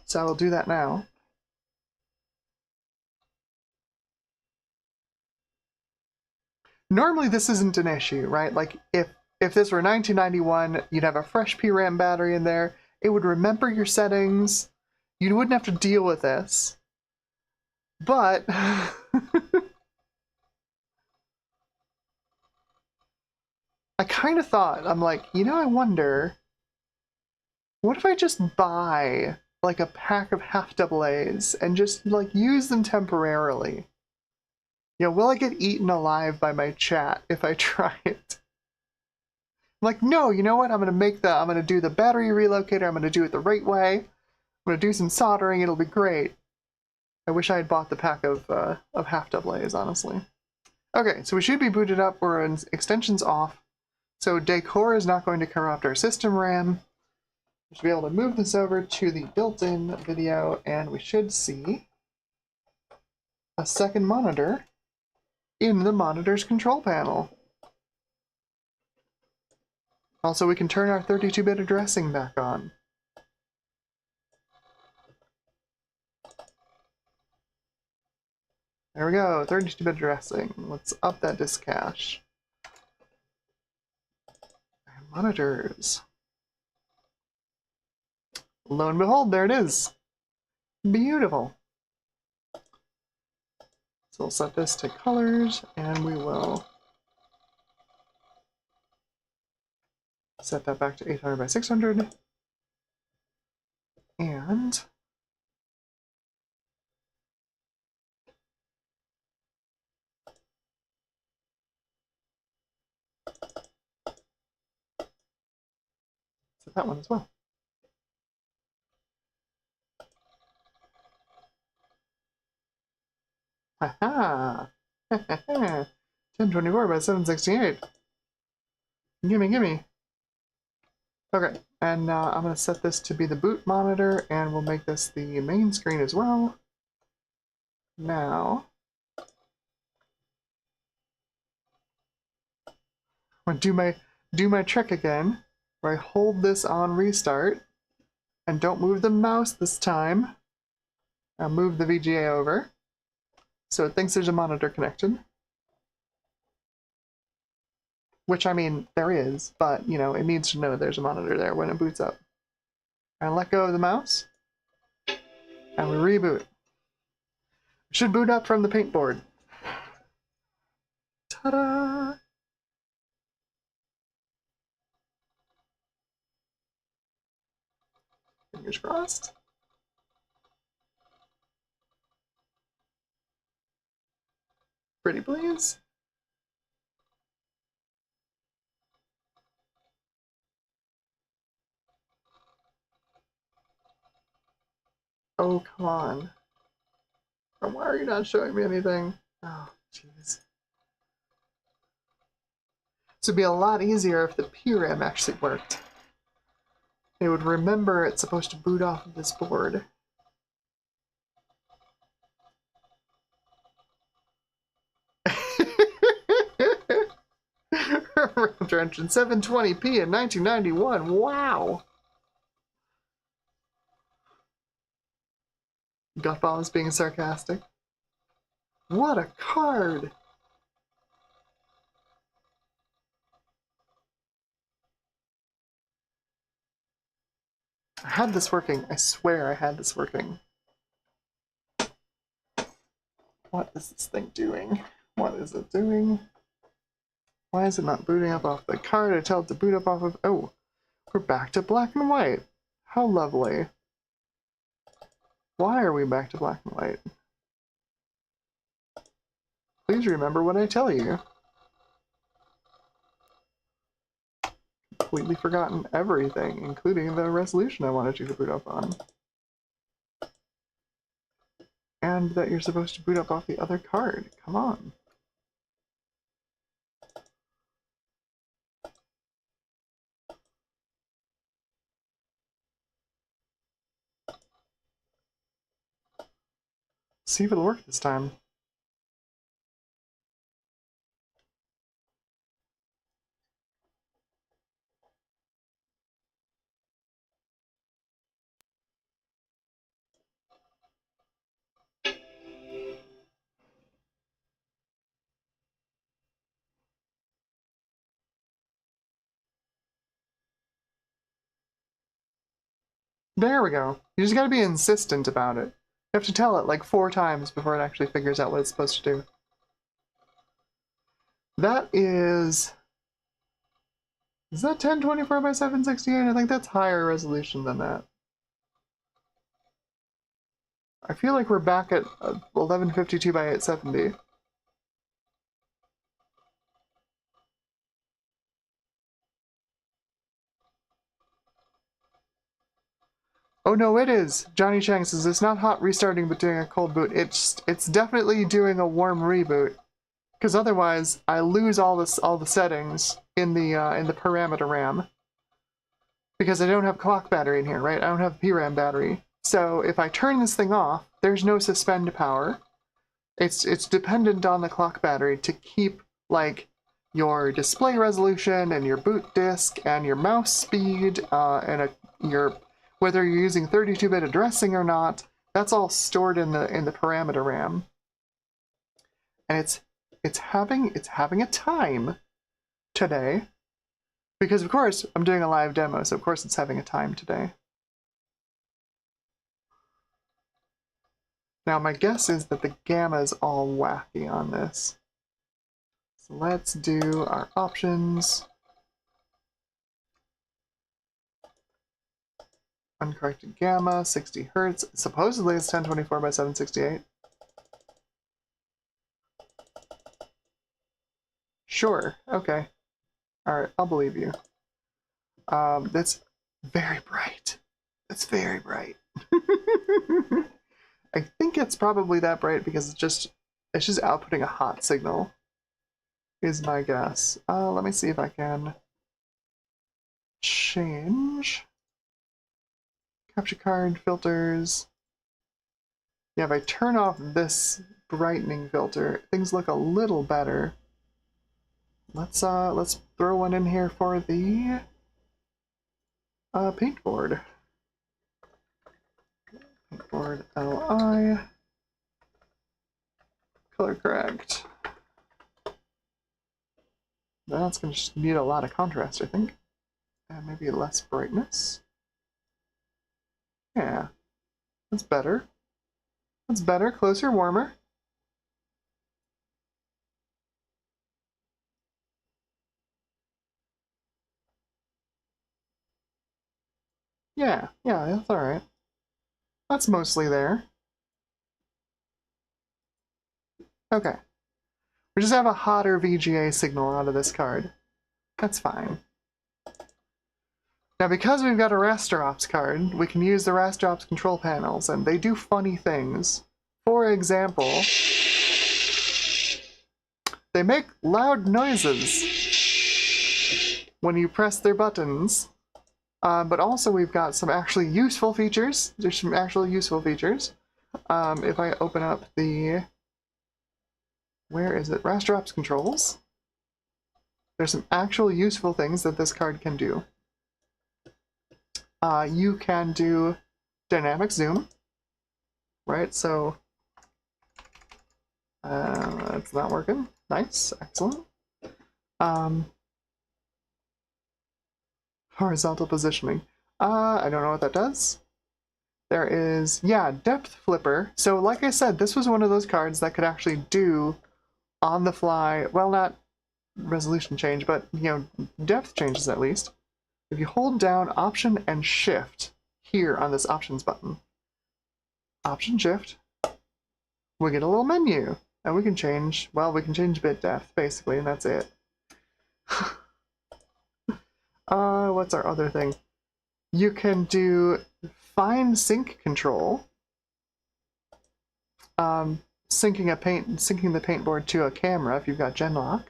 So I will do that now. Normally this isn't an issue, right? Like if this were 1991, you'd have a fresh PRAM battery in there. It would remember your settings. You wouldn't have to deal with this. But I kind of thought, I'm like, you know, I wonder, what if I just buy like a pack of half double A's and just like use them temporarily? You know, will I get eaten alive by my chat if I try it? I'm like, no, you know what? I'm gonna do the battery relocator. I'm gonna do it the right way. I'm gonna do some soldering. It'll be great. I wish I had bought the pack of half double A's, honestly. Okay, so we should be booted up. We're in extensions off. So decor is not going to corrupt our system RAM. We should be able to move this over to the built-in video, and we should see a second monitor in the monitor's control panel. Also, we can turn our 32-bit addressing back on. There we go, 32-bit addressing. Let's up that disk cache. And monitors. Lo and behold, there it is. Beautiful. So we'll set this to colors, and we will set that back to 800 by 600. And set that one as well. Haha! 1024 by 768. Gimme, gimme. Okay, and I'm going to set this to be the boot monitor, and we'll make this the main screen as well. Now, I'm going to do my trick again, where I hold this on restart, and don't move the mouse this time. I'll move the VGA over, so it thinks there's a monitor connected. Which, I mean, there is, but, you know, it needs to know there's a monitor there when it boots up. And let go of the mouse, and we reboot. It should boot up from the paint board. Ta-da! Fingers crossed. Pretty please. Oh, come on. Why are you not showing me anything? Oh, jeez. This would be a lot easier if the PRAM actually worked. It would remember it's supposed to boot off of this board. Engine 720p in 1991. Wow! Gutball is being sarcastic. What a card! I had this working. I swear I had this working. What is this thing doing? What is it doing? Why is it not booting up off the card? I tell it to boot up off of... Oh, we're back to black and white. How lovely. Why are we back to black and white? Please remember what I tell you. Completely forgotten everything, including the resolution I wanted you to boot up on. And that you're supposed to boot up off the other card. Come on. See if it'll work this time. There we go. You just gotta be insistent about it. You have to tell it like 4 times before it actually figures out what it's supposed to do. That is Is that 1024 by 768? I think that's higher resolution than that. I feel like we're back at 1152 by 870. Oh no, it is! Johnny Chang says it's not hot restarting but doing a cold boot. It's definitely doing a warm reboot. Because otherwise, I lose all the settings in the parameter RAM. Because I don't have clock battery in here, right? I don't have PRAM battery. So if I turn this thing off, there's no suspend power. It's dependent on the clock battery to keep like your display resolution and your boot disk and your mouse speed and your whether you're using 32-bit addressing or not. That's all stored in the parameter RAM. And it's having a time today. Because of course I'm doing a live demo, so of course it's having a time today. Now my guess is that the gamma is all wacky on this. So let's do our options. Uncorrected gamma, 60 Hertz. Supposedly it's 1024 by 768. Sure, okay. Alright, I'll believe you. That's very bright. That's very bright. I think it's probably that bright because it's just outputting a hot signal, is my guess. Let me see if I can change capture card filters. Yeah, if I turn off this brightening filter, things look a little better. Let's throw one in here for the paintboard. Paintboard LI. Color correct. That's going to just need a lot of contrast, I think. And maybe less brightness. Yeah. That's better. That's better. Closer, warmer. Yeah, that's alright. That's mostly there. Okay. We just have a hotter VGA signal out of this card. That's fine. Now because we've got a Rastrops card, we can use the Rastrops control panels, and they do funny things. For example, they make loud noises when you press their buttons. But also we've got some actually useful features. There's some actually useful features. If I open up the... Where is it? Rastrops controls. There's some actual useful things that this card can do. You can do dynamic zoom, right? So it's not working. Nice, excellent. Horizontal positioning. I don't know what that does. There is, yeah, depth flipper. So like I said, this was one of those cards that could actually do on the fly, well, not resolution change, but, you know, depth changes at least. If you hold down Option and Shift here on this Options button, Option Shift, we get a little menu, and we can change, well, we can change bit depth, basically, and that's it. What's our other thing? You can do fine sync control, syncing the paintboard to a camera if you've got Genlock.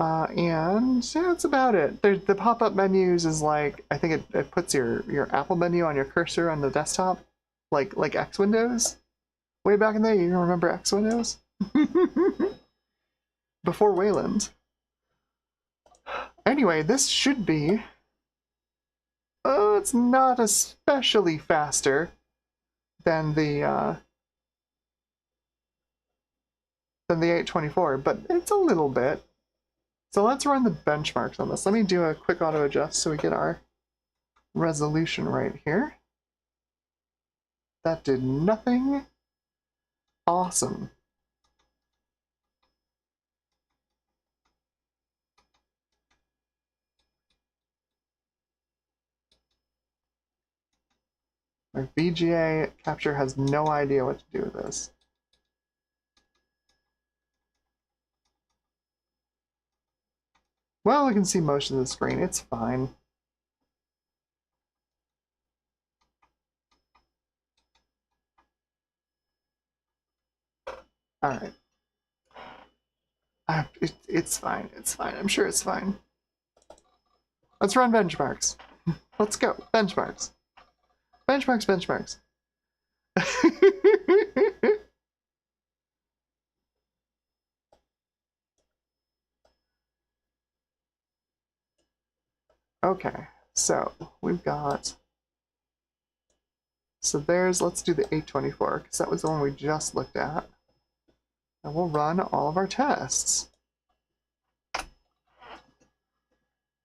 And yeah, that's about it. The pop-up menus is like, I think it puts your Apple menu on your cursor on the desktop, like X Windows. Way back in the day, you remember X Windows? Before Wayland. Anyway, this should be... it's not especially faster than the 824, but it's a little bit. So let's run the benchmarks on this. Let me do a quick auto adjust so we get our resolution right here. That did nothing. Awesome. Our VGA capture has no idea what to do with this. Well, we can see most of the screen. It's fine. All right. It's fine. It's fine. I'm sure it's fine. Let's run benchmarks. Let's go. Benchmarks. Benchmarks, benchmarks. Okay, so we've got... So there's, let's do the 824, because that was the one we just looked at. And we'll run all of our tests.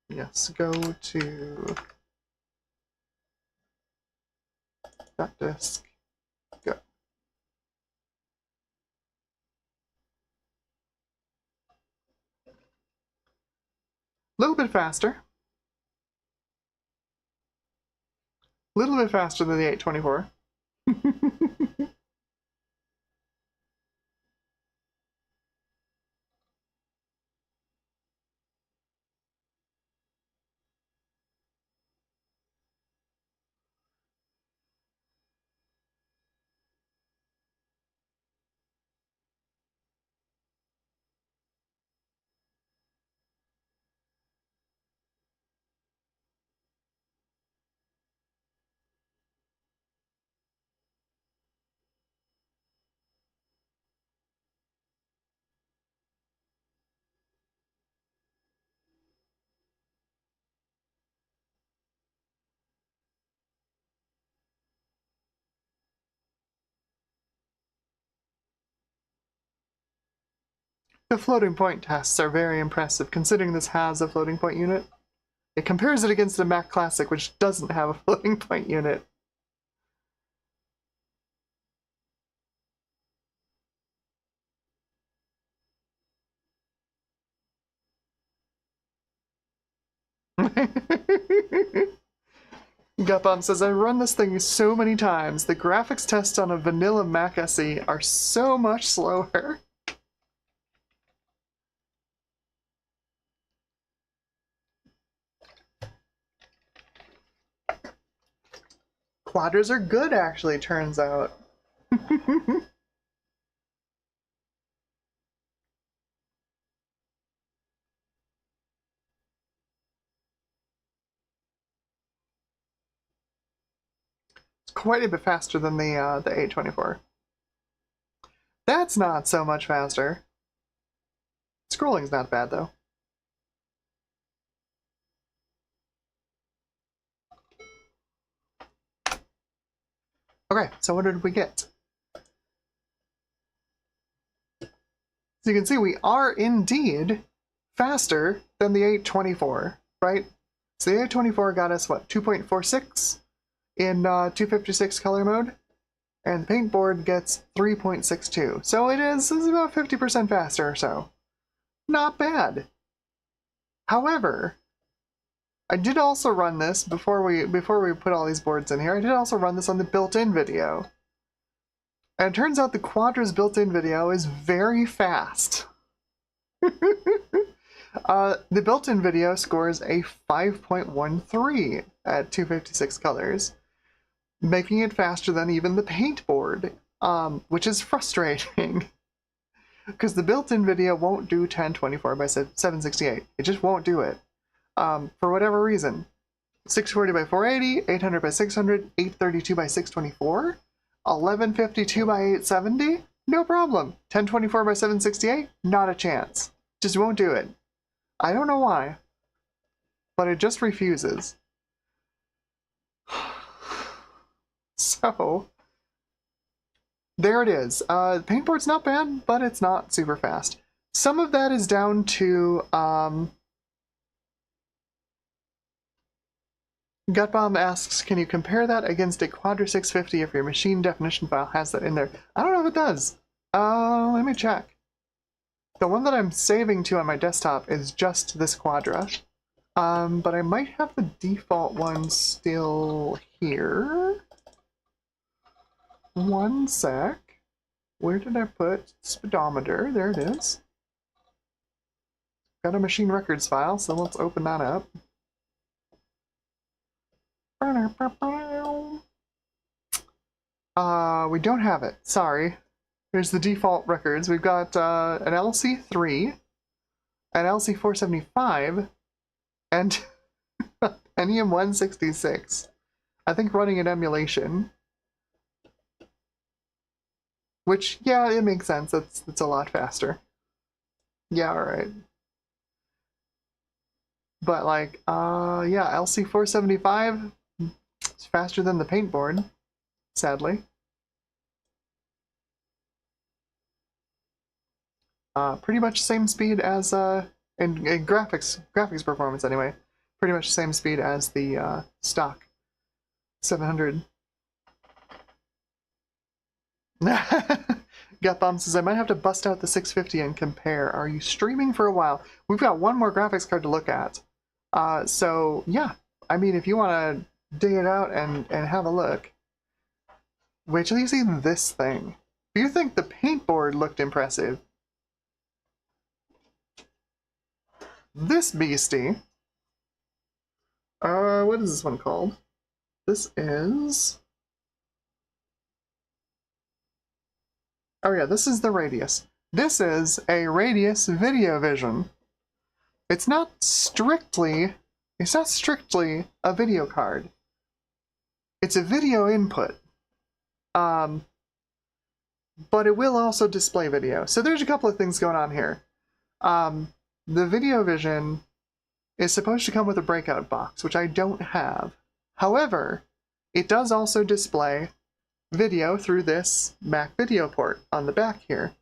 Yes, go to that disk. Go. A little bit faster. A little bit faster than the 824. The floating point tests are very impressive, considering this has a floating point unit. It compares it against a Mac Classic, which doesn't have a floating point unit. Gutbomb says, I run this thing so many times. The graphics tests on a vanilla Mac SE are so much slower. Quadras are good, actually, turns out. It's quite a bit faster than the 824. That's not so much faster. Scrolling's not bad, though. Okay, so what did we get? So you can see we are indeed faster than the 824, right? So the 824 got us, what, 2.46 in 256 color mode? And the paint board gets 3.62. So it is about 50% faster or so. Not bad. However, I did also run this before we put all these boards in here. I did also run this on the built-in video. And it turns out the Quadra's built-in video is very fast. The built-in video scores a 5.13 at 256 colors, making it faster than even the paint board, which is frustrating. Because the built-in video won't do 1024 by 768. It just won't do it. For whatever reason. 640 by 480, 800 by 600, 832 by 624, 1152 by 870, no problem. 1024 by 768, not a chance. Just won't do it. I don't know why, but it just refuses. So, there it is. Paintboard's not bad, but it's not super fast. Some of that is down to, Gutbomb asks, can you compare that against a Quadra 650 if your machine definition file has that in there? I don't know if it does. Let me check. The one that I'm saving to on my desktop is just this Quadra. But I might have the default one still here. One sec. Where did I put speedometer? There it is. Got a machine records file, so let's open that up. We don't have it. Sorry. Here's the default records. We've got an LC3, an LC475, and Pentium 166. I think running an emulation. Which, yeah, it makes sense. It's a lot faster. Yeah, alright. But like, yeah, LC475 is faster than the paintboard, sadly. Pretty much same speed as, in graphics performance anyway, pretty much same speed as the stock 700. Got Bomb says, I might have to bust out the 650 and compare. Are you streaming for a while? We've got one more graphics card to look at. So, yeah. I mean, if you want to dig it out and have a look. Wait till you see this thing. Do you think the paintboard looked impressive? This beastie. What is this one called? This is... Oh yeah, this is the Radius. This is a Radius Video Vision. It's not strictly a video card. It's a video input. But it will also display video. So there's a couple of things going on here. The Video Vision is supposed to come with a breakout box, which I don't have. However, it does also display video through this Mac video port on the back here.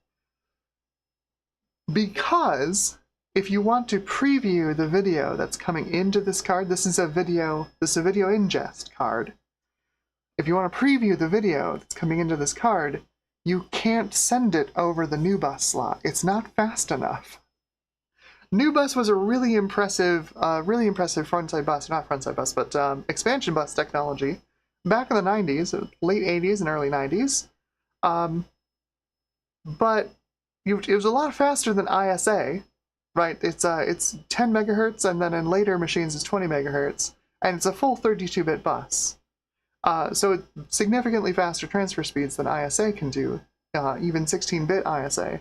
Because if you want to preview the video that's coming into this card, this is a video ingest card. If you want to preview the video that's coming into this card, you can't send it over the NuBus slot. It's not fast enough. NuBus was a really impressive frontside bus, not frontside bus, but expansion bus technology back in the 90s, late 80s and early 90s. But it was a lot faster than ISA, right? It's 10 megahertz, and then in later machines it's 20 megahertz, and it's a full 32-bit bus. So it's significantly faster transfer speeds than ISA can do, even 16-bit ISA.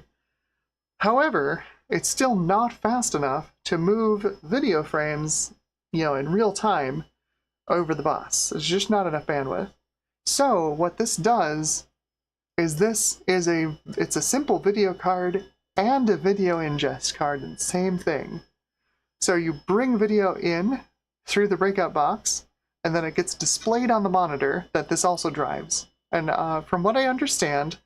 However, it's still not fast enough to move video frames, in real time over the bus. There's just not enough bandwidth. So what this does is it's a simple video card and a video ingest card, and same thing. So you bring video in through the breakout box, and then it gets displayed on the monitor that this also drives. And from what I understand,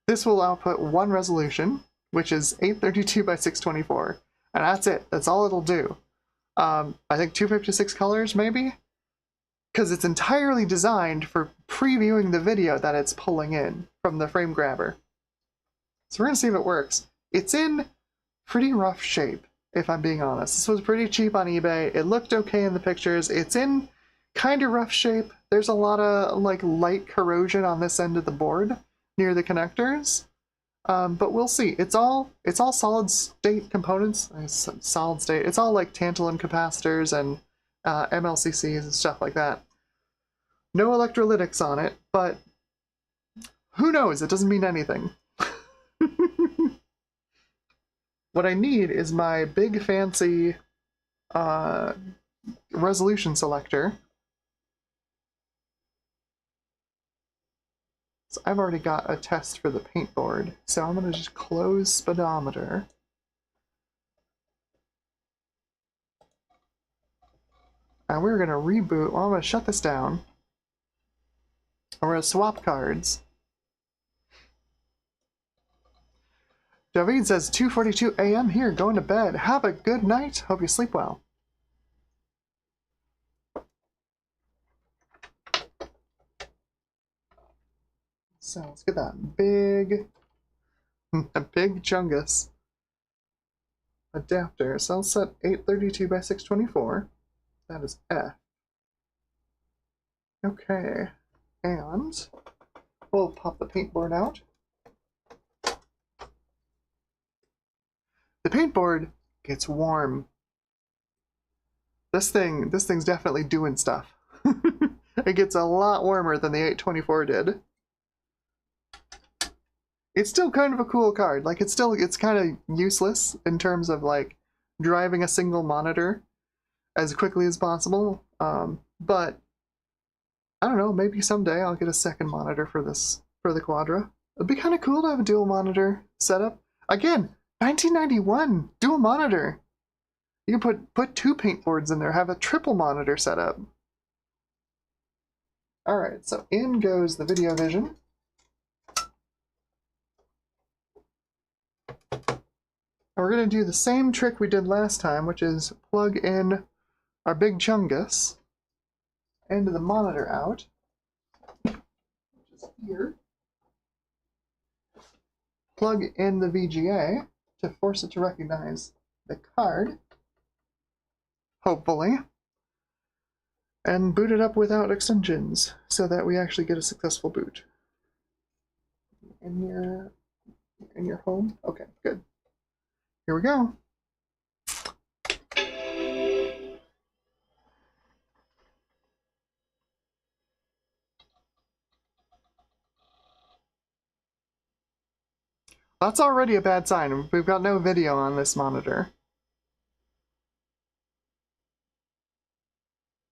this will output one resolution, which is 832 by 624, and that's it. That's all it'll do. I think 256 colors, maybe? Because it's entirely designed for previewing the video that it's pulling in from the frame grabber. So we're going to see if it works. It's in pretty rough shape, if I'm being honest. This was pretty cheap on eBay. It looked okay in the pictures. It's in kind of rough shape. There's a lot of light corrosion on this end of the board near the connectors. But we'll see. It's all solid state components. Solid state. It's all like tantalum capacitors and MLCCs and stuff like that. No electrolytics on it, but who knows? It doesn't mean anything. What I need is my big fancy resolution selector. So I've already got a test for the paintboard, so I'm going to just close speedometer. And we're going to reboot. Well, I'm going to shut this down. And we're going to swap cards. David says 2:42 a.m. here, going to bed. Have a good night. Hope you sleep well. So let's get that big chungus adapter. So I'll set 832 by 624. That is F. Okay, and We'll pop the paintboard out. The paintboard gets warm. This thing's definitely doing stuff. It gets a lot warmer than the 824 did. It's still kind of a cool card. Like, it's kind of useless in terms of, like, driving a single monitor as quickly as possible. But, I don't know, maybe someday I'll get a second monitor for the Quadra. It'd be kind of cool to have a dual monitor setup. Again, 1991, dual monitor. You can put two paintboards in there, have a triple monitor setup. Alright, so in goes the video vision. We're going to do the same trick we did last time, which is plug in our big chungus into the monitor out, which is here. Plug in the VGA to force it to recognize the card, hopefully, and boot it up without extensions so that we actually get a successful boot. In your home? Okay, good. Here we go. That's already a bad sign. We've got no video on this monitor.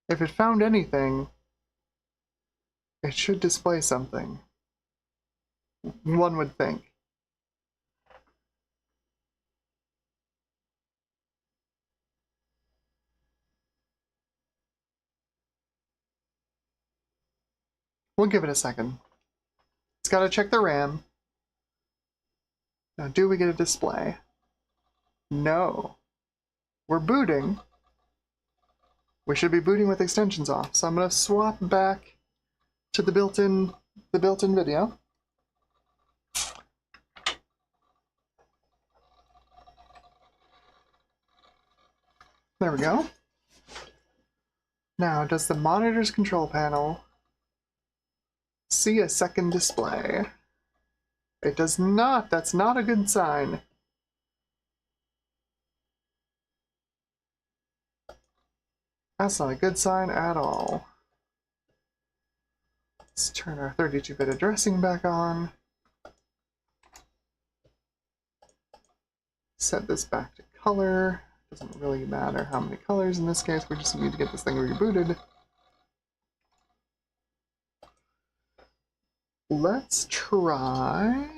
If it found anything, it should display something. One would think. We'll give it a second. It's got to check the RAM. Now, do we get a display? No. We're booting. We should be booting with extensions off. So I'm going to swap back to the built-in video. There we go. Now, does the monitor's control panel see a second display? It does not. That's not a good sign. That's not a good sign at all. Let's turn our 32-bit addressing back on. Set this back to color. Doesn't really matter how many colors in this case. We just need to get this thing rebooted. Let's try...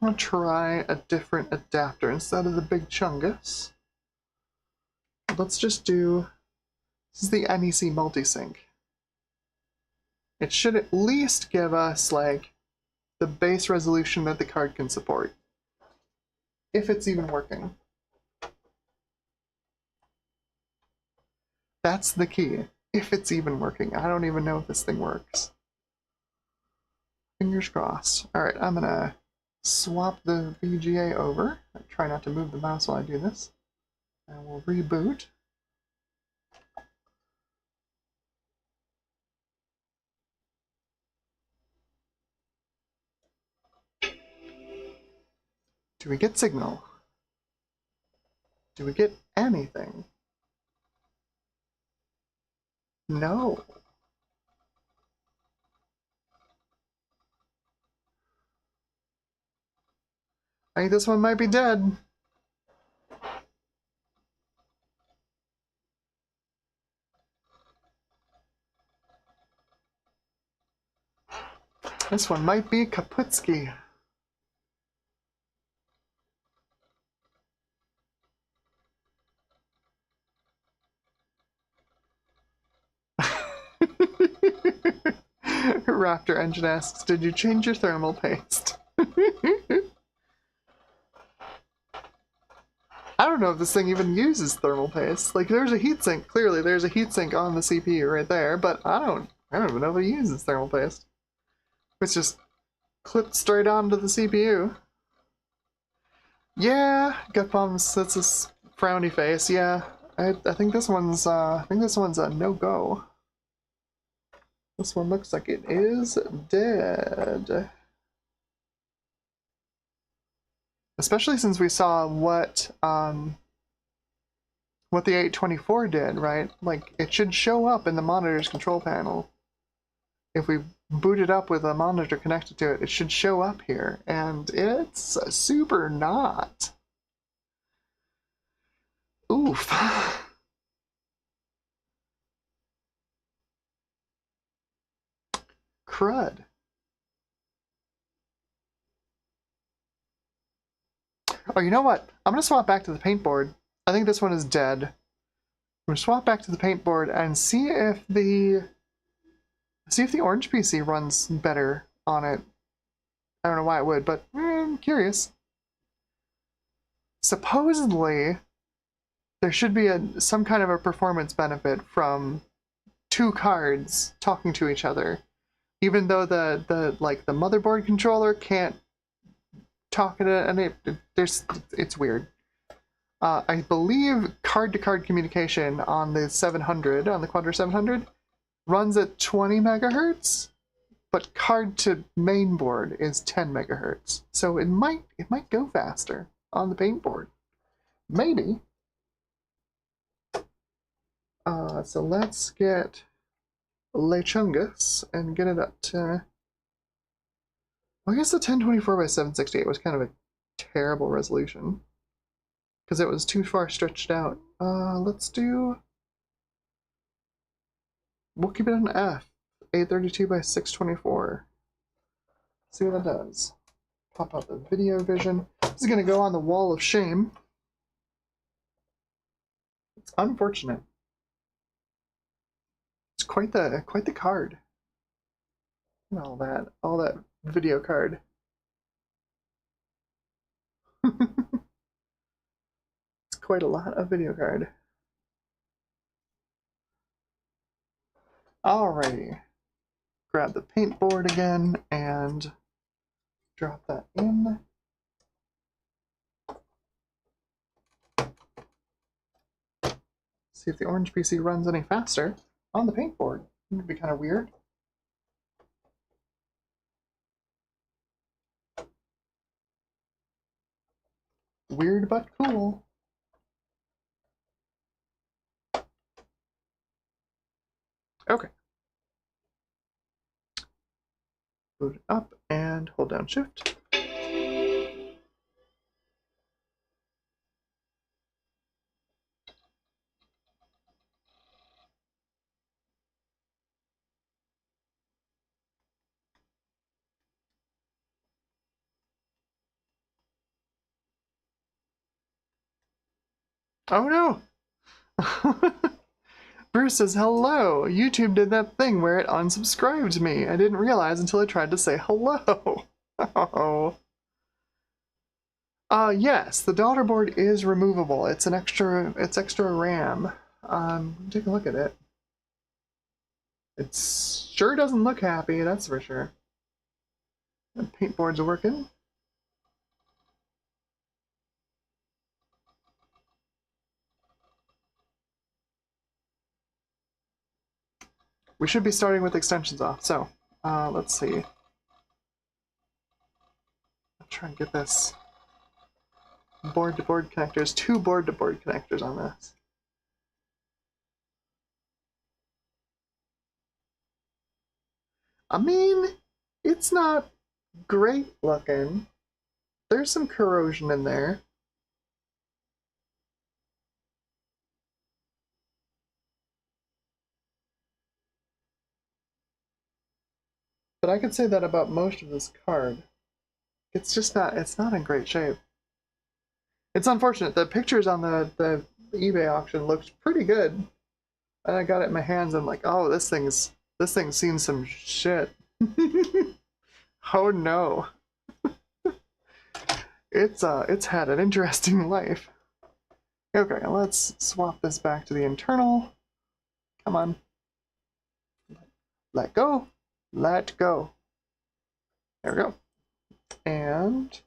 I'll try a different adapter instead of the big chungus. Let's just do... This is the NEC multisync. It should at least give us, like, the base resolution that the card can support. If it's even working. That's the key. If it's even working. I don't even know if this thing works. Fingers crossed. Alright, I'm gonna swap the VGA over. I try not to move the mouse while I do this. And we'll reboot. Do we get signal? Do we get anything? No. I think this one might be dead. This one might be Kaputski. Raptor Engine asks, did you change your thermal paste? I don't know if this thing even uses thermal paste. Like, there's a heatsink. Clearly, there's a heatsink on the CPU right there, but I don't even know if it uses thermal paste. It's just clipped straight onto the CPU. Yeah, gut bombs. That's a frowny face. Yeah, I think this one's a no-go. This one looks like it is dead. Especially since we saw what the 824 did, right? Like, it should show up in the monitor's control panel. If we boot it up with a monitor connected to it, it should show up here, and it's super not. Oof. Crud. Oh, you know what? I'm gonna swap back to the paint board. I think this one is dead. I'm gonna swap back to the paint board and see if the orange PC runs better on it. I don't know why it would, but I'm curious. Supposedly, there should be some kind of a performance benefit from two cards talking to each other, even though the motherboard controller can't talk to it, and it's weird. I believe card-to-card communication on the 700, on the Quadra 700, runs at 20 megahertz, but card to mainboard is 10 megahertz. So it might go faster on the paint board. Maybe. So let's get Lechungus and get it up to... I guess the 1024 by 768 was kind of a terrible resolution because it was too far stretched out. Let's do... We'll keep it on F. 832 by 624. See what that does. Pop out the video vision. This is going to go on the wall of shame. It's unfortunate. It's quite the card. And all that video card. It's quite a lot of video card. Alrighty. Grab the paint board again and drop that in. See if the orange PC runs any faster on the paint board. It would be kind of weird. Weird but cool. Okay. Boot it up and hold down Shift. Oh no! Bruce says, hello! YouTube did that thing where it unsubscribed me. I didn't realize until I tried to say hello. Oh. Yes, the daughter board is removable. It's extra RAM. Take a look at it. It sure doesn't look happy, that's for sure. The paint boards are working. We should be starting with extensions off, so let's see. I'll try and get this board-to-board connectors, 2 board-to-board connectors on this. I mean, it's not great looking. There's some corrosion in there. But I could say that about most of this card. It's just not, it's not in great shape. It's unfortunate. The pictures on the eBay auction looked pretty good. And I got it in my hands and I'm like, oh, this thing's seen some shit. Oh no. It's had an interesting life. Okay, let's swap this back to the internal. Come on. Let go. Let go. There we go. And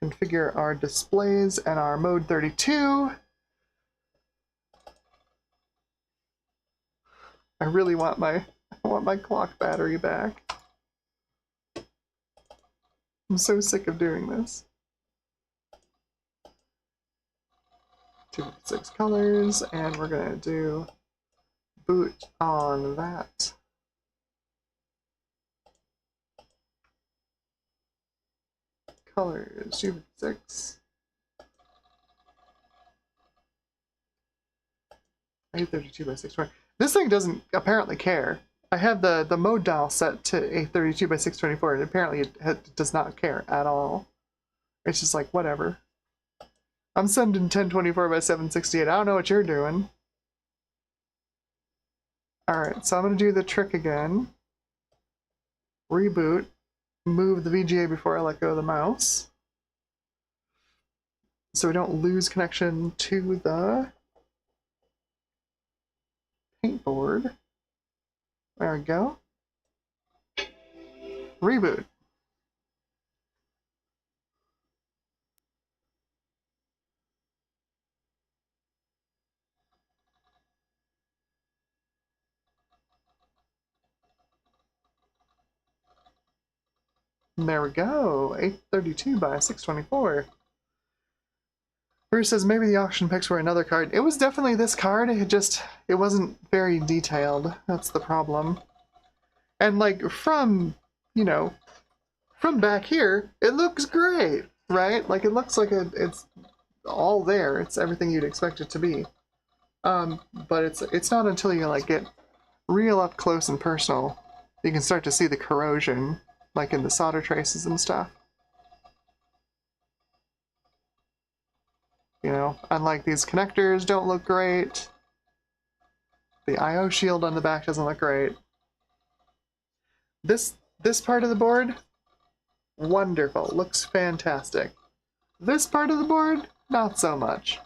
configure our displays and our mode 32. I really want my I want my clock battery back. I'm so sick of doing this. 256 colors, and we're gonna do boot on that. Colors, 256. 832 by 620. This thing doesn't apparently care. I have the mode dial set to 832 by 624, and apparently it does not care at all. It's just like, whatever. I'm sending 1024 by 768. I don't know what you're doing. Alright, so I'm going to do the trick again. Reboot. Move the VGA before I let go of the mouse. So we don't lose connection to the paintboard. There we go. Reboot. And there we go. 832 by 624. Bruce says maybe the auction pics were another card. It was definitely this card. It wasn't very detailed. That's the problem. And like from, you know, from back here, it looks great, right? Like it looks like it's all there. It's everything you'd expect it to be. But it's not until you like get real up close and personal you can start to see the corrosion, like in the solder traces and stuff. You know, unlike these connectors don't look great. The I/O shield on the back doesn't look great. This part of the board, wonderful, looks fantastic. This part of the board, not so much.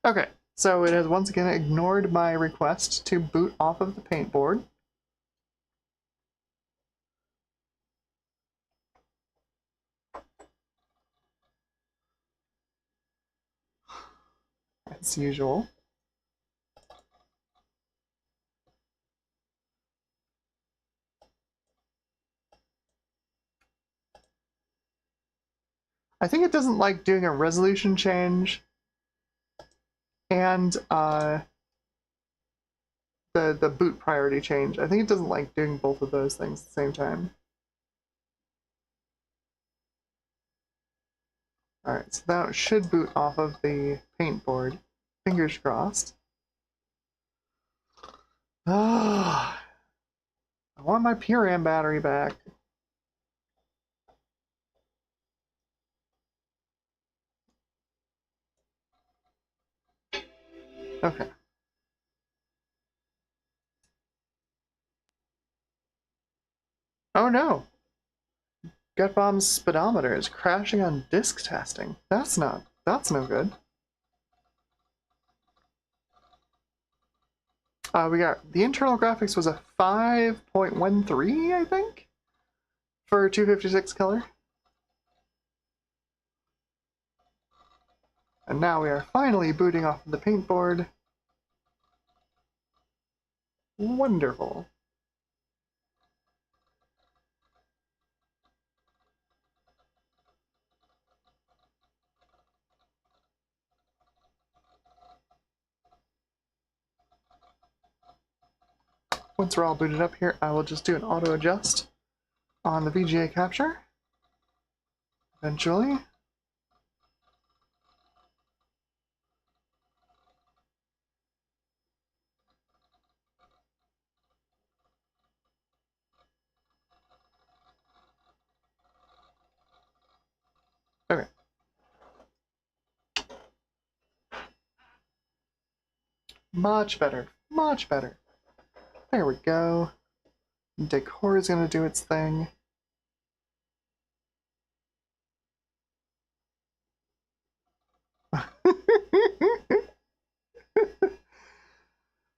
Okay, so it has once again ignored my request to boot off of the paint board. As usual. I think it doesn't like doing a resolution change and the boot priority change. I think it doesn't like doing both of those things at the same time. Alright, so that should boot off of the paint board. Fingers crossed. Ah, I want my PRAM battery back. Okay. Oh no! Gutbomb's speedometer is crashing on disk testing. That's no good. We got, the internal graphics was a 5.13, I think, for 256 color. And now we are finally booting off of the paint board. Wonderful. Once we're all booted up here, I will just do an auto adjust on the VGA capture. Eventually. Okay. Much better. Much better. There we go. Decor is going to do its thing.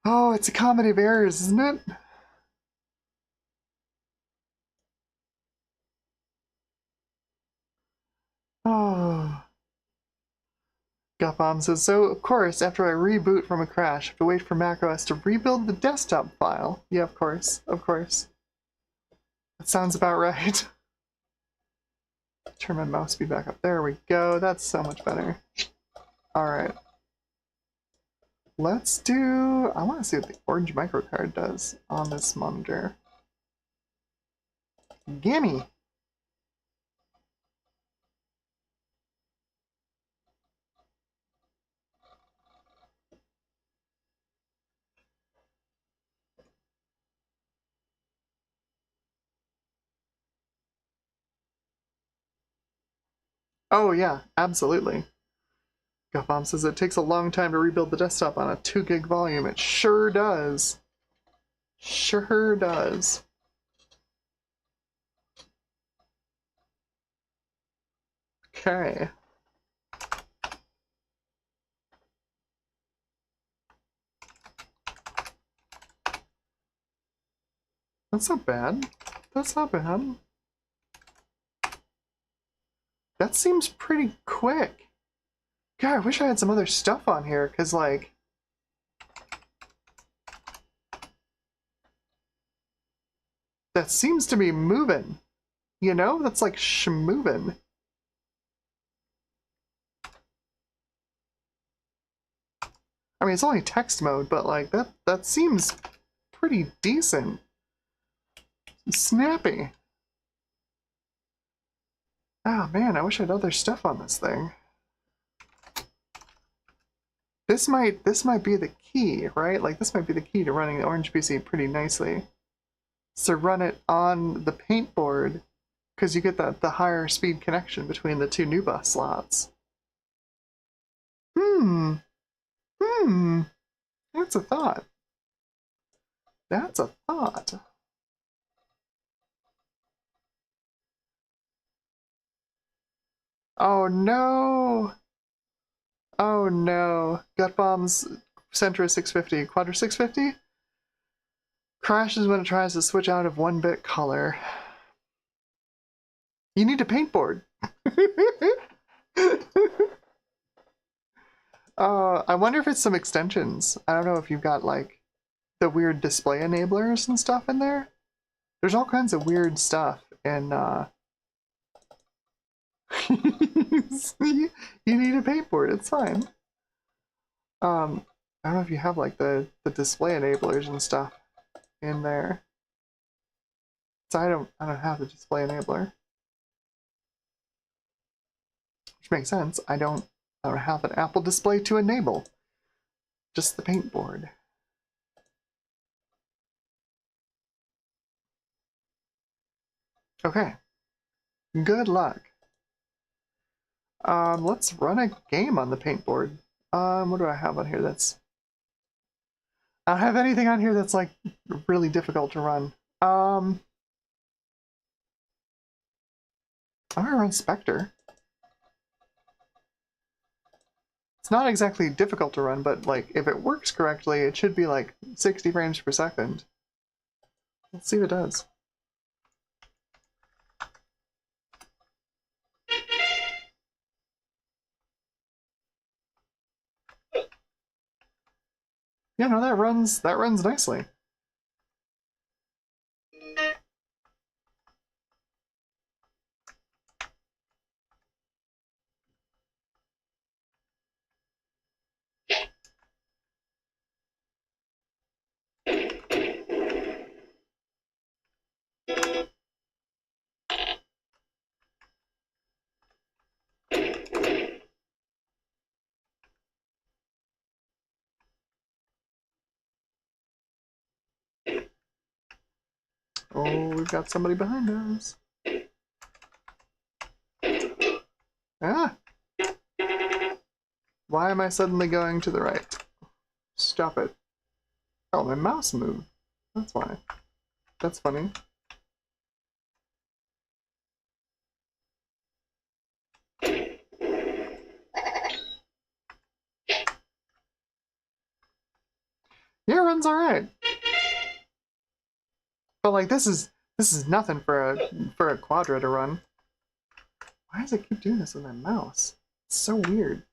Oh, it's a comedy of errors, isn't it? Oh. Gutbomb says, so of course, after I reboot from a crash, I have to wait for macOS to rebuild the desktop file. Yeah, of course, of course. That sounds about right. Turn my mouse speed back up. There we go. That's so much better. Alright. Let's do... I want to see what the orange microcard does on this monitor. Gimme! Oh yeah, absolutely. Gutbomb says it takes a long time to rebuild the desktop on a 2 gig volume. It sure does. Sure does. Okay. That's not bad. That's not bad. That seems pretty quick. God, I wish I had some other stuff on here, because, like... that seems to be moving. You know? That's like schmovin'. I mean, it's only text mode, but, like, that seems pretty decent. Snappy. Oh, man, I wish I had other stuff on this thing. This might be the key, right? Like, this might be the key to running the Orange PC pretty nicely. So run it on the paint board, because you get the higher speed connection between the two NuBus slots. That's a thought. That's a thought. Oh no! Oh no. Gutbomb's Centra 650. Quadra 650? Crashes when it tries to switch out of 1-bit color. You need a paint board. I wonder if it's some extensions. I don't know if you've got, like, the weird display enablers and stuff in there. There's all kinds of weird stuff in, you need a paint board, it's fine. I don't know if you have, like, the display enablers and stuff in there. So I don't have the display enabler. Which makes sense. I don't have an Apple display to enable. Just the paint board. Okay. Good luck. Let's run a game on the paint board. What do I have on here that's... I don't have anything on here that's, like, really difficult to run. I'm gonna run Spectre. It's not exactly difficult to run, but, like, if it works correctly, it should be, like, 60 frames per second. Let's see what it does. Yeah, no, that runs nicely. Oh, we've got somebody behind us. Ah! Why am I suddenly going to the right? Stop it. Oh, my mouse moved. That's why. That's funny. Yeah, it runs alright. But, like, this is nothing for a Quadra to run. Why does it keep doing this with my mouse? It's so weird.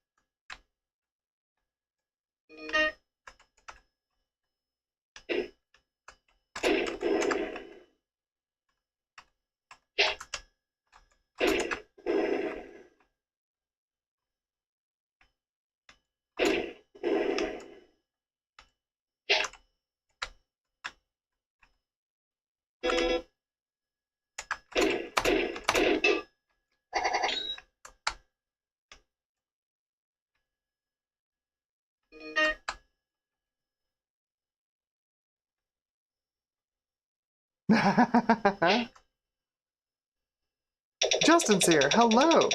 Justin's here. Hello.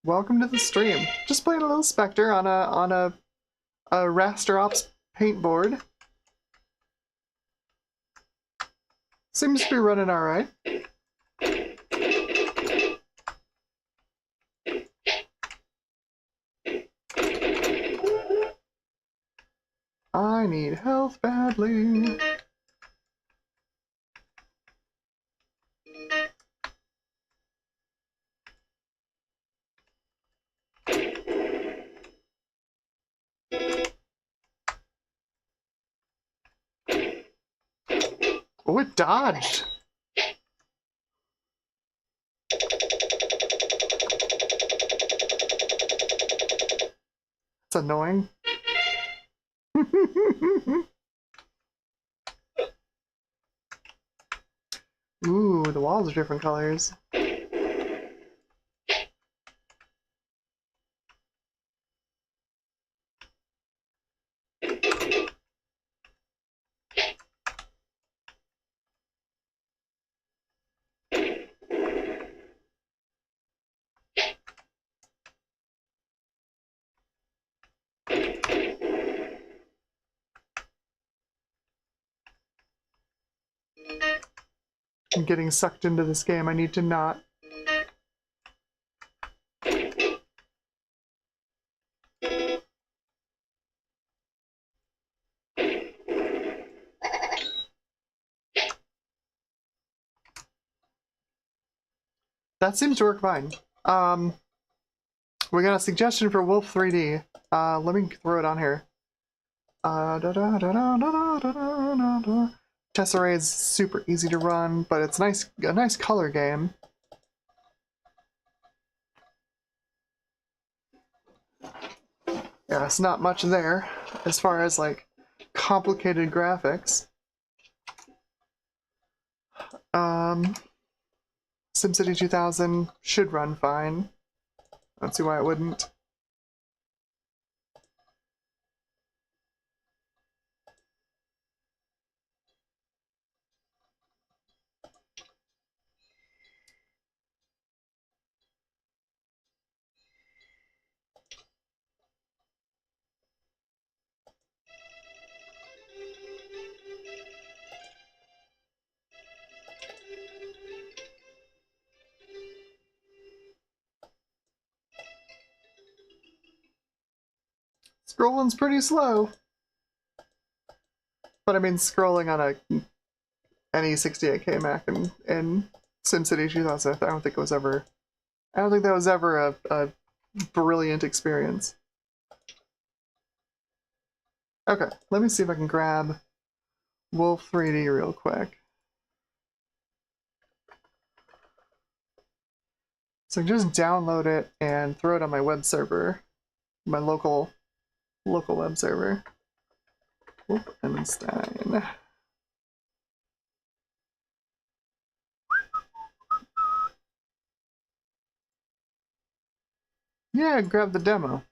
Welcome to the stream. Just playing a little Spectre on a raster ops paint board. Seems to be running all right. I need health badly. Oh, it dodged. It's annoying. Ooh, the walls are different colors. I'm getting sucked into this game. I need to not. That seems to work fine. We got a suggestion for Wolf 3D. Let me throw it on here. Tesserae is super easy to run, but it's a nice color game. Yeah, it's not much there as far as like complicated graphics. SimCity 2000 should run fine. I don't see why it wouldn't. Scrolling's pretty slow. But I mean, scrolling on any 68K Mac and SimCity 2000, I don't think that was ever a brilliant experience. Okay, let me see if I can grab Wolf 3D real quick. So I can just download it and throw it on my web server, my local web server. Whoop, Einstein. Yeah, grab the demo.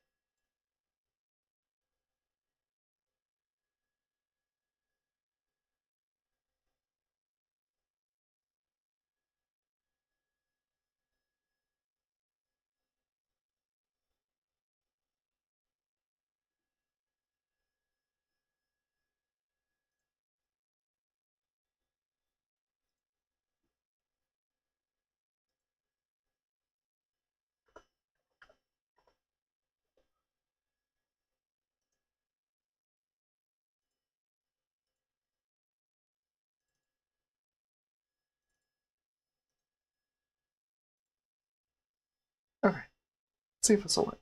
Okay, let's see if this will work.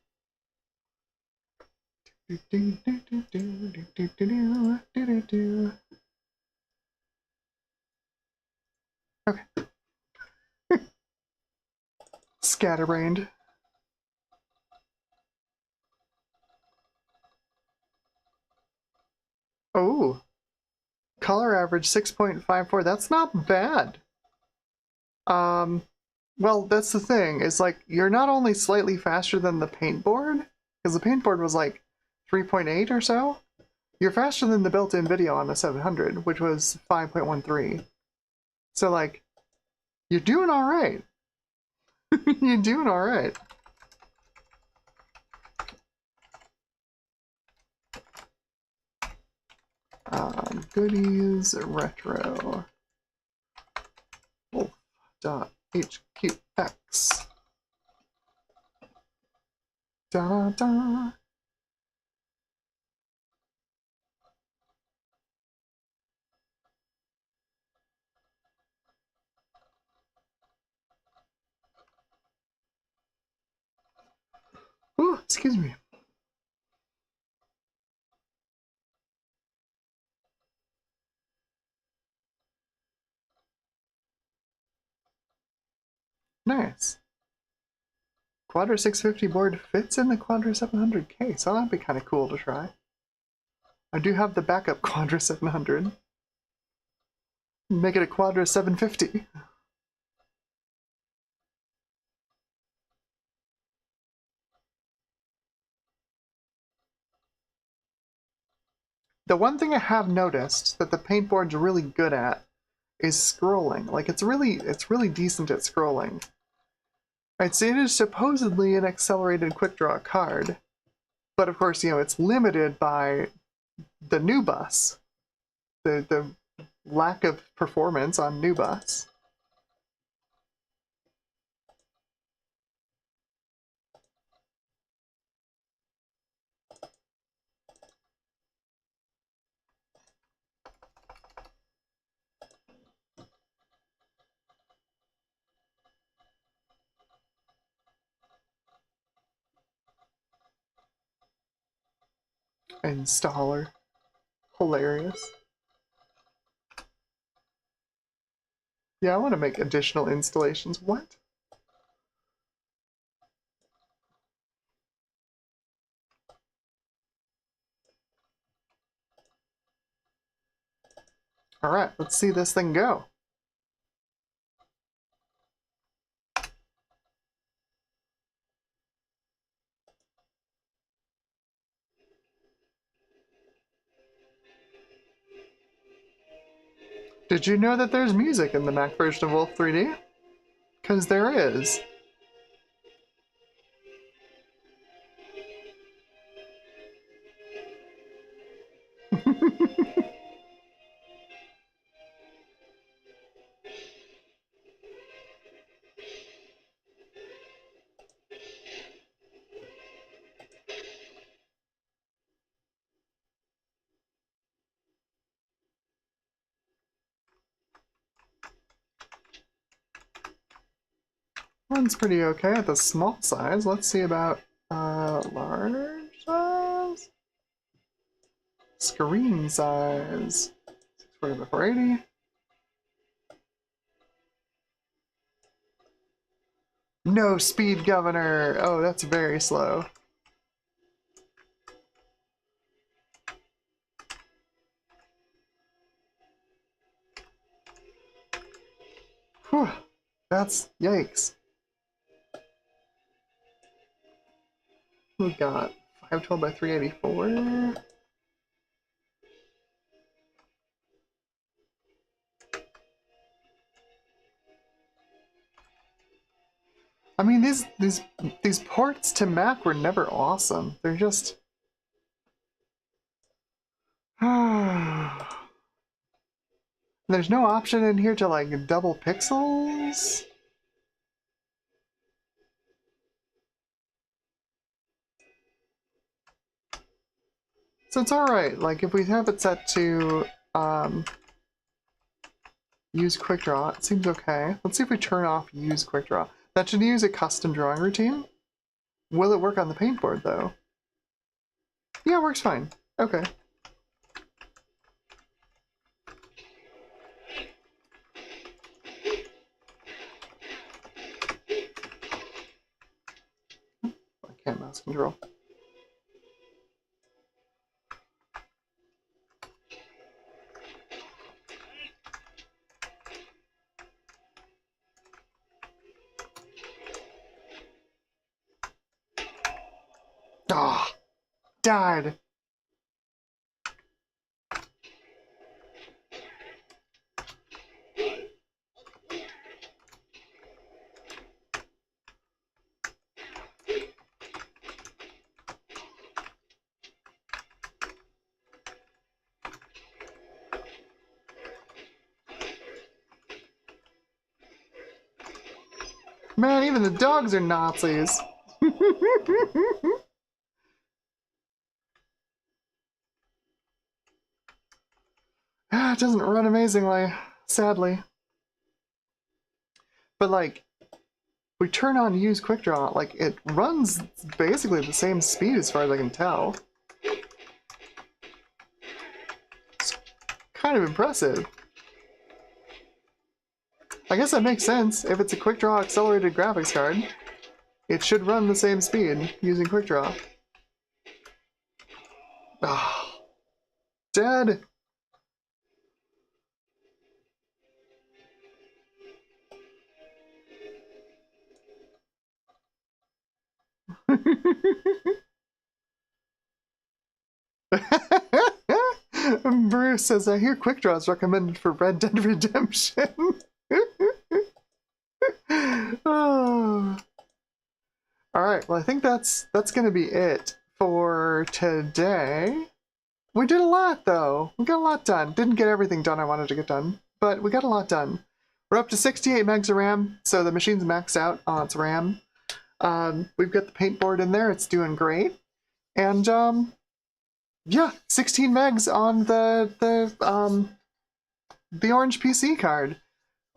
Okay. Scatterbrained. Oh, color average 6.54. That's not bad. Well, that's the thing, is like, you're not only slightly faster than the paint board, because the paint board was like 3.8 or so, you're faster than the built-in video on the 700, which was 5.13. So, like, you're doing alright. You're doing alright. Goodies, retro. Wolf.hqx. Da da. Ooh, excuse me. Nice. Quadra 650 board fits in the Quadra 700 case, so that'd be kind of cool to try. I do have the backup Quadra 700. Make it a Quadra 750. The one thing I have noticed that the paintboard's really good at is scrolling. Like, it's really decent at scrolling. I'd say it is supposedly an accelerated quick draw card, but of course, you know, it's limited by the new bus, the lack of performance on new bus. Installer. Hilarious. Yeah, I want to make additional installations. What? Alright, let's see this thing go. Did you know that there's music in the Mac version of Wolf 3D? Because there is. One's pretty okay at the small size. Let's see about large size? Screen size. 640 by 480. No speed governor! Oh, that's very slow. Whew. That's yikes. We got 512 by 384. I mean, these ports to Mac were never awesome. They're just there's no option in here to like double pixels. So it's alright, like if we have it set to use quick draw, it seems okay. Let's see if we turn off use quick draw. That should use a custom drawing routine. Will it work on the paintboard though? Yeah, it works fine. Okay. I can't mouse control. Ah, died. Man, even the dogs are Nazis. It doesn't run amazingly, sadly. But like, we turn on use quick draw, like it runs basically the same speed as far as I can tell. It's kind of impressive. I guess that makes sense. If it's a quick draw accelerated graphics card, it should run the same speed using quick draw. Ah, dead. Bruce says, I hear quick draw is recommended for Red Dead Redemption. Oh. Alright, well I think that's gonna be it for today. We did a lot though. We got a lot done. Didn't get everything done I wanted to get done, but we got a lot done. We're up to 68 megs of RAM, so the machine's maxed out on its RAM. We've got the paint board in there, it's doing great. And yeah, 16 megs on the orange PC card.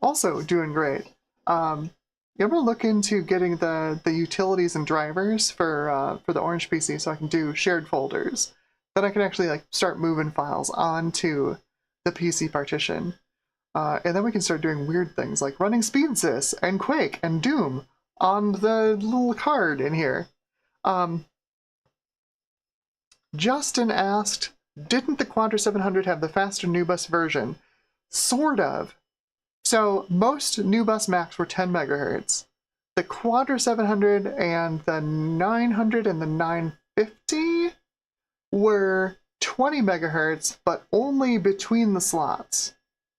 Also doing great. You ever look into getting the utilities and drivers for the orange PC so I can do shared folders? Then I can actually like start moving files onto the PC partition. And then we can start doing weird things like running SpeedSys and Quake and Doom on the little card in here. Justin asked, didn't the Quadra 700 have the faster NuBus version? Sort of. So most NuBus Macs were 10 megahertz. The Quadra 700 and the 900 and the 950 were 20 megahertz, but only between the slots.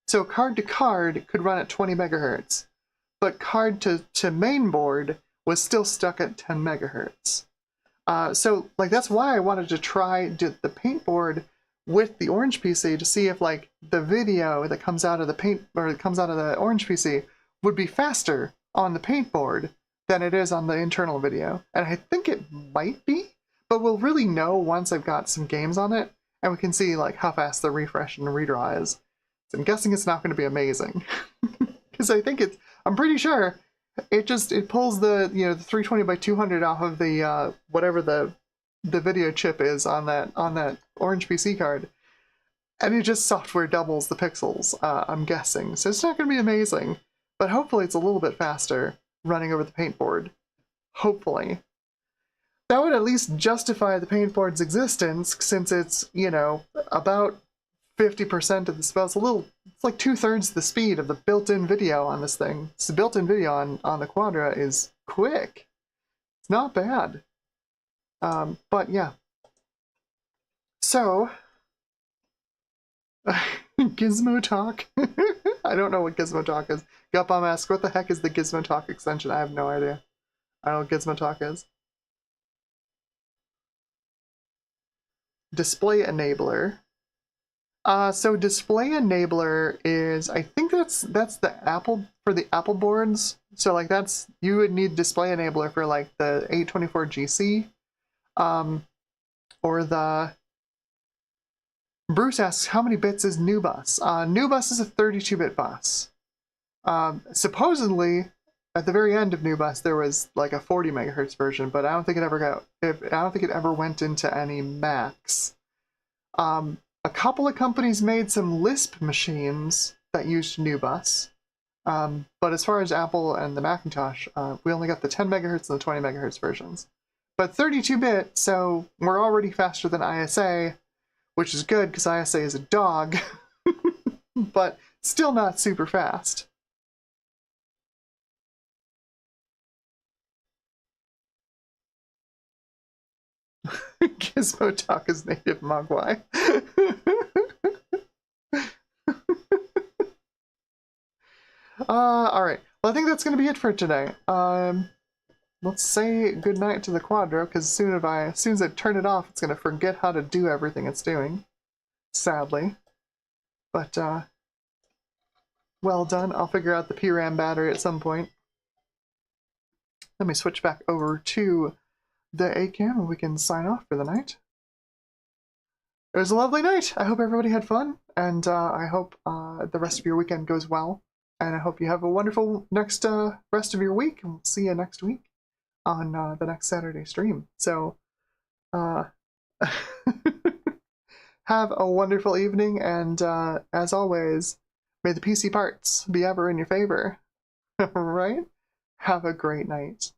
So card to card could run at 20 megahertz, but card to mainboard was still stuck at 10 megahertz. So like that's why I wanted to try the paint board with the orange PC to see if like the video that comes out of the paint or comes out of the orange PC would be faster on the paint board than it is on the internal video. And I think it might be, but we'll really know once I've got some games on it and we can see like how fast the refresh and redraw is. So I'm guessing it's not going to be amazing because I think I'm pretty sure it pulls the the 320 by 200 off of the whatever the video chip is on that orange PC card, and it just software doubles the pixels. I'm guessing, so it's not going to be amazing, but hopefully it's a little bit faster running over the paint board. Hopefully, that would at least justify the paint board's existence, since it's about 50% of the spell. It's like 2/3 the speed of the built-in video on this thing. So the built-in video on the Quadra is quick. It's not bad. But yeah. So, Gizmo Talk. I don't know what Gizmo Talk is. Gutbomb asks, what the heck is the Gizmo Talk extension? I have no idea. I don't know what Gizmo Talk is. Display enabler. So display enabler is, I think that's the Apple, for the Apple boards. So like you would need display enabler for like the 824 GC. Or the Bruce asks, how many bits is NuBus? NuBus is a 32-bit bus. Supposedly, at the very end of NuBus, there was like a 40 megahertz version, but I don't think it ever went into any Macs. A couple of companies made some Lisp machines that used NuBus, but as far as Apple and the Macintosh, we only got the 10 megahertz and the 20 megahertz versions. But 32-bit, so we're already faster than ISA, which is good because ISA is a dog, but still not super fast. Gizmo Talk is native Mogwai. Alright. Well, I think that's going to be it for today. Let's say goodnight to the Quadra, because as soon as I turn it off, it's going to forget how to do everything it's doing. Sadly. But, well done. I'll figure out the PRAM battery at some point. Let me switch back over to the ACAM and we can sign off for the night. It was a lovely night. I hope everybody had fun, and I hope the rest of your weekend goes well. And I hope you have a wonderful next rest of your week, and we'll see you next week on the next Saturday stream. So, have a wonderful evening, and as always, may the PC parts be ever in your favor. Right? Have a great night.